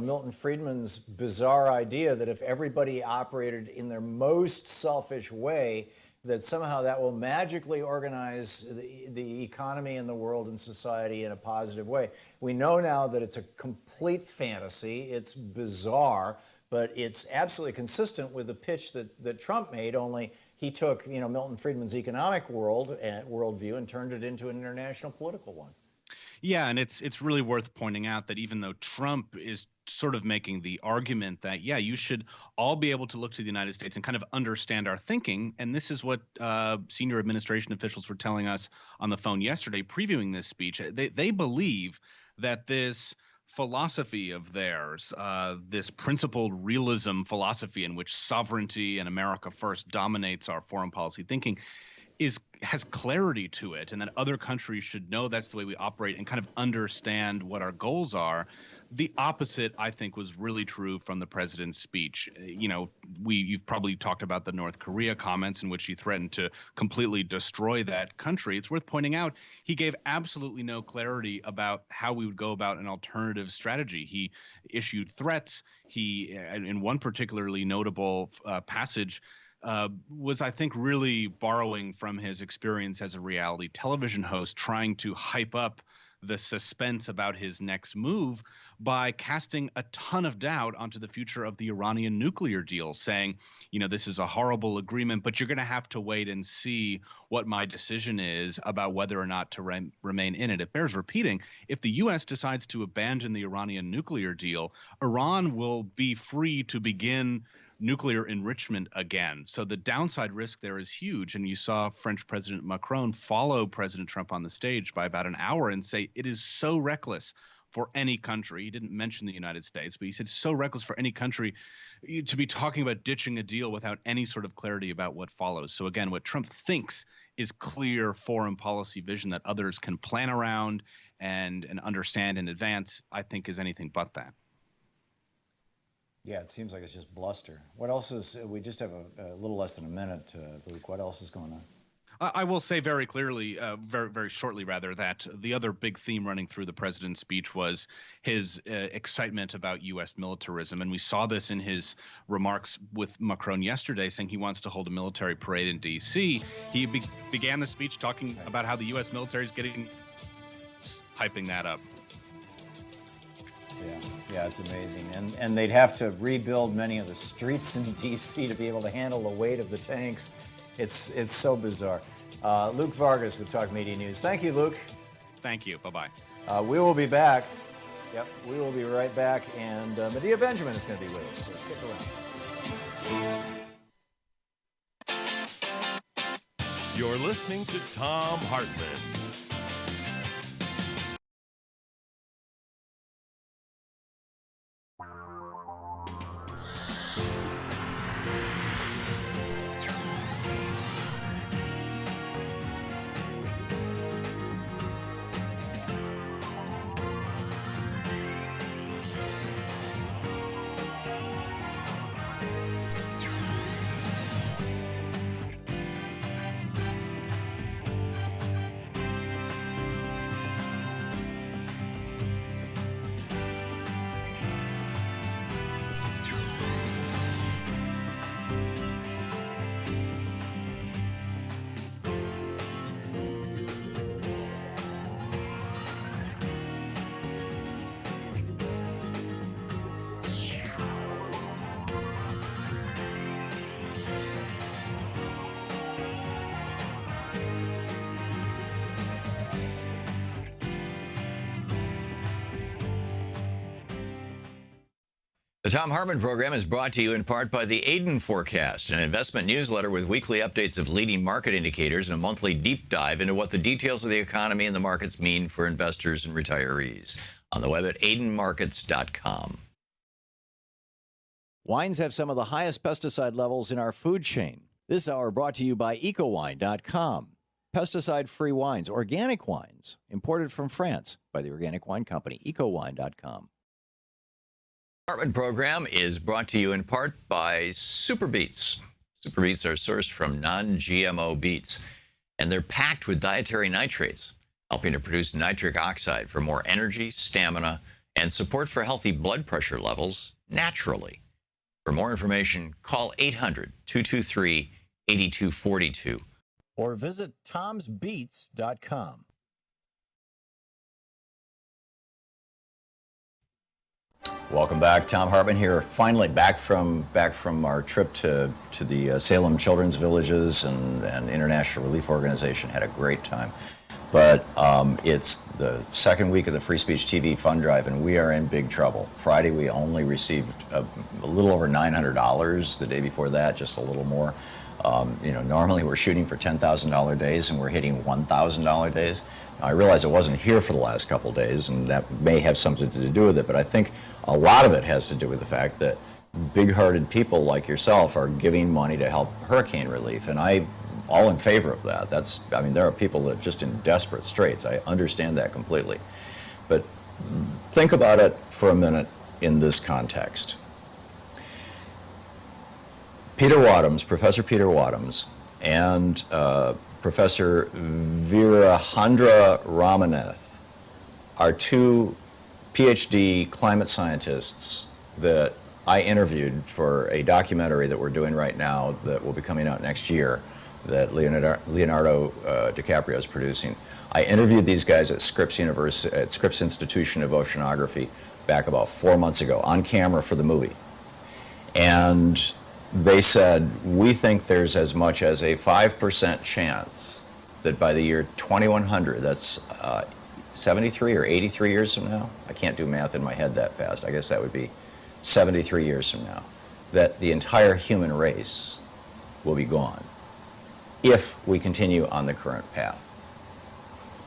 Milton Friedman's bizarre idea that if everybody operated in their most selfish way, that somehow that will magically organize the economy and the world and society in a positive way. We know now that it's a complete fantasy. It's bizarre, but it's absolutely consistent with the pitch that Trump made, only he took Milton Friedman's economic worldview and turned it into an international political one. Yeah, and it's really worth pointing out that even though Trump is sort of making the argument that, yeah, you should all be able to look to the United States and kind of understand our thinking, and this is what senior administration officials were telling us on the phone yesterday previewing this speech. They believe that this philosophy of theirs, this principled realism philosophy in which sovereignty and America first dominates our foreign policy thinking, has clarity to it, and that other countries should know that's the way we operate and kind of understand what our goals are. The opposite, I think, was really true from the president's speech. You've probably talked about the North Korea comments in which he threatened to completely destroy that country. It's worth pointing out he gave absolutely no clarity about how we would go about an alternative strategy. He issued threats. He, in one particularly notable passage, was, I think, really borrowing from his experience as a reality television host, trying to hype up the suspense about his next move by casting a ton of doubt onto the future of the Iranian nuclear deal, saying, this is a horrible agreement, but you're going to have to wait and see what my decision is about whether or not to remain in it. It bears repeating, if the U.S. decides to abandon the Iranian nuclear deal, Iran will be free to begin nuclear enrichment again. So the downside risk there is huge. And you saw French President Macron follow President Trump on the stage by about an hour and say it is so reckless for any country. He didn't mention the United States, but he said so reckless for any country to be talking about ditching a deal without any sort of clarity about what follows. So again, what Trump thinks is clear foreign policy vision that others can plan around and understand in advance, I think is anything but that. Yeah, it seems like it's just bluster. What else is, we just have a little less than a minute, Luke. What else is going on? I will say very clearly, very shortly rather, that the other big theme running through the president's speech was his excitement about U.S. militarism. And we saw this in his remarks with Macron yesterday, saying he wants to hold a military parade in D.C. He began the speech talking about how the U.S. military is hyping that up. Yeah, it's amazing. And they'd have to rebuild many of the streets in D.C. to be able to handle the weight of the tanks. It's so bizarre. Luke Vargas with Talk Media News. Thank you, Luke. Thank you. Bye-bye. We will be back. Yep, we will be right back. And Medea Benjamin is going to be with us, so stick around. You're listening to Thom Hartmann. The Thom Hartmann Program is brought to you in part by the Aiden Forecast, an investment newsletter with weekly updates of leading market indicators and a monthly deep dive into what the details of the economy and the markets mean for investors and retirees. On the web at aidenmarkets.com. Wines have some of the highest pesticide levels in our food chain. This hour brought to you by ecowine.com. Pesticide-free wines, organic wines, imported from France by the Organic Wine Company, ecowine.com. Hartmann Program is brought to you in part by Super Beets. Super Beets are sourced from non-GMO beets, and they're packed with dietary nitrates, helping to produce nitric oxide for more energy, stamina, and support for healthy blood pressure levels naturally. For more information, call 800-223-8242 or visit tomsbeets.com. Welcome back. Thom Hartmann here. Finally back from our trip to the Salem Children's Villages and International Relief Organization. Had a great time. But it's the second week of the Free Speech TV Fund Drive, and we are in big trouble. Friday, we only received a little over $900. The day before that, just a little more. Normally we're shooting for $10,000 days, and we're hitting $1,000 days. Now, I realize it wasn't here for the last couple days, and that may have something to do with it, but I think a lot of it has to do with the fact that big-hearted people like yourself are giving money to help hurricane relief, and I'm all in favor of that. There are people that are just in desperate straits. I understand that completely. But think about it for a minute in this context. Professor Peter Wadhams, and Professor Veerahandra Ramanath are two PhD climate scientists that I interviewed for a documentary that we're doing right now that will be coming out next year that Leonardo DiCaprio is producing. I interviewed these guys at Scripps Institution of Oceanography back about 4 months ago on camera for the movie. And they said, we think there's as much as a 5% chance that by the year 2100, that's 73 or 83 years from now, I can't do math in my head that fast, I guess that would be 73 years from now, that the entire human race will be gone if we continue on the current path.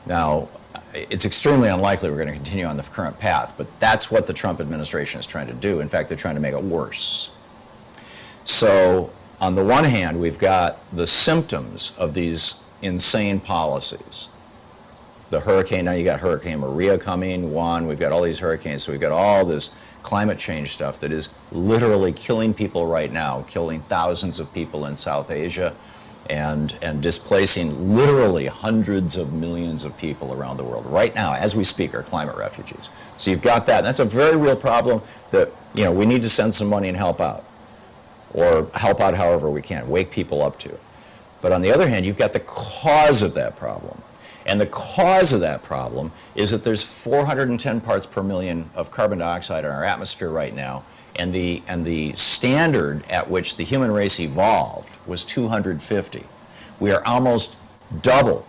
Now, it's extremely unlikely we're going to continue on the current path, but that's what the Trump administration is trying to do. In fact, they're trying to make it worse. So, on the one hand, we've got the symptoms of these insane policies. The hurricane, now you got Hurricane Maria coming, we've got all these hurricanes, so we've got all this climate change stuff that is literally killing people right now, killing thousands of people in South Asia, and displacing literally hundreds of millions of people around the world. Right now, as we speak, are climate refugees. So you've got that. That's a very real problem that, we need to send some money and help out. Or help out however we can, wake people up to. But on the other hand, you've got the cause of that problem. And the cause of that problem is that there's 410 parts per million of carbon dioxide in our atmosphere right now, and the standard at which the human race evolved was 250. We are almost double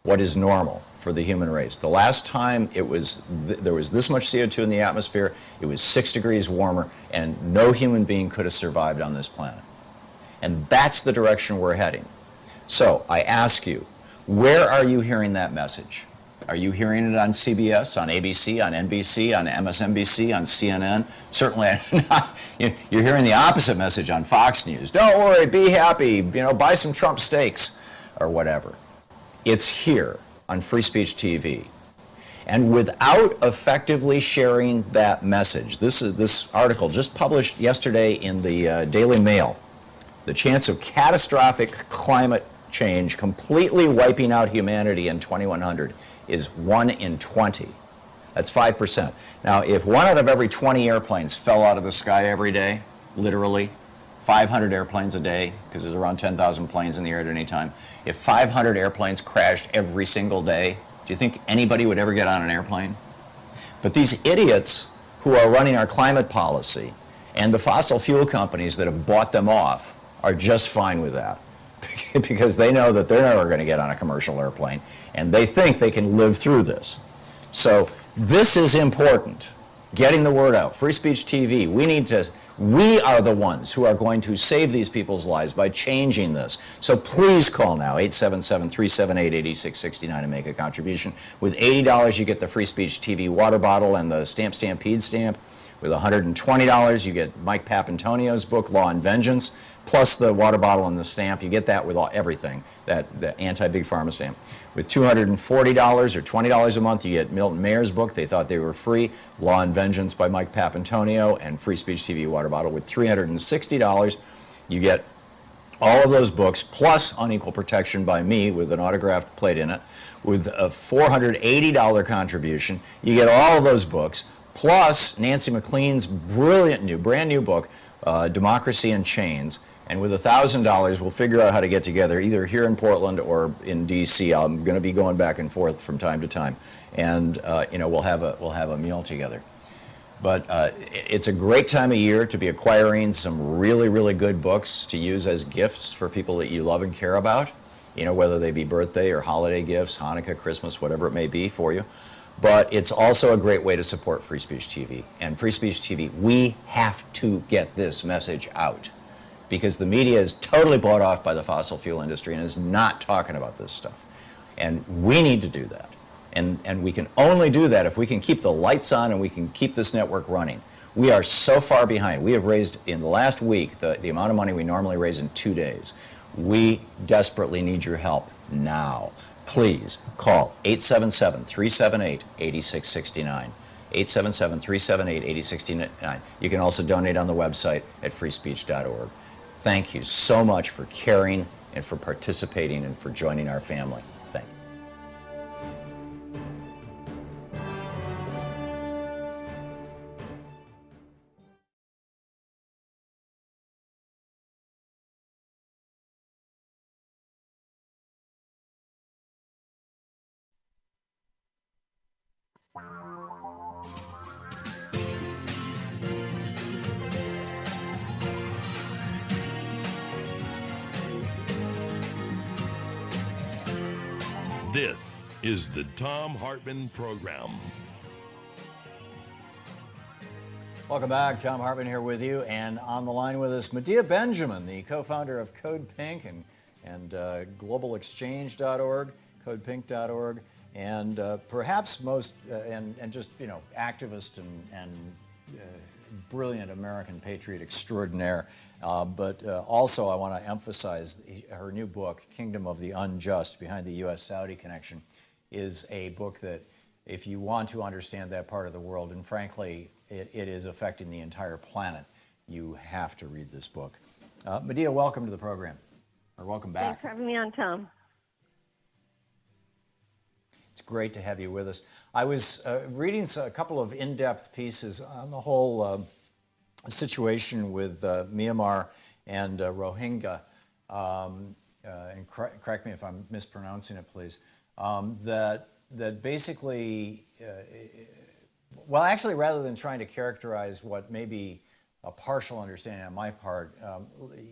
what is normal for the human race. The last time there was this much CO2 in the atmosphere, it was 6 degrees warmer, and no human being could have survived on this planet. And that's the direction we're heading. So I ask you, where are you hearing that message? Are you hearing it on CBS, on ABC, on NBC, on MSNBC, on CNN? Certainly not. You're hearing the opposite message on Fox News. Don't worry, be happy, buy some Trump steaks or whatever. It's here on Free Speech TV. And without effectively sharing that message, this article just published yesterday in the Daily Mail, the chance of catastrophic climate change completely wiping out humanity in 2100 is 1 in 20. That's 5%. Now, if 1 out of every 20 airplanes fell out of the sky every day, literally, 500 airplanes a day, because there's around 10,000 planes in the air at any time, if 500 airplanes crashed every single day, do you think anybody would ever get on an airplane? But these idiots who are running our climate policy and the fossil fuel companies that have bought them off are just fine with that because they know that they're never going to get on a commercial airplane, and they think they can live through this. So this is important. getting the word out. Free Speech TV. We are the ones who are going to save these people's lives by changing this. So please call now, 877-378-8669 and make a contribution. With $80, you get the Free Speech TV water bottle and the Stamp Stampede stamp. With $120, you get Mike Papantonio's book, Law and Vengeance, plus the water bottle and the stamp. You get that with everything, the anti-Big Pharma stamp. With $240 or $20 a month, you get Milton Mayer's book. They thought they were free, Law and Vengeance by Mike Papantonio, and Free Speech TV water bottle. With $360, you get all of those books, plus Unequal Protection by me with an autographed plate in it. With a $480 contribution, you get all of those books, plus Nancy McLean's brilliant brand new book, Democracy in Chains. And with $1,000, we'll figure out how to get together either here in Portland or in D.C. I'm going to be going back and forth from time to time, and we'll have a meal together. But it's a great time of year to be acquiring some really, really good books to use as gifts for people that you love and care about. Whether they be birthday or holiday gifts, Hanukkah, Christmas, whatever it may be for you. But it's also a great way to support Free Speech TV. And Free Speech TV, we have to get this message out, because the media is totally bought off by the fossil fuel industry and is not talking about this stuff. And we need to do that. And we can only do that if we can keep the lights on and we can keep this network running. We are so far behind. We have raised, in the last week, the amount of money we normally raise in 2 days. We desperately need your help now. Please call 877-378-8669. 877-378-8669. You can also donate on the website at freespeech.org. Thank you so much for caring and for participating and for joining our family. Thank you. This is the Thom Hartmann Program. Welcome back. Thom Hartmann here with you, and on the line with us, Medea Benjamin, the co-founder of Code Pink and globalexchange.org, codepink.org, and perhaps most, and just, activist and brilliant American patriot extraordinaire. But also I want to emphasize her new book, Kingdom of the Unjust, Behind the U.S.-Saudi Connection, is a book that, if you want to understand that part of the world, and frankly, it is affecting the entire planet, you have to read this book. Medea, welcome to the program, or welcome back. Thanks for having me on, Tom. It's great to have you with us. I was reading a couple of in-depth pieces on the whole situation with Myanmar and Rohingya, and correct me if I'm mispronouncing it, please, that basically, well, actually, rather than trying to characterize what may be a partial understanding on my part,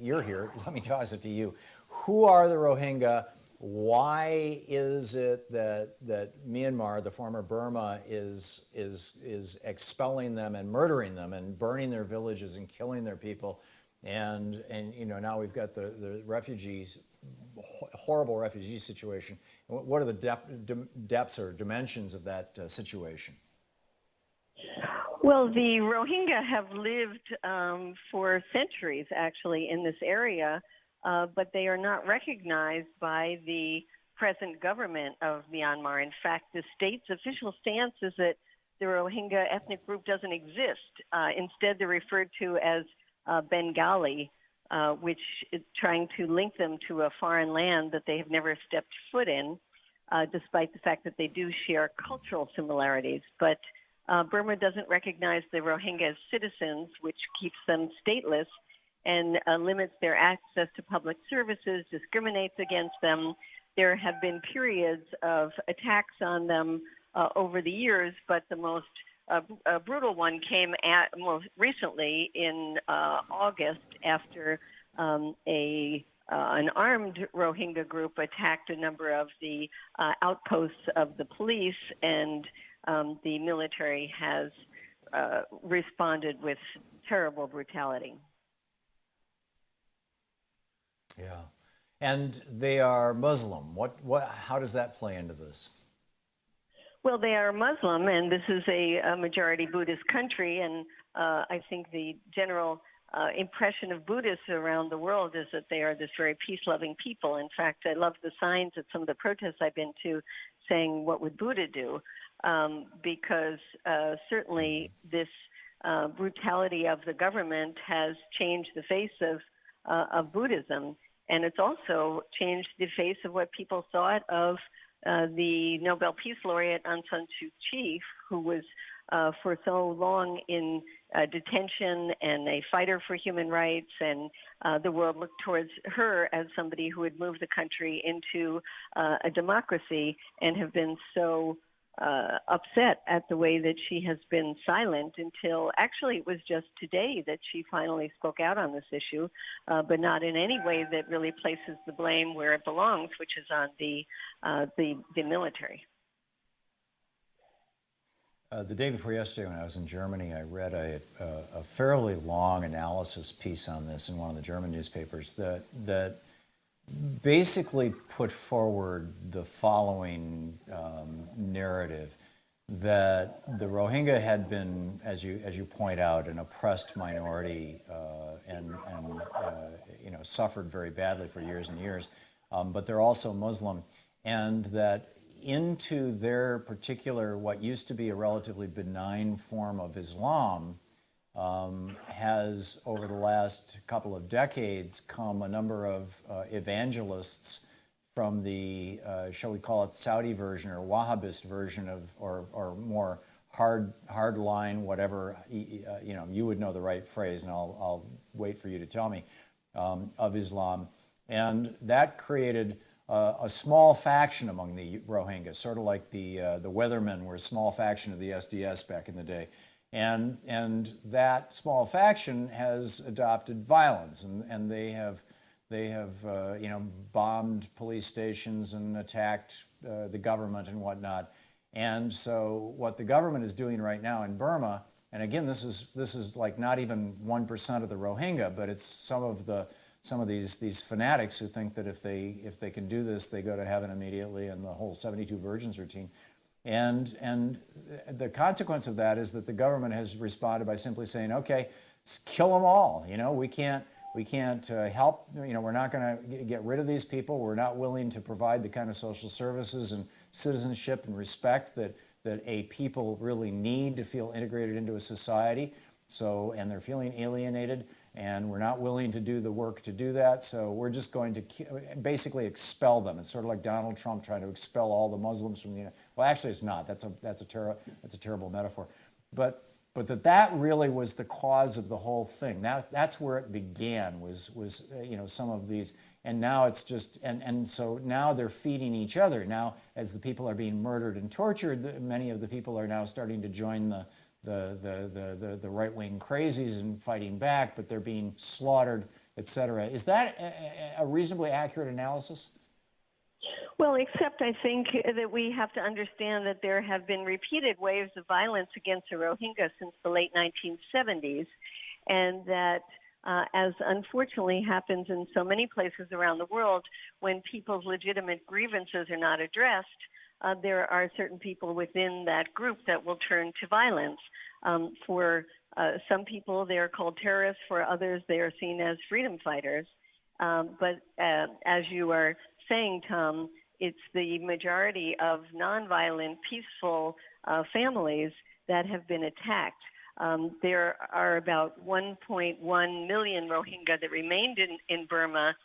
you're here, let me toss it to you. Who are the Rohingya? Why is it that Myanmar, the former Burma, is expelling them and murdering them and burning their villages and killing their people? And now we've got the refugees, horrible refugee situation. What are the depths or dimensions of that situation? Well, the Rohingya have lived for centuries, actually, in this area. But they are not recognized by the present government of Myanmar. In fact, the state's official stance is that the Rohingya ethnic group doesn't exist. Instead, they're referred to as Bengali, which is trying to link them to a foreign land that they have never stepped foot in, despite the fact that they do share cultural similarities. But Burma doesn't recognize the Rohingya as citizens, which keeps them stateless, and limits their access to public services, discriminates against them. There have been periods of attacks on them over the years, but the most brutal one came most recently in August after an armed Rohingya group attacked a number of the outposts of the police, and the military has responded with terrible brutality. Yeah. And they are Muslim. How does that play into this? Well, they are Muslim, and this is a majority Buddhist country, and I think the general impression of Buddhists around the world is that they are this very peace-loving people. In fact, I love the signs at some of the protests I've been to saying, "What would Buddha do?" Because certainly this brutality of the government has changed the face of Buddhism, and it's also changed the face of what people thought of the Nobel Peace Laureate Aung San Suu Kyi, who was for so long in detention and a fighter for human rights, and the world looked towards her as somebody who would move the country into a democracy, and have been so upset at the way that she has been silent until actually it was just today that she finally spoke out on this issue, but not in any way that really places the blame where it belongs, which is on the military. The day before yesterday, when I was in Germany, I read a fairly long analysis piece on this in one of the German newspapers that basically put forward the following narrative: that the Rohingya had been, as you point out, an oppressed minority and suffered very badly for years and years, but they're also Muslim, and that into their particular, what used to be a relatively benign form of Islam, has, over the last couple of decades, come a number of evangelists from the, shall we call it, Saudi version or Wahhabist version of, or more hard line, whatever, you would know the right phrase, and I'll wait for you to tell me, of Islam. And that created a small faction among the Rohingya, sort of like the Weathermen were a small faction of the SDS back in the day. And that small faction has adopted violence, and they have bombed police stations and attacked the government and whatnot. And so what the government is doing right now in Burma, and again, this is like not even 1% of the Rohingya, but it's some of these fanatics who think that if they can do this, they go to heaven immediately, and the whole 72 virgins routine. And the consequence of that is that the government has responded by simply saying, okay, kill them all. We can't help. We're not going to get rid of these people. We're not willing to provide the kind of social services and citizenship and respect that a people really need to feel integrated into a society. And they're feeling alienated, and we're not willing to do the work to do that. So we're just going to basically expel them. It's sort of like Donald Trump trying to expel all the Muslims from the United. Well, actually, it's not. That's a terrible metaphor. But that really was the cause of the whole thing. That's where it began. Was some of these, and now it's just and so now they're feeding each other. Now, as the people are being murdered and tortured, many of the people are now starting to join the right-wing crazies and fighting back, but they're being slaughtered, etc. Is that a reasonably accurate analysis? Well, except I think that we have to understand that there have been repeated waves of violence against the Rohingya since the late 1970s, and that as unfortunately happens in so many places around the world, when people's legitimate grievances are not addressed, there are certain people within that group that will turn to violence. For some people, they are called terrorists. For others, they are seen as freedom fighters. But as you are saying, Tom, it's the majority of nonviolent, peaceful families that have been attacked. There are about 1.1 million Rohingya that remained in Burma,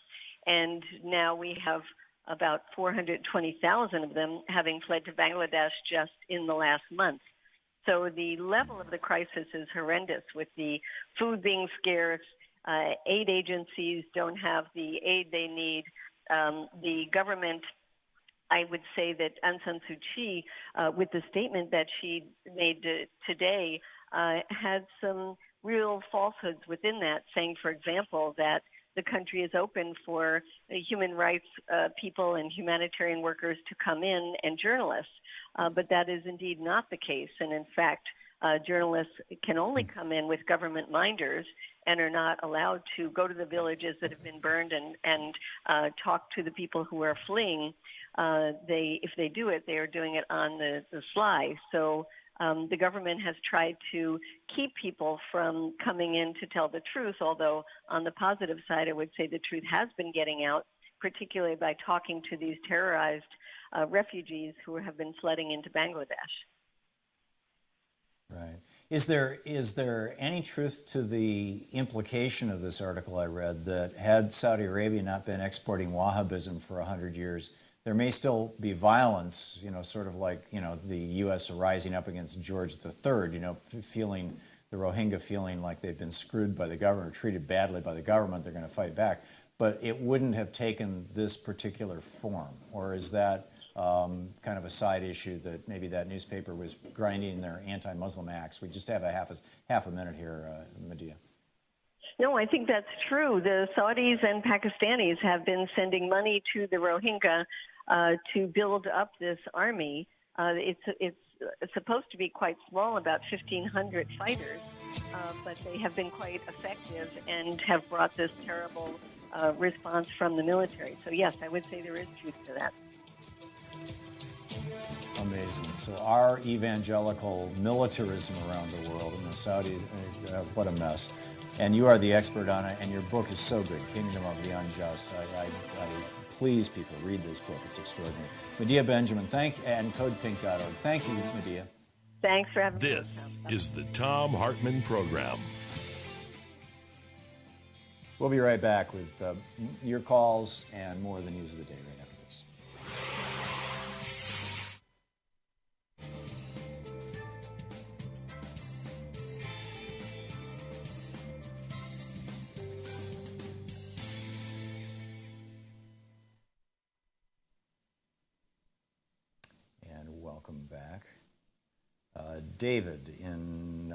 and now we have about 420,000 of them having fled to Bangladesh just in the last month. So the level of the crisis is horrendous, with the food being scarce, aid agencies don't have the aid they need. The government, I would say that Aung San Suu Kyi, with the statement that she made today, had some real falsehoods within that, saying, for example, that the country is open for human rights people and humanitarian workers to come in, and journalists. But that is indeed not the case. And in fact, journalists can only come in with government minders and are not allowed to go to the villages that have been burned and talk to the people who are fleeing. If they do it, they are doing it on the sly. So the government has tried to keep people from coming in to tell the truth, although on the positive side, I would say the truth has been getting out, particularly by talking to these terrorized refugees who have been flooding into Bangladesh. Right. Is there any truth to the implication of this article I read that had Saudi Arabia not been exporting Wahhabism for 100 years, there may still be violence, sort of like, the U.S. rising up against George III, feeling the Rohingya feeling like they've been screwed by the government or treated badly by the government, they're going to fight back. But it wouldn't have taken this particular form, or is that kind of a side issue that maybe that newspaper was grinding their anti-Muslim acts? We just have half a minute here, Medea. No, I think that's true. The Saudis and Pakistanis have been sending money to the Rohingya to build up this army. It's supposed to be quite small, about 1,500 fighters, but they have been quite effective and have brought this terrible response from the military. So yes, I would say there is truth to that. Amazing. So our evangelical militarism around the world, and the Saudis, what a mess. And you are the expert on it, and your book is so good, Kingdom of the Unjust. I please people, read this book. It's extraordinary. Medea Benjamin, and codepink.org. Thank you, Medea. Thanks for having me. This is the Thom Hartmann Program. We'll be right back with your calls and more of the news of the day right after this. And welcome back. David in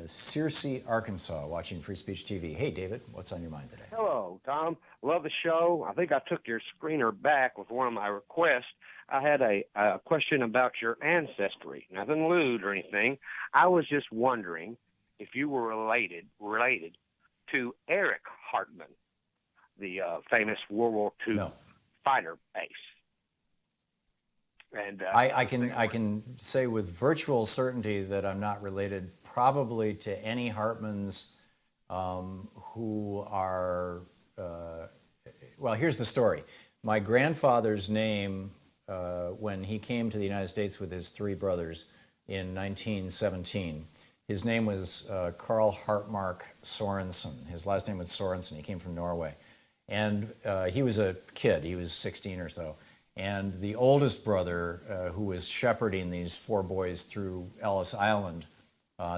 Searcy, Arkansas, watching Free Speech TV. Hey, David, what's on your mind today? Hello, Tom. Love the show. I think I took your screener back with one of my requests. I had a question about your ancestry. Nothing lewd or anything. I was just wondering if you were related to Eric Hartmann, the famous World War II fighter ace. And I can say with virtual certainty that I'm not related probably to any Hartmans who are, well, here's the story. My grandfather's name, when he came to the United States with his three brothers in 1917, his name was Carl Hartmark Sorensen. His last name was Sorensen. He came from Norway. And he was a kid. He was 16 or so. And the oldest brother, who was shepherding these four boys through Ellis Island,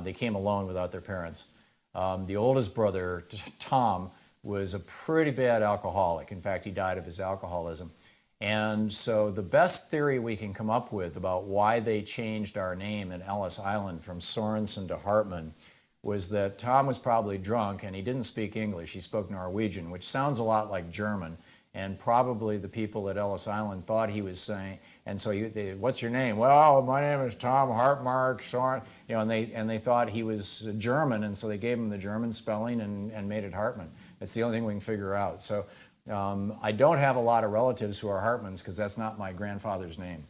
they came alone without their parents. The oldest brother, Tom, was a pretty bad alcoholic. In fact, he died of his alcoholism. And so the best theory we can come up with about why they changed our name in Ellis Island from Sorensen to Hartmann was that Tom was probably drunk and he didn't speak English. He spoke Norwegian, which sounds a lot like German. And probably the people at Ellis Island thought he was saying, and so what's your name? Well, my name is Thom Hartmark Soren, and they thought he was German, and so they gave him the German spelling and made it Hartmann. It's the only thing we can figure out. So I don't have a lot of relatives who are Hartmanns because that's not my grandfather's name.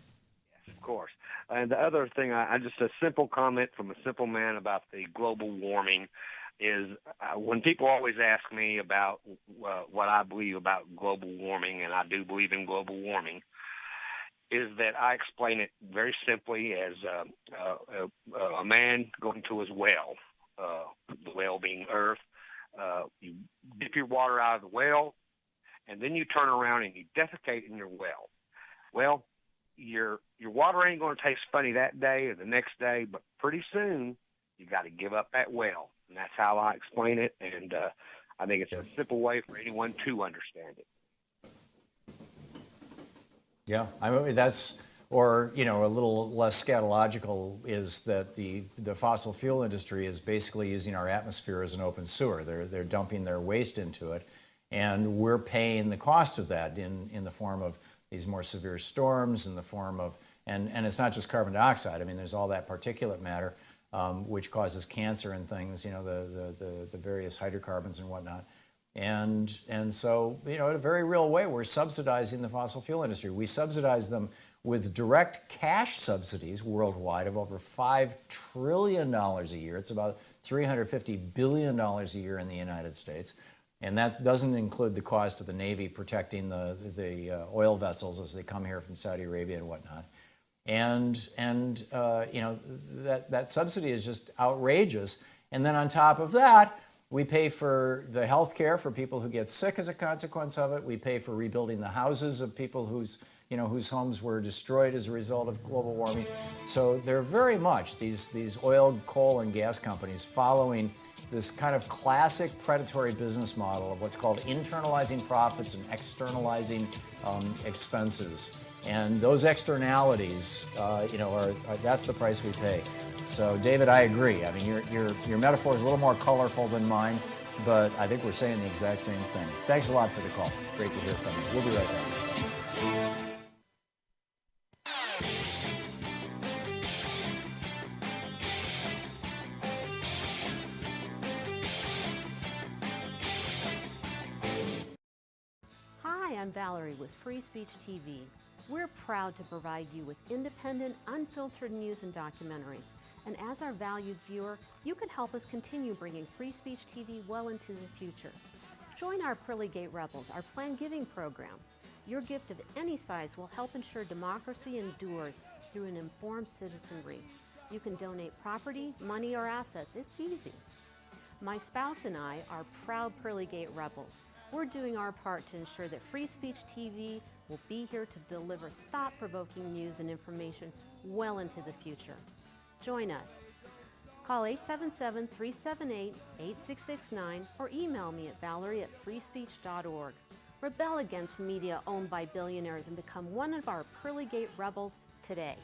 Yes, of course. And the other thing, I just a simple comment from a simple man about the global warming is when people always ask me about what I believe about global warming, and I do believe in global warming, is that I explain it very simply as a man going to his well, the well being Earth. You dip your water out of the well, and then you turn around and you defecate in your well. Well, your water ain't going to taste funny that day or the next day, but pretty soon you got to give up that well. And that's how I explain it, and I think it's a simple way for anyone to understand it. Yeah, I mean that's, or a little less scatological is that the fossil fuel industry is basically using our atmosphere as an open sewer. They're dumping their waste into it, and we're paying the cost of that in the form of these more severe storms, in the form of, and it's not just carbon dioxide. I mean, there's all that particulate matter. which causes cancer and things, the various hydrocarbons and whatnot. And so, in a very real way, we're subsidizing the fossil fuel industry. We subsidize them with direct cash subsidies worldwide of over $5 trillion a year. It's about $350 billion a year in the United States. And that doesn't include the cost of the Navy protecting the oil vessels as they come here from Saudi Arabia and whatnot. And that subsidy is just outrageous. And then on top of that, we pay for the health care for people who get sick as a consequence of it. We pay for rebuilding the houses of people whose homes were destroyed as a result of global warming. So they're very much, these oil, coal, and gas companies, following this kind of classic predatory business model of what's called internalizing profits and externalizing expenses. And those externalities, that's the price we pay. So, David, I agree. I mean, your metaphor is a little more colorful than mine, but I think we're saying the exact same thing. Thanks a lot for the call. Great to hear from you. We'll be right back. Hi, I'm Valerie with Free Speech TV. We're proud to provide you with independent, unfiltered news and documentaries. And as our valued viewer, you can help us continue bringing Free Speech TV well into the future. Join our Pearly Gate Rebels, our planned giving program. Your gift of any size will help ensure democracy endures through an informed citizenry. You can donate property, money, or assets. It's easy. My spouse and I are proud Pearly Gate Rebels. We're doing our part to ensure that Free Speech TV will be here to deliver thought-provoking news and information well into the future. Join us. Call 877-378-8669 or email me at valerie@freespeech.org. Rebel against media owned by billionaires and become one of our Pearly Gate Rebels today.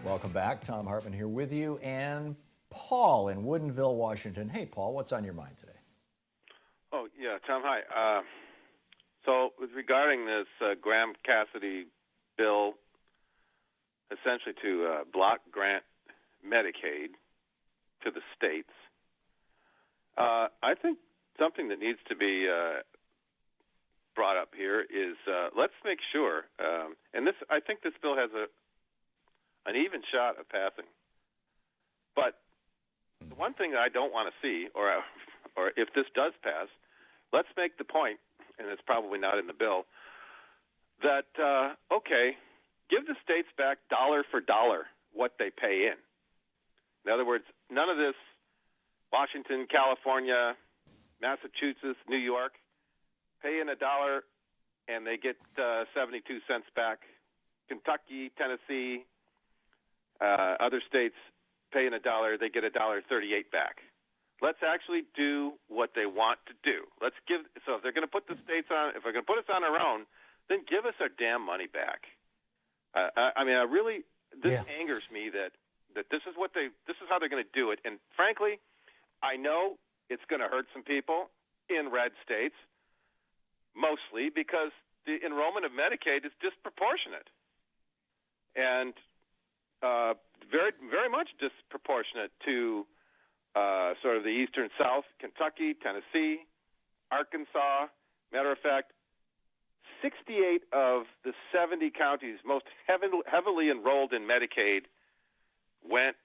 Welcome back. Thom Hartmann here with you, and Paul in Woodinville, Washington. Hey, Paul, what's on your mind today? Oh, yeah, Tom, hi. So regarding this Graham Cassidy bill, essentially to block grant Medicaid to the states, I think something that needs to be brought up here is let's make sure, and I think this bill has an even shot of passing. But the one thing that I don't want to see, or if this does pass, let's make the point, and it's probably not in the bill, that, okay, give the states back dollar for dollar what they pay in. In other words, none of this Washington, California, Massachusetts, New York, pay in $1 and they get 72 cents back. Kentucky, Tennessee, other states pay in $1, they get $1.38 back. Let's actually do what they want to do. So if they're going to put the states on, if they're going to put us on our own, then give us our damn money back. This angers me that this is how they're going to do it. And frankly, I know it's going to hurt some people in red states, mostly because the enrollment of Medicaid is disproportionate. And very, very much disproportionate to sort of the eastern South, Kentucky, Tennessee, Arkansas. Matter of fact, 68 of the 70 counties most heavily enrolled in Medicaid went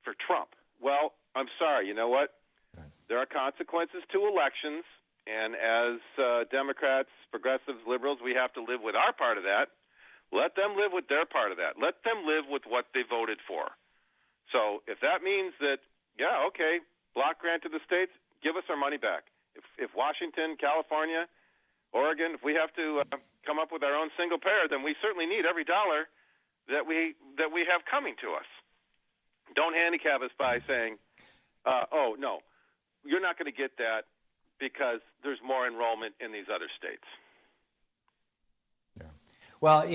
for Trump. Well, I'm sorry, you know what? There are consequences to elections, and as Democrats, progressives, liberals, we have to live with our part of that. Let them live with their part of that. Let them live with what they voted for. So if that means that, yeah, okay, block grant to the states, give us our money back. If Washington, California, Oregon, if we have to come up with our own single payer, then we certainly need every dollar that we have coming to us. Don't handicap us by saying, "Oh no, you're not going to get that because there's more enrollment in these other states." Yeah. Well,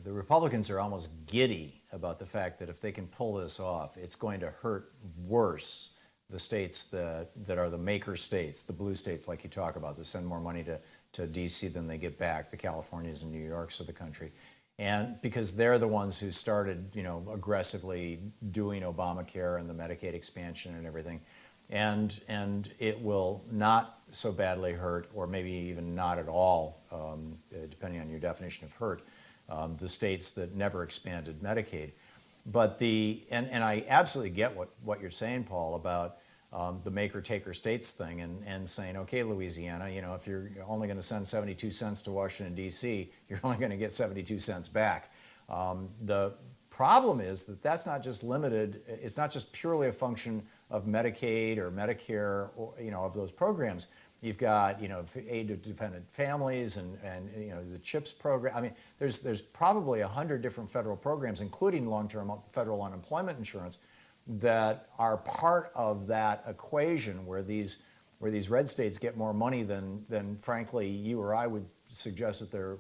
the Republicans are almost giddy about the fact that if they can pull this off, it's going to hurt worse the states that are the maker states, the blue states like you talk about, that send more money to D.C. than they get back, the Californias and New Yorks of the country. And because they're the ones who started, aggressively doing Obamacare and the Medicaid expansion and everything. And it will not so badly hurt, or maybe even not at all, depending on your definition of hurt, the states that never expanded Medicaid. But and I absolutely get what you're saying, Paul, about the maker-taker states thing, and saying, okay, Louisiana, if you're only going to send 72 cents to Washington, D.C., you're only going to get 72 cents back. The problem is that that's not just limited, it's not just purely a function of Medicaid or Medicare, or, of those programs. You've got, aid to dependent families and the CHIPS program. I mean, there's probably 100 different federal programs, including long-term federal unemployment insurance, that are part of that equation where these red states get more money than frankly you or I would suggest that they're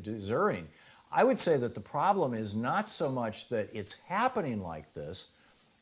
deserving. I would say that the problem is not so much that it's happening like this.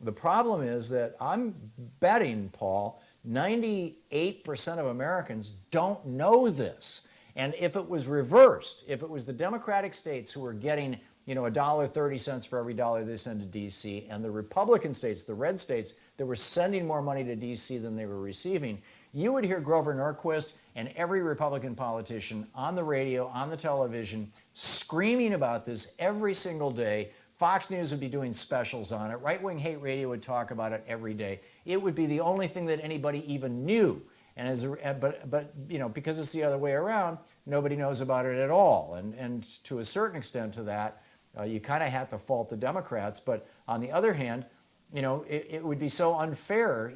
The problem is that I'm betting, Paul, 98% of Americans don't know this. And if it was reversed, if it was the Democratic states who were getting $1.30 for every dollar they send to D.C., and the Republican states, the red states, that were sending more money to D.C. than they were receiving, you would hear Grover Norquist and every Republican politician on the radio, on the television, screaming about this every single day. Fox News would be doing specials on it. Right-wing hate radio would talk about it every day. It would be the only thing that anybody even knew. And but because it's the other way around, nobody knows about it at all. And to a certain extent to that, you kind of have to fault the Democrats. But on the other hand, it would be so unfair,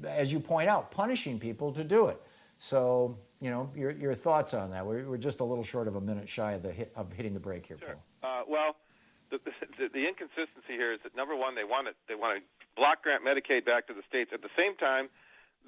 as you point out, punishing people to do it. So, your thoughts on that? We're just a little short of a minute shy of hitting the break here, Sure. Paul. Well, the inconsistency here is that, number one, they want to block grant Medicaid back to the states. At the same time,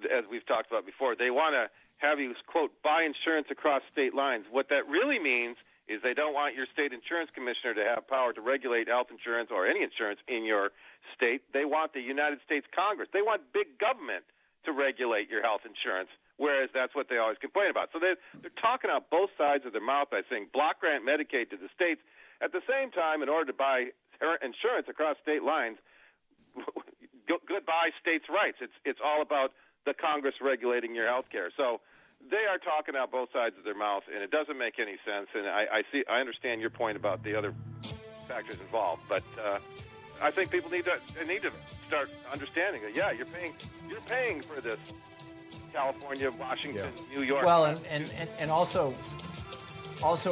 as we've talked about before, they want to have you, quote, buy insurance across state lines. What that really means is they don't want your state insurance commissioner to have power to regulate health insurance or any insurance in your state. They want the United States Congress. They want big government to regulate your health insurance, whereas that's what they always complain about. So they're talking out both sides of their mouth by saying block grant Medicaid to the states. At the same time, in order to buy insurance across state lines, goodbye states' rights. It's all about the Congress regulating your health care. So they are talking out both sides of their mouth, and it doesn't make any sense. And I understand your point about the other factors involved, but I think people need to start understanding that. Yeah, you're paying for this. California, Washington, New York. Well, and also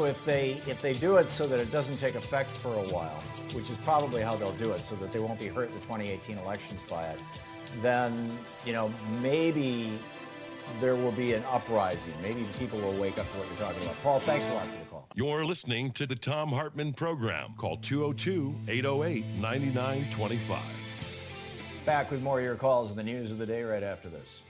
if they do it so that it doesn't take effect for a while, which is probably how they'll do it, so that they won't be hurt in the 2018 elections by it, then maybe there will be an uprising. Maybe people will wake up to what you're talking about. Paul, thanks a lot for the call. You're listening to the Thom Hartmann Program. Call 202-808-9925. Back with more of your calls and the news of the day right after this.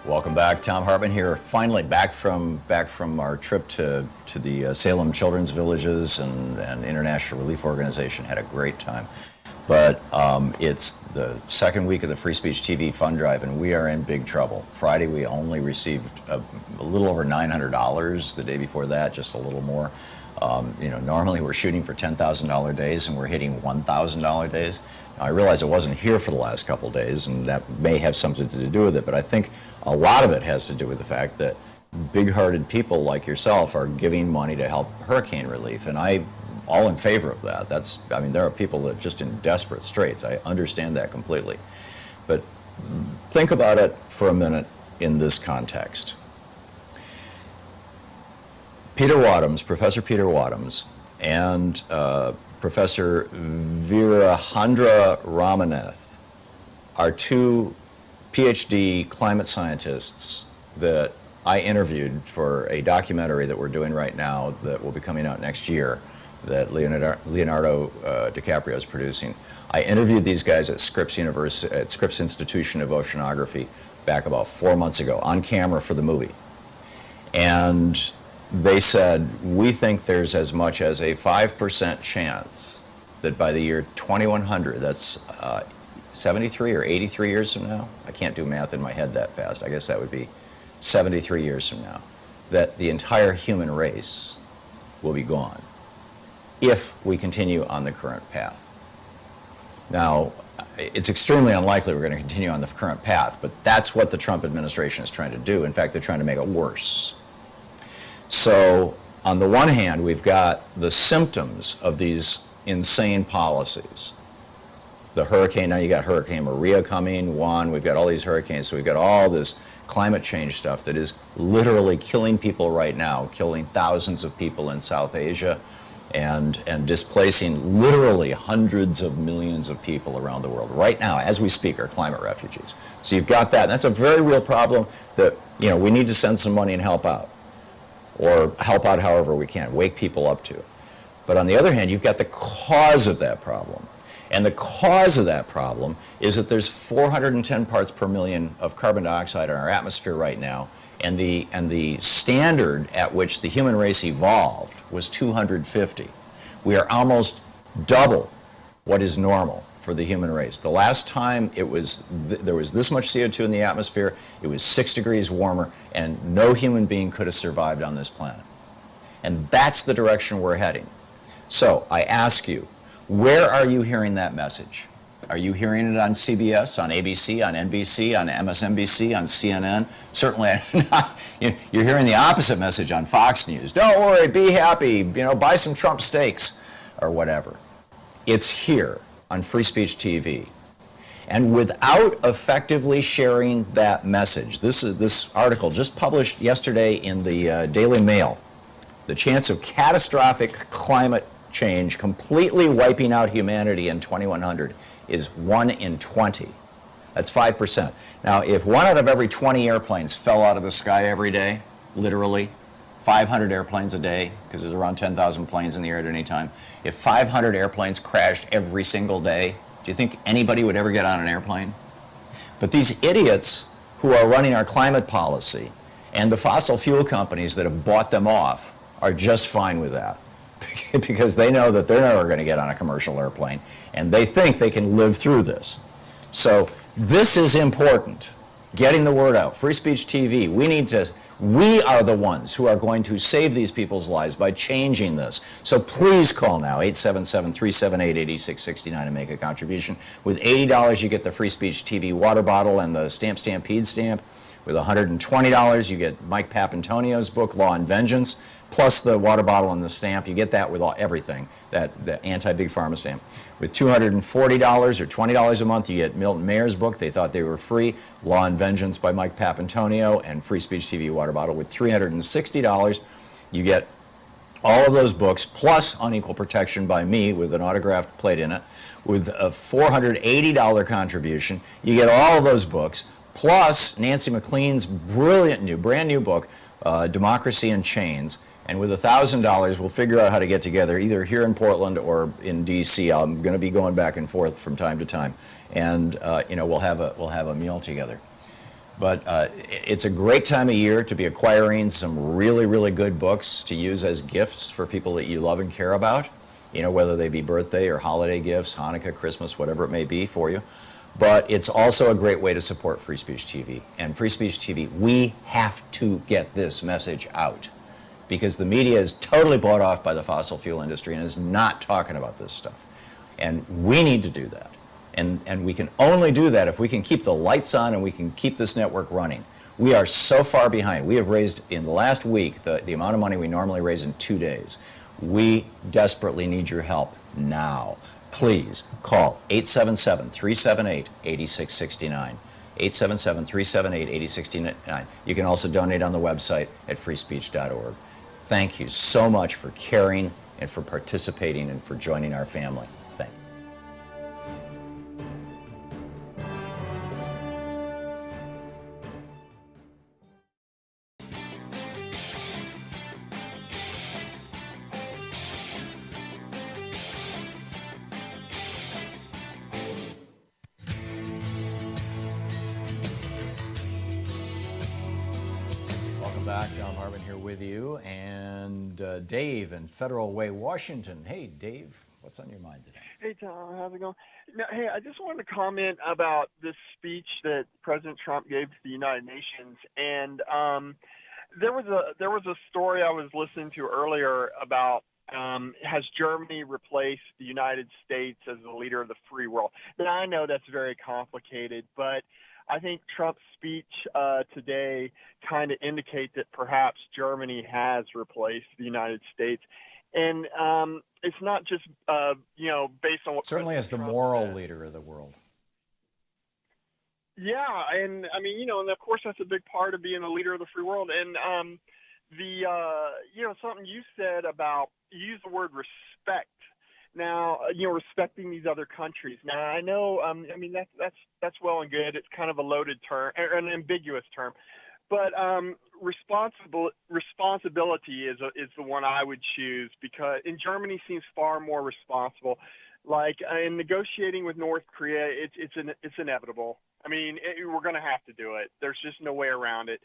Welcome back. Thom Hartmann here. Finally back from our trip to the Salem Children's Villages and International Relief Organization. Had a great time. But it's the second week of the Free Speech TV Fund Drive, and we are in big trouble. Friday, we only received a little over $900. The day before that, just a little more. Normally we're shooting for $10,000 days, and we're hitting $1,000 days. Now, I realize I wasn't here for the last couple days, and that may have something to do with it, but I think a lot of it has to do with the fact that big-hearted people like yourself are giving money to help hurricane relief, and I'm all in favor of that. There are people that are just in desperate straits. I understand that completely. But think about it for a minute in this context. Peter Wadhams, Professor Peter Wadhams, and Professor Veerahandra Ramaneth are two PhD climate scientists that I interviewed for a documentary that we're doing right now that will be coming out next year that Leonardo DiCaprio is producing. I interviewed these guys at Scripps Institution of Oceanography back about 4 months ago on camera for the movie. And they said, we think there's as much as a 5% chance that by the year 2100, that's 73 or 83 years from now, I can't do math in my head that fast, I guess that would be 73 years from now, that the entire human race will be gone if we continue on the current path. Now, it's extremely unlikely we're going to continue on the current path, but that's what the Trump administration is trying to do. In fact, they're trying to make it worse. So, on the one hand, we've got the symptoms of these insane policies. The hurricane, now you got Hurricane Maria coming, Juan, we've got all these hurricanes, so we've got all this climate change stuff that is literally killing people right now, killing thousands of people in South Asia, and displacing literally hundreds of millions of people around the world. Right now, as we speak, are climate refugees. So you've got that, and that's a very real problem that, you know, we need to send some money and help out, or help out however we can, wake people up to. But on the other hand, you've got the cause of that problem. And the cause of that problem is that there's 410 parts per million of carbon dioxide in our atmosphere right now, and the standard at which the human race evolved was 250. We are almost double what is normal for the human race. The last time there was this much CO2 in the atmosphere, it was 6 degrees warmer, and no human being could have survived on this planet. And that's the direction we're heading. So I ask you, where are you hearing that message? Are you hearing it on CBS, on ABC, on NBC, on MSNBC, on CNN? Certainly not. You're hearing the opposite message on Fox News. Don't worry, be happy, buy some Trump steaks or whatever. It's here on Free Speech TV. And without effectively sharing that message, this article just published yesterday in the Daily Mail, the chance of catastrophic climate change completely wiping out humanity in 2100 is 1 in 20. That's 5%. Now, if 1 out of every 20 airplanes fell out of the sky every day, literally, 500 airplanes a day, because there's around 10,000 planes in the air at any time, if 500 airplanes crashed every single day, do you think anybody would ever get on an airplane? But these idiots who are running our climate policy and the fossil fuel companies that have bought them off are just fine with that. Because they know that they're never going to get on a commercial airplane, and they think they can live through this. So this is important, getting the word out. Free Speech TV, we are the ones who are going to save these people's lives by changing this. So please call now, 877-378-8669 and make a contribution. With $80, you get the Free Speech TV water bottle and the Stampede stamp. With $120, you get Mike Papantonio's book, Law and Vengeance, plus the water bottle and the stamp. You get that with everything, the anti-Big Pharma stamp. With $240 or $20 a month, you get Milton Mayer's book, They Thought They Were Free, Law and Vengeance by Mike Papantonio, and Free Speech TV water bottle. With $360, you get all of those books, plus Unequal Protection by me with an autographed plate in it. With a $480 contribution, you get all of those books, plus Nancy McLean's brilliant brand new book, Democracy in Chains. And with $1,000, we'll figure out how to get together, either here in Portland or in D.C. I'm going to be going back and forth from time to time, and we'll have a meal together. But it's a great time of year to be acquiring some really, really good books to use as gifts for people that you love and care about. Whether they be birthday or holiday gifts, Hanukkah, Christmas, whatever it may be for you. But it's also a great way to support Free Speech TV. And Free Speech TV, we have to get this message out, because the media is totally bought off by the fossil fuel industry and is not talking about this stuff. And we need to do that. And we can only do that if we can keep the lights on and we can keep this network running. We are so far behind. We have raised, in the last week, the amount of money we normally raise in 2 days. We desperately need your help now. Please call 877-378-8669. 877-378-8669. You can also donate on the website at freespeech.org. thank you so much for caring and for participating and for joining our family. Thank you. Welcome back. Thom Hartmann here with you, and Dave in Federal Way, Washington. Hey, Dave, what's on your mind today? Hey, Tom, how's it going? Now, hey, I just wanted to comment about this speech that President Trump gave to the United Nations, and there was a story I was listening to earlier about has Germany replaced the United States as the leader of the free world? Now, I know that's very complicated, but I think Trump's speech today kind of indicates that perhaps Germany has replaced the United States. And it's not just, based on what Certainly as the moral leader of the world. Yeah, and I mean, and of course that's a big part of being a leader of the free world. And something you said about, you used the word respect. Now, respecting these other countries. Now, I know, that's well and good. It's kind of a loaded term, an ambiguous term. But responsibility is the one I would choose, because in Germany seems far more responsible. Like in negotiating with North Korea, it's inevitable. I mean, we're going to have to do it. There's just no way around it.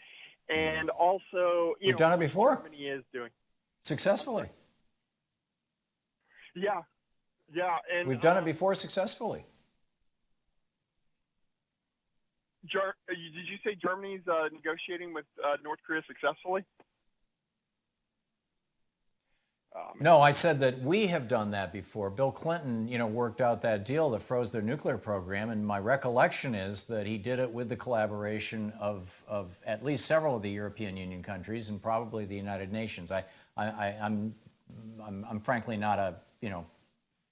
And also, We've done it before. Germany is doing Successfully. Yeah, and We've done it before successfully. Did you say Germany's negotiating with North Korea successfully? No, I said that we have done that before. Bill Clinton, worked out that deal that froze their nuclear program, and my recollection is that he did it with the collaboration of at least several of the European Union countries and probably the United Nations. I'm frankly not a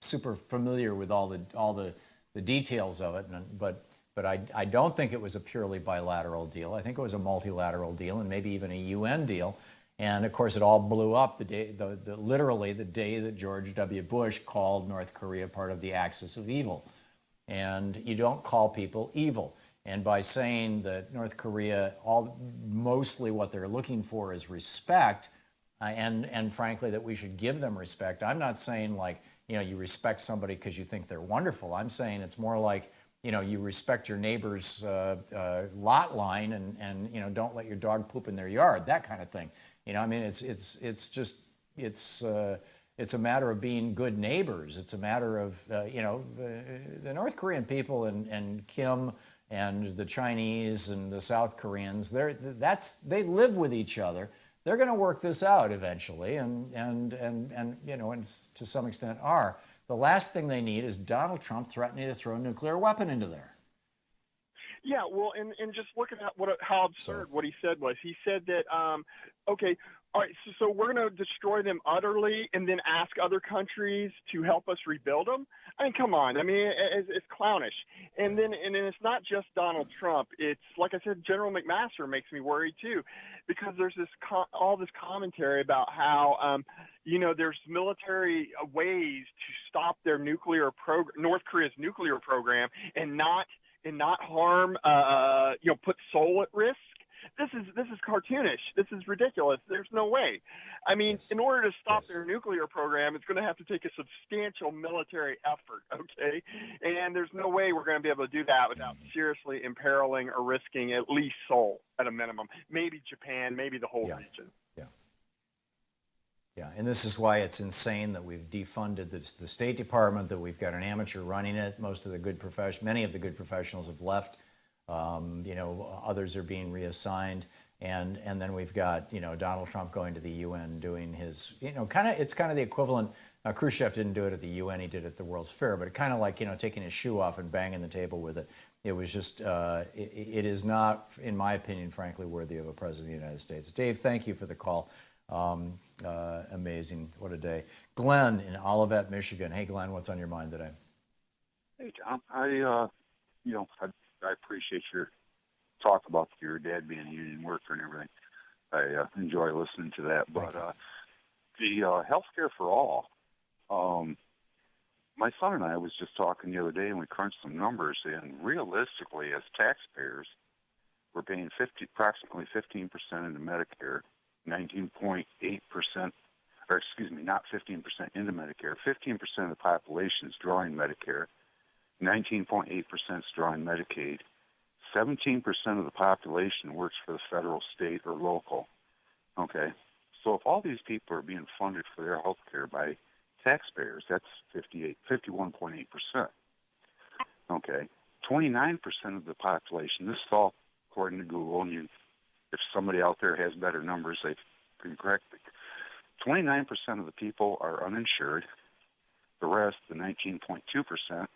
super familiar with all the details of it, but I don't think it was a purely bilateral deal. I think it was a multilateral deal and maybe even a UN deal. And of course, it all blew up literally the day that George W. Bush called North Korea part of the axis of evil. And you don't call people evil. And by saying that North Korea, mostly what they're looking for is respect, and frankly that we should give them respect. I'm not saying like, you respect somebody because you think they're wonderful. I'm saying it's more like, you respect your neighbor's lot line and don't let your dog poop in their yard, that kind of thing. It's a matter of being good neighbors. It's a matter of, the North Korean people and Kim and the Chinese and the South Koreans, they live with each other. They're going to work this out eventually, and to some extent are. The last thing they need is Donald Trump threatening to throw a nuclear weapon into there. Yeah, well, and just looking at how absurd what he said was. He said that, okay, all right, so we're going to destroy them utterly and then ask other countries to help us rebuild them? I mean, come on. I mean, it's clownish. And then it's not just Donald Trump. It's, like I said, General McMaster makes me worried, too, because there's all this commentary about how, there's military ways to stop their North Korea's nuclear program and not harm, put Seoul at risk. This is cartoonish. This is ridiculous. There's no way. I mean, in order to stop their nuclear program, it's going to have to take a substantial military effort, okay? And there's no way we're going to be able to do that without seriously imperiling or risking at least Seoul at a minimum. Maybe Japan, maybe the whole region. Yeah, and this is why it's insane that we've defunded the State Department, that we've got an amateur running it. Many of the good professionals have left. Others are being reassigned, and then we've got Donald Trump going to the UN doing his it's kind of the equivalent. Khrushchev didn't do it at the UN; he did it at the World's Fair. But it kind of like taking his shoe off and banging the table with it. It was just it is not, in my opinion, frankly, worthy of a president of the United States. Dave, thank you for the call. Amazing. What a day. Glenn in Olivet, Michigan. Hey, Glenn, what's on your mind today? Hey, Tom. I appreciate your talk about your dad being a union worker and everything. I enjoy listening to that. But the healthcare for all. My son and I was just talking the other day, and we crunched some numbers, and realistically, as taxpayers, we're paying approximately 15% into Medicare, 19.8%, or excuse me, not 15% into Medicare. 15% of the population is drawing Medicare, 19.8% is drawing Medicaid. 17% of the population works for the federal, state, or local. Okay, so if all these people are being funded for their health care by taxpayers, that's 51.8%. Okay, 29% of the population, this is all according to Google, and if somebody out there has better numbers, they can correct me. 29% of the people are uninsured. The rest, the 19.2%,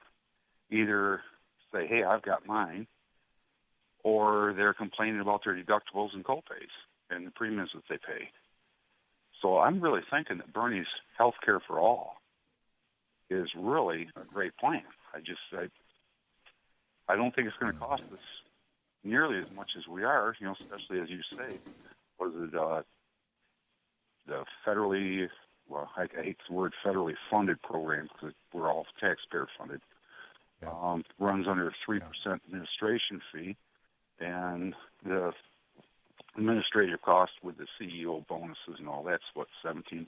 either say, hey, I've got mine, or they're complaining about their deductibles and copays and the premiums that they pay. So I'm really thinking that Bernie's health care for all is really a great plan. I don't think it's going to cost us nearly as much as we are, especially as you say, was it the federally, well, I hate the word federally funded program because we're all taxpayer funded, runs under a 3% administration fee, and the administrative cost with the CEO bonuses and all, that's what, 17%?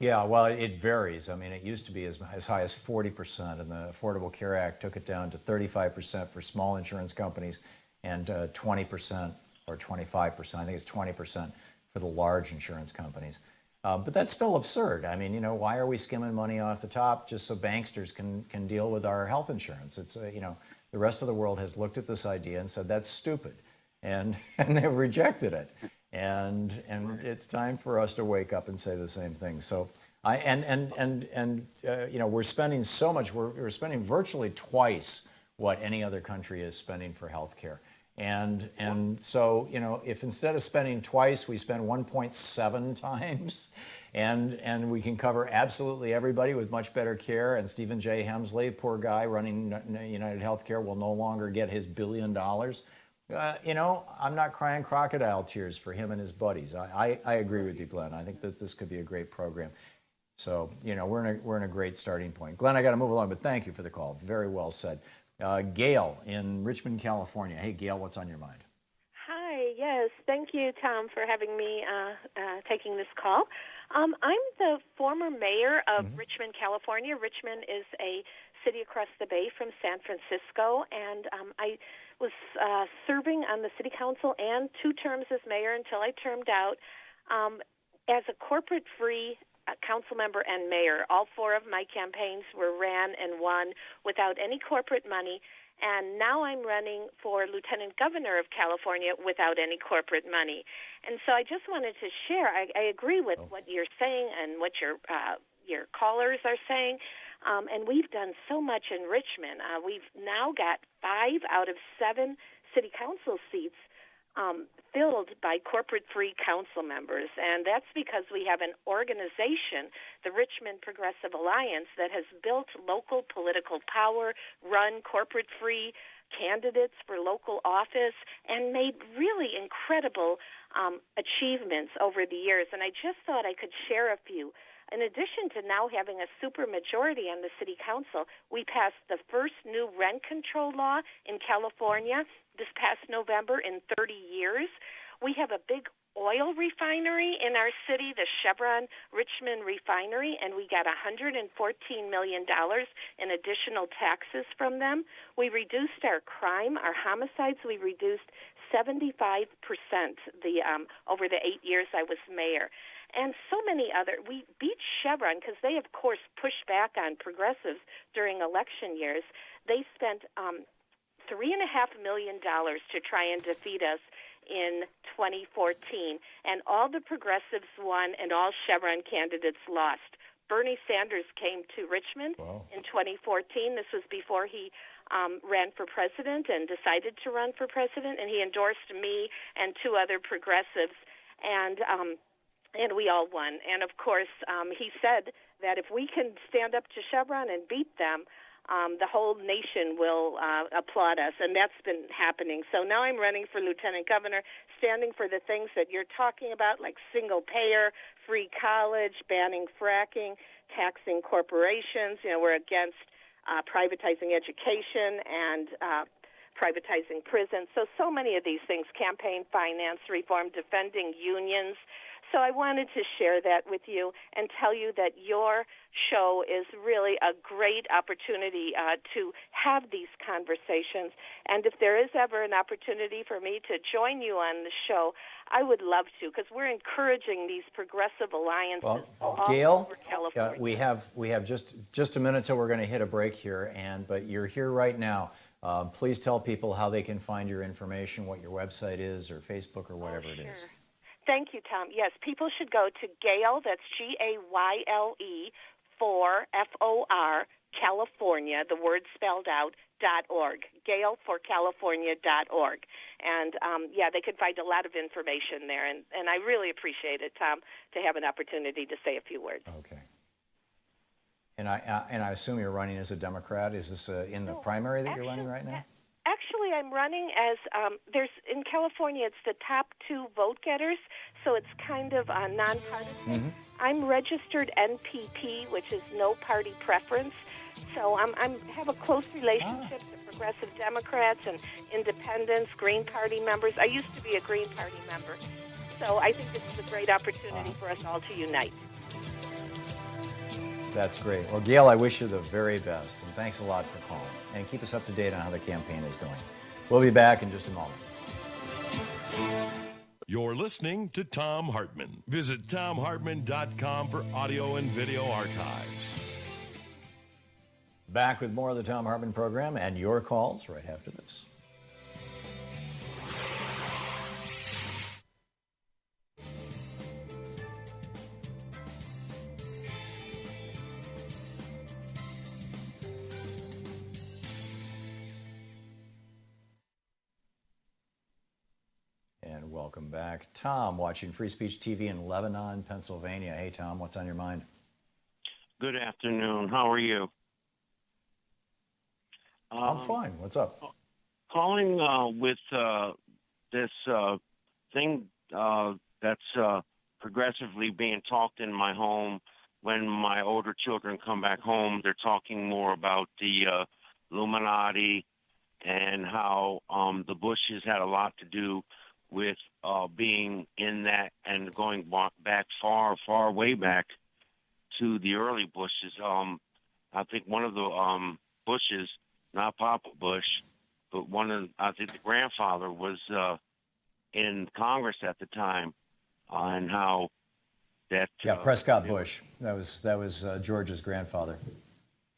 Yeah, well, it varies. I mean, it used to be as high as 40%, and the Affordable Care Act took it down to 35% for small insurance companies and 20% or 25%, I think it's 20% for the large insurance companies. But that's still absurd. I mean, why are we skimming money off the top just so banksters can deal with our health insurance? It's, the rest of the world has looked at this idea and said, that's stupid. And they've rejected it. And it's time for us to wake up and say the same thing. So we're spending so much, we're spending virtually twice what any other country is spending for health care. And so, if instead of spending twice, we spend 1.7 times, and we can cover absolutely everybody with much better care, and Stephen J. Hemsley, poor guy running United Healthcare, will no longer get his $1 billion. I'm not crying crocodile tears for him and his buddies. I agree with you, Glenn. I think that this could be a great program. So, we're in a great starting point. Glenn, I got to move along, but thank you for the call. Very well said. Gail in Richmond, California. Hey, Gail, what's on your mind? Hi, yes. Thank you, Tom, for having me taking this call. I'm the former mayor of Richmond, California. Richmond is a city across the bay from San Francisco, and I was serving on the city council and 2 terms as mayor until I termed out as a corporate-free council member and mayor. All 4 of my campaigns were ran and won without any corporate money, and now I'm running for lieutenant governor of California without any corporate money. And so I just wanted to share, I agree with what you're saying and what your callers are saying, and we've done so much in Richmond. We've now got 5 out of 7 city council seats filled by corporate-free council members, and that's because we have an organization, the Richmond Progressive Alliance, that has built local political power, run corporate-free candidates for local office, and made really incredible achievements over the years. And I just thought I could share a few. In addition to now having a supermajority on the city council, we passed the first new rent control law in California this past November in 30 years. We have a big oil refinery in our city, the Chevron Richmond refinery, and we got $114 million in additional taxes from them. We reduced our crime, our homicides. We reduced 75% over the 8 years I was mayor. And so many other, we beat Chevron because they, of course, pushed back on progressives during election years. They spent $3.5 million to try and defeat us in 2014, and all the progressives won and all Chevron candidates lost. Bernie Sanders came to Richmond in 2014. This was before he ran for president and decided to run for president, and he endorsed me and 2 other progressives, and we all won. And, of course, he said that if we can stand up to Chevron and beat them, the whole nation will applaud us, and that's been happening. So now I'm running for lieutenant governor, standing for the things that you're talking about, like single payer, free college, banning fracking, taxing corporations. We're against privatizing education and privatizing prisons. So many of these things, campaign finance reform, defending unions. So I wanted to share that with you and tell you that your show is really a great opportunity to have these conversations. And if there is ever an opportunity for me to join you on the show, I would love to, because we're encouraging these progressive alliances all Gail, over California. we have just a minute till we're going to hit a break here, but you're here right now. Please tell people how they can find your information, what your website is, or Facebook, or whatever it is. Thank you, Tom. Yes, people should go to Gayle, that's Gayle, for FOR, California, the word spelled out, .org, GailForCalifornia.org. And, they can find a lot of information there. And I really appreciate it, Tom, to have an opportunity to say a few words. Okay. And I assume you're running as a Democrat. Is this in the primary that you're running right now? Actually, I'm running as in California, it's the top 2 vote getters, so it's kind of nonpartisan. Mm-hmm. I'm registered NPP, which is no party preference. So I have a close relationship to progressive Democrats and independents, Green Party members. I used to be a Green Party member. So I think this is a great opportunity for us all to unite. That's great. Well, Gail, I wish you the very best, and thanks a lot for calling. And keep us up to date on how the campaign is going. We'll be back in just a moment. You're listening to Thom Hartmann. Visit ThomHartmann.com for audio and video archives. Back with more of the Thom Hartmann Program and your calls right after this. And welcome back. Tom, watching Free Speech TV in Lebanon, Pennsylvania. Hey, Tom, what's on your mind? Good afternoon. How are you? I'm fine. What's up? Calling with this thing that's progressively being talked in my home. When my older children come back home, they're talking more about the Illuminati and how the Bushes had a lot to do with being in that and going back far way back to the early Bushes. I think one of the Bushes, not Papa Bush, but I think the grandfather was in Congress at the time, and how that Prescott Bush. That was George's grandfather.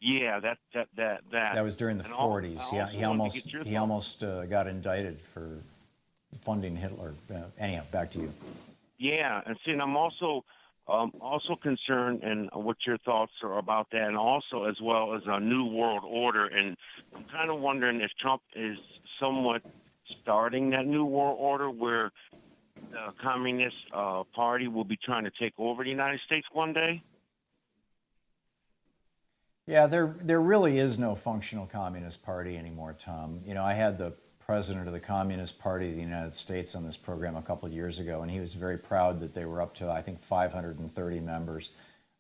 Yeah, that was during the 40s. Yeah, he almost got indicted for funding Hitler. Anyhow, back to you. Yeah, and see, and I'm also concerned, and what your thoughts are about that, and also as well as a new world order. And I'm kind of wondering if Trump is somewhat starting that new world order where the Communist Party will be trying to take over the United States one day. Yeah, there really is no functional Communist Party anymore, Tom. I had the president of the Communist Party of the United States on this program a couple of years ago, and he was very proud that they were up to, I think, 530 members.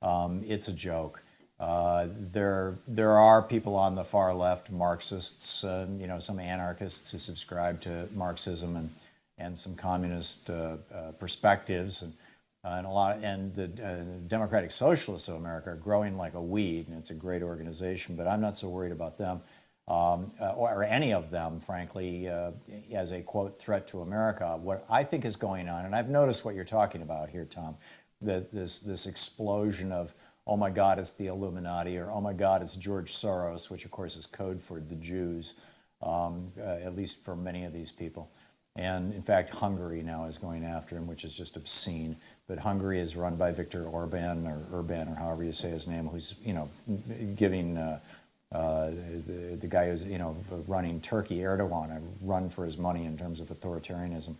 It's a joke. There are people on the far left, Marxists, some anarchists who subscribe to Marxism and some communist perspectives, and the Democratic Socialists of America are growing like a weed, and it's a great organization. But I'm not so worried about them. Or any of them, frankly, as a, quote, threat to America. What I think is going on, and I've noticed what you're talking about here, Tom, this explosion of, oh my God, it's the Illuminati, or oh my God, it's George Soros, which of course is code for the Jews, at least for many of these people. And in fact, Hungary now is going after him, which is just obscene. But Hungary is run by Viktor Orban, or however you say his name, who's, giving... the guy who's running Turkey, Erdogan, a run for his money in terms of authoritarianism.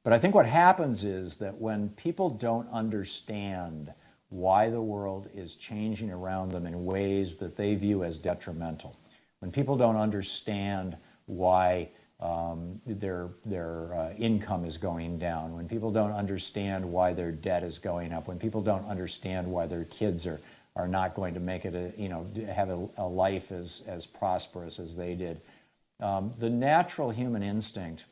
But I think what happens is that when people don't understand why the world is changing around them in ways that they view as detrimental, when people don't understand why their income is going down, when people don't understand why their debt is going up, when people don't understand why their kids are not going to make it, have a life as prosperous as they did. The natural human instinct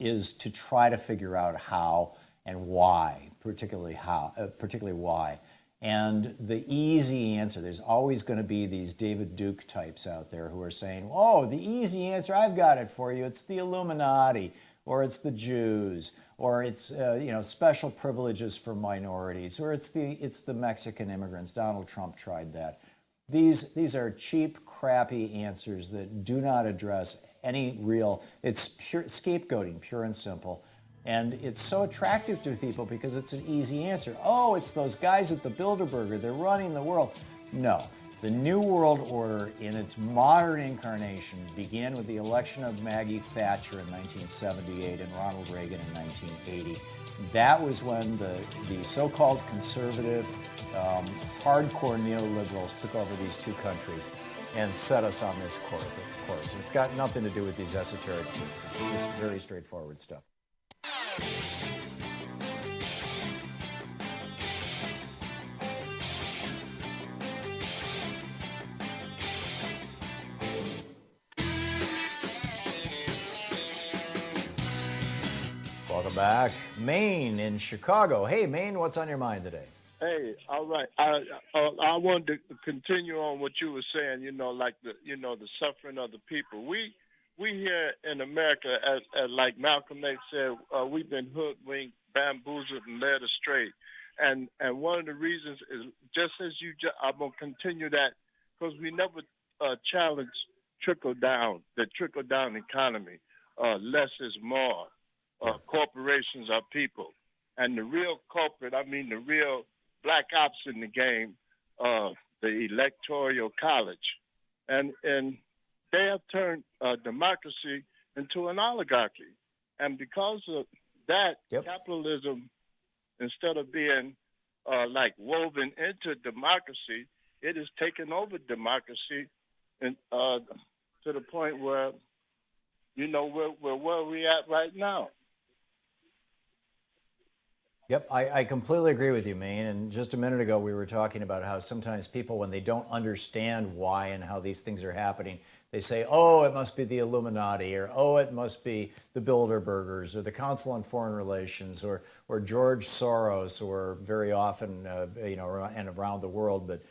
is to try to figure out how and why, particularly why. And the easy answer, there's always going to be these David Duke types out there who are saying, oh, the easy answer, I've got it for you. It's the Illuminati, or it's the Jews, or it's special privileges for minorities, or it's the Mexican immigrants. Donald Trump tried that. These are cheap, crappy answers that do not address any real, it's pure scapegoating, pure and simple. And it's so attractive to people because it's an easy answer. Oh, it's those guys at the Bilderberger, they're running the world. No, the New World Order in its modern incarnation began with the election of Maggie Thatcher in 1978 and Ronald Reagan in 1980. That was when the so-called conservative, hardcore neoliberals took over these two countries and set us on this course. It's got nothing to do with these esoteric groups. It's just very straightforward stuff. Welcome back. Maine in Chicago. Hey, Maine, what's on your mind today? Hey, all right. I wanted to continue on what you were saying. Like the suffering of the people. We here in America, as like Malcolm X said, we've been hoodwinked, bamboozled, and led astray. And one of the reasons is just as I'm gonna continue that because we never challenged the trickle down economy. Less is more. Corporations are people, and the real culprit, the real black ops in the game, the Electoral College, and they have turned democracy into an oligarchy, and because of that, capitalism, instead of being like woven into democracy, it has taken over democracy, and to the point where we're where we at right now. Yep, I completely agree with you, Maine. And just a minute ago, we were talking about how sometimes people, when they don't understand why and how these things are happening, they say, oh, it must be the Illuminati, or oh, it must be the Bilderbergers, or the Council on Foreign Relations, or George Soros, or very often, and around the world, but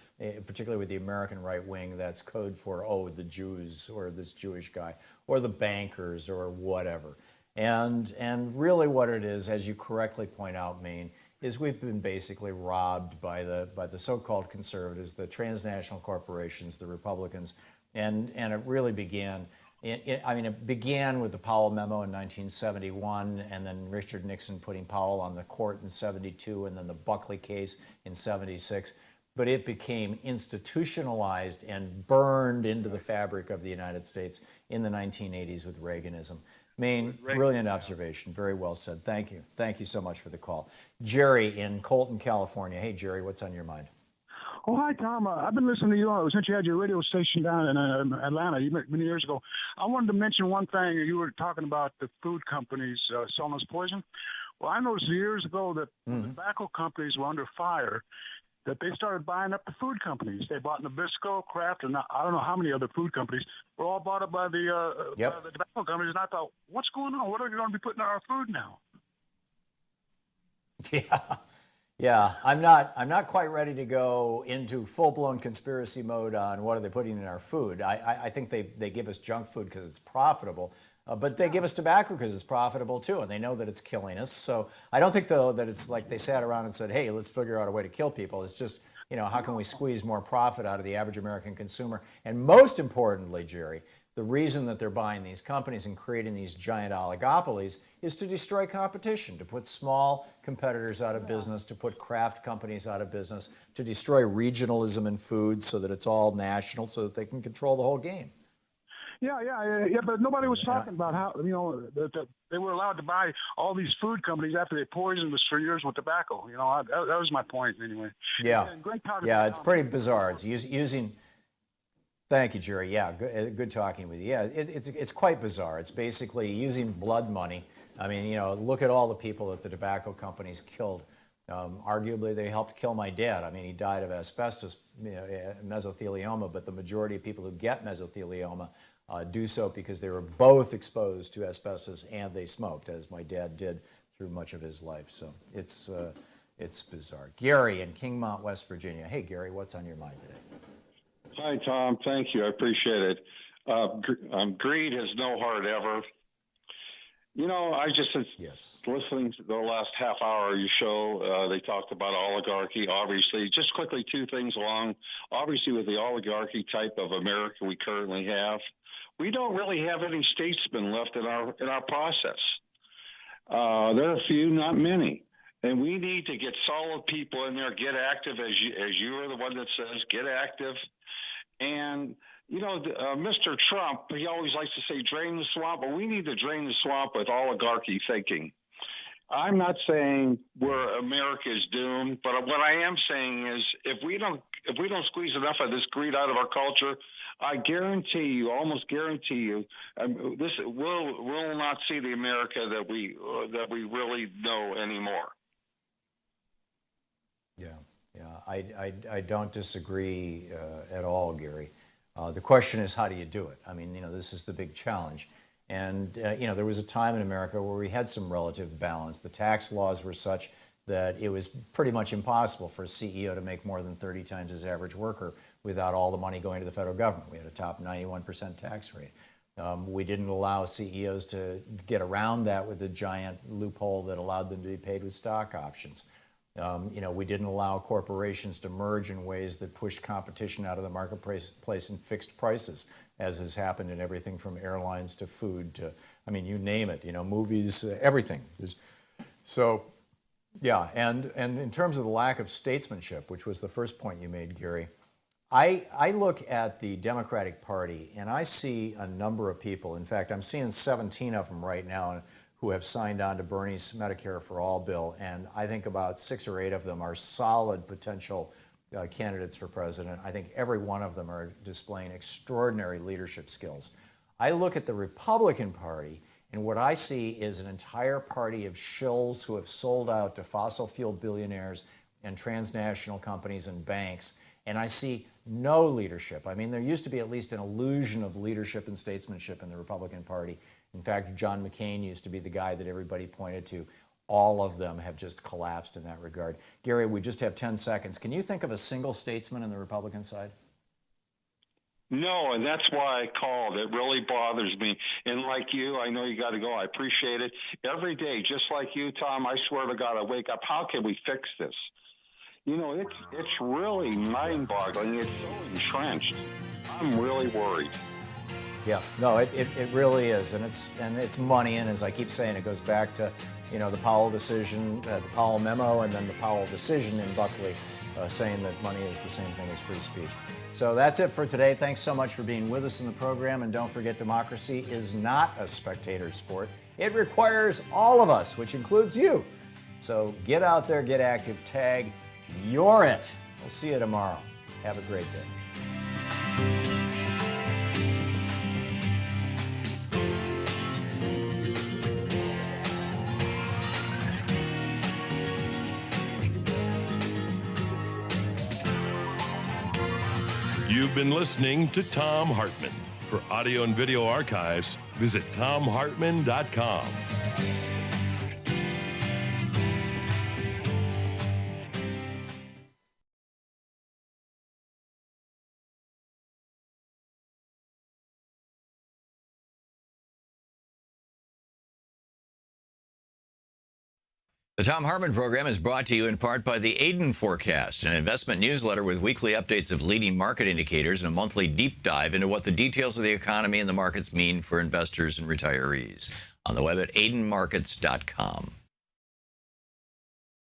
particularly with the American right wing, that's code for, oh, the Jews, or this Jewish guy, or the bankers, or whatever. And really what it is, as you correctly point out, Maine, is we've been basically robbed by the so-called conservatives, the transnational corporations, the Republicans, and it really began. It began with the Powell memo in 1971, and then Richard Nixon putting Powell on the court in 72, and then the Buckley case in 76. But it became institutionalized and burned into the fabric of the United States in the 1980s with Reaganism. Maine, brilliant observation. Very well said. Thank you. Thank you so much for the call. Jerry in Colton, California. Hey, Jerry, what's on your mind? Oh, hi, Tom. I've been listening to you since you had your radio station down in Atlanta many years ago. I wanted to mention one thing. You were talking about the food companies selling us poison. Well, I noticed years ago that when the tobacco companies were under fire, that they started buying up the food companies. They bought Nabisco, Kraft, and I don't know how many other food companies were all bought up by the tobacco companies. And I thought, what's going on? What are we going to be putting in our food now? Yeah. I'm not quite ready to go into full-blown conspiracy mode on what are they putting in our food. I think they give us junk food because it's profitable. But they give us tobacco because it's profitable too, and they know that it's killing us. So I don't think, though, that it's like they sat around and said, hey, let's figure out a way to kill people. It's just, how can we squeeze more profit out of the average American consumer? And most importantly, Jerry, the reason that they're buying these companies and creating these giant oligopolies is to destroy competition, to put small competitors out of business, to put craft companies out of business, to destroy regionalism in food so that it's all national so that they can control the whole game. Yeah, but nobody was talking about how, that they were allowed to buy all these food companies after they poisoned us for years with tobacco. That was my point anyway. Yeah, great talking it's pretty bizarre. It's using Thank you, Jerry. Yeah, good talking with you. Yeah, it's quite bizarre. It's basically using blood money. I mean, you know, look at all the people that the tobacco companies killed. Arguably, they helped kill my dad. I mean, he died of asbestos, mesothelioma, but the majority of people who get mesothelioma do so because they were both exposed to asbestos and they smoked, as my dad did through much of his life. So it's bizarre. Gary in Kingmont, West Virginia. Hey, Gary, what's on your mind today? Hi, Tom. Thank you. I appreciate it. Greed has no heart ever. You know, I just listening to the last half hour of your show. They talked about oligarchy. Obviously, just quickly, two things along. Obviously, with the oligarchy type of America we currently have, we don't really have any statesmen left in our process. There are a few, not many. And we need to get solid people in there, get active, as you are the one that says, get active. And, you know, Mr. Trump, he always likes to say drain the swamp, but we need to drain the swamp with oligarchy thinking. I'm not saying America is doomed, but what I am saying is if we don't squeeze enough of this greed out of our culture, I guarantee you, almost guarantee you, we'll not see the America that we really know anymore. I don't disagree at all, Gary. The question is, how do you do it? I mean, you know, this is the big challenge. And, you know, there was a time in America where we had some relative balance. The tax laws were such that it was pretty much impossible for a CEO to make more than 30 times his average worker without all the money going to the federal government. We had a top 91% tax rate. We didn't allow CEOs to get around that with a giant loophole that allowed them to be paid with stock options. You know, we didn't allow corporations to merge in ways that pushed competition out of the marketplace and fixed prices, as has happened in everything from airlines to food to, I mean, you name it, you know, movies, everything. And in terms of the lack of statesmanship, which was the first point you made, Gary, I look at the Democratic Party and I see a number of people. In fact, I'm seeing 17 of them right now who have signed on to Bernie's Medicare for All bill, and I think about 6 or 8 of them are solid potential candidates for president. I think every one of them are displaying extraordinary leadership skills. I look at the Republican Party, and what I see is an entire party of shills who have sold out to fossil fuel billionaires and transnational companies and banks, and I see no leadership. I mean, there used to be at least an illusion of leadership and statesmanship in the Republican Party. In fact, John McCain used to be the guy that everybody pointed to. All of them have just collapsed in that regard. Gary, we just have 10 seconds. Can you think of a single statesman on the Republican side? No, and that's why I called. It really bothers me. And like you, I know you got to go. I appreciate it. Every day, just like you, Tom, I swear to God, I wake up. How can we fix this? You know, it's really mind-boggling. It's so entrenched. I'm really worried. Yeah, no, it really is, and it's money, and as I keep saying, it goes back to, you know, the Powell decision, the Powell memo, and then the Powell decision in Buckley, saying that money is the same thing as free speech. So that's it for today. Thanks so much for being with us in the program, and don't forget, democracy is not a spectator sport. It requires all of us, which includes you. So get out there, get active, tag, you're it. We'll see you tomorrow. Have a great day. You've been listening to Thom Hartmann. For audio and video archives, visit thomhartmann.com. The Thom Hartmann Program is brought to you in part by the Aiden Forecast, an investment newsletter with weekly updates of leading market indicators and a monthly deep dive into what the details of the economy and the markets mean for investors and retirees. On the web at aidenmarkets.com.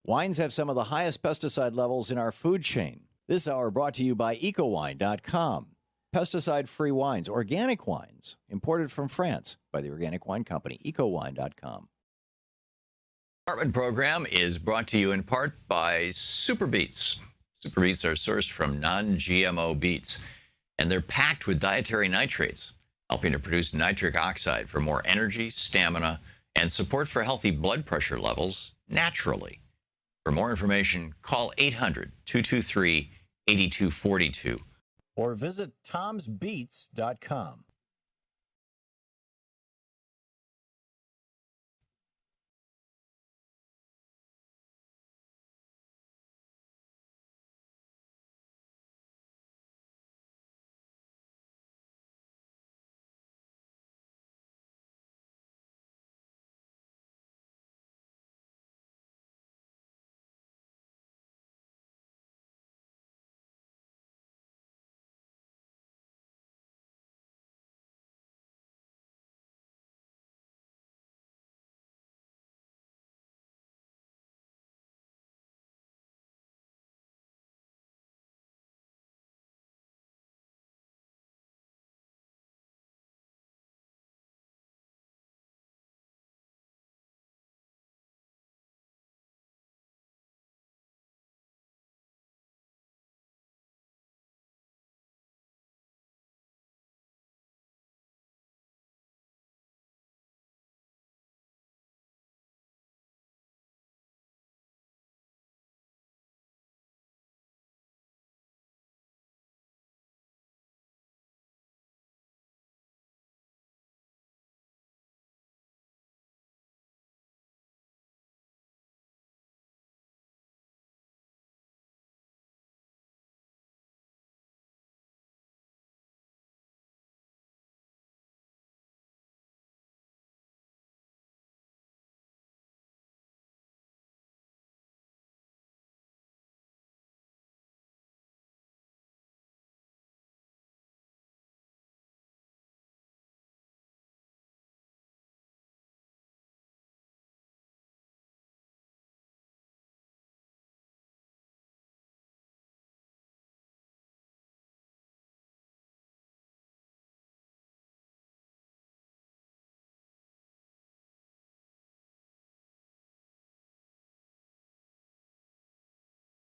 Wines have some of the highest pesticide levels in our food chain. This hour brought to you by ecowine.com. Pesticide-free wines, organic wines, imported from France by the Organic Wine Company, ecowine.com. Hartmann Program is brought to you in part by Super Beets. Super Beets are sourced from non-GMO beets. and they're packed with dietary nitrates, helping to produce nitric oxide for more energy, stamina, and support for healthy blood pressure levels naturally. For more information, call 800-223-8242 or visit tomsbeats.com.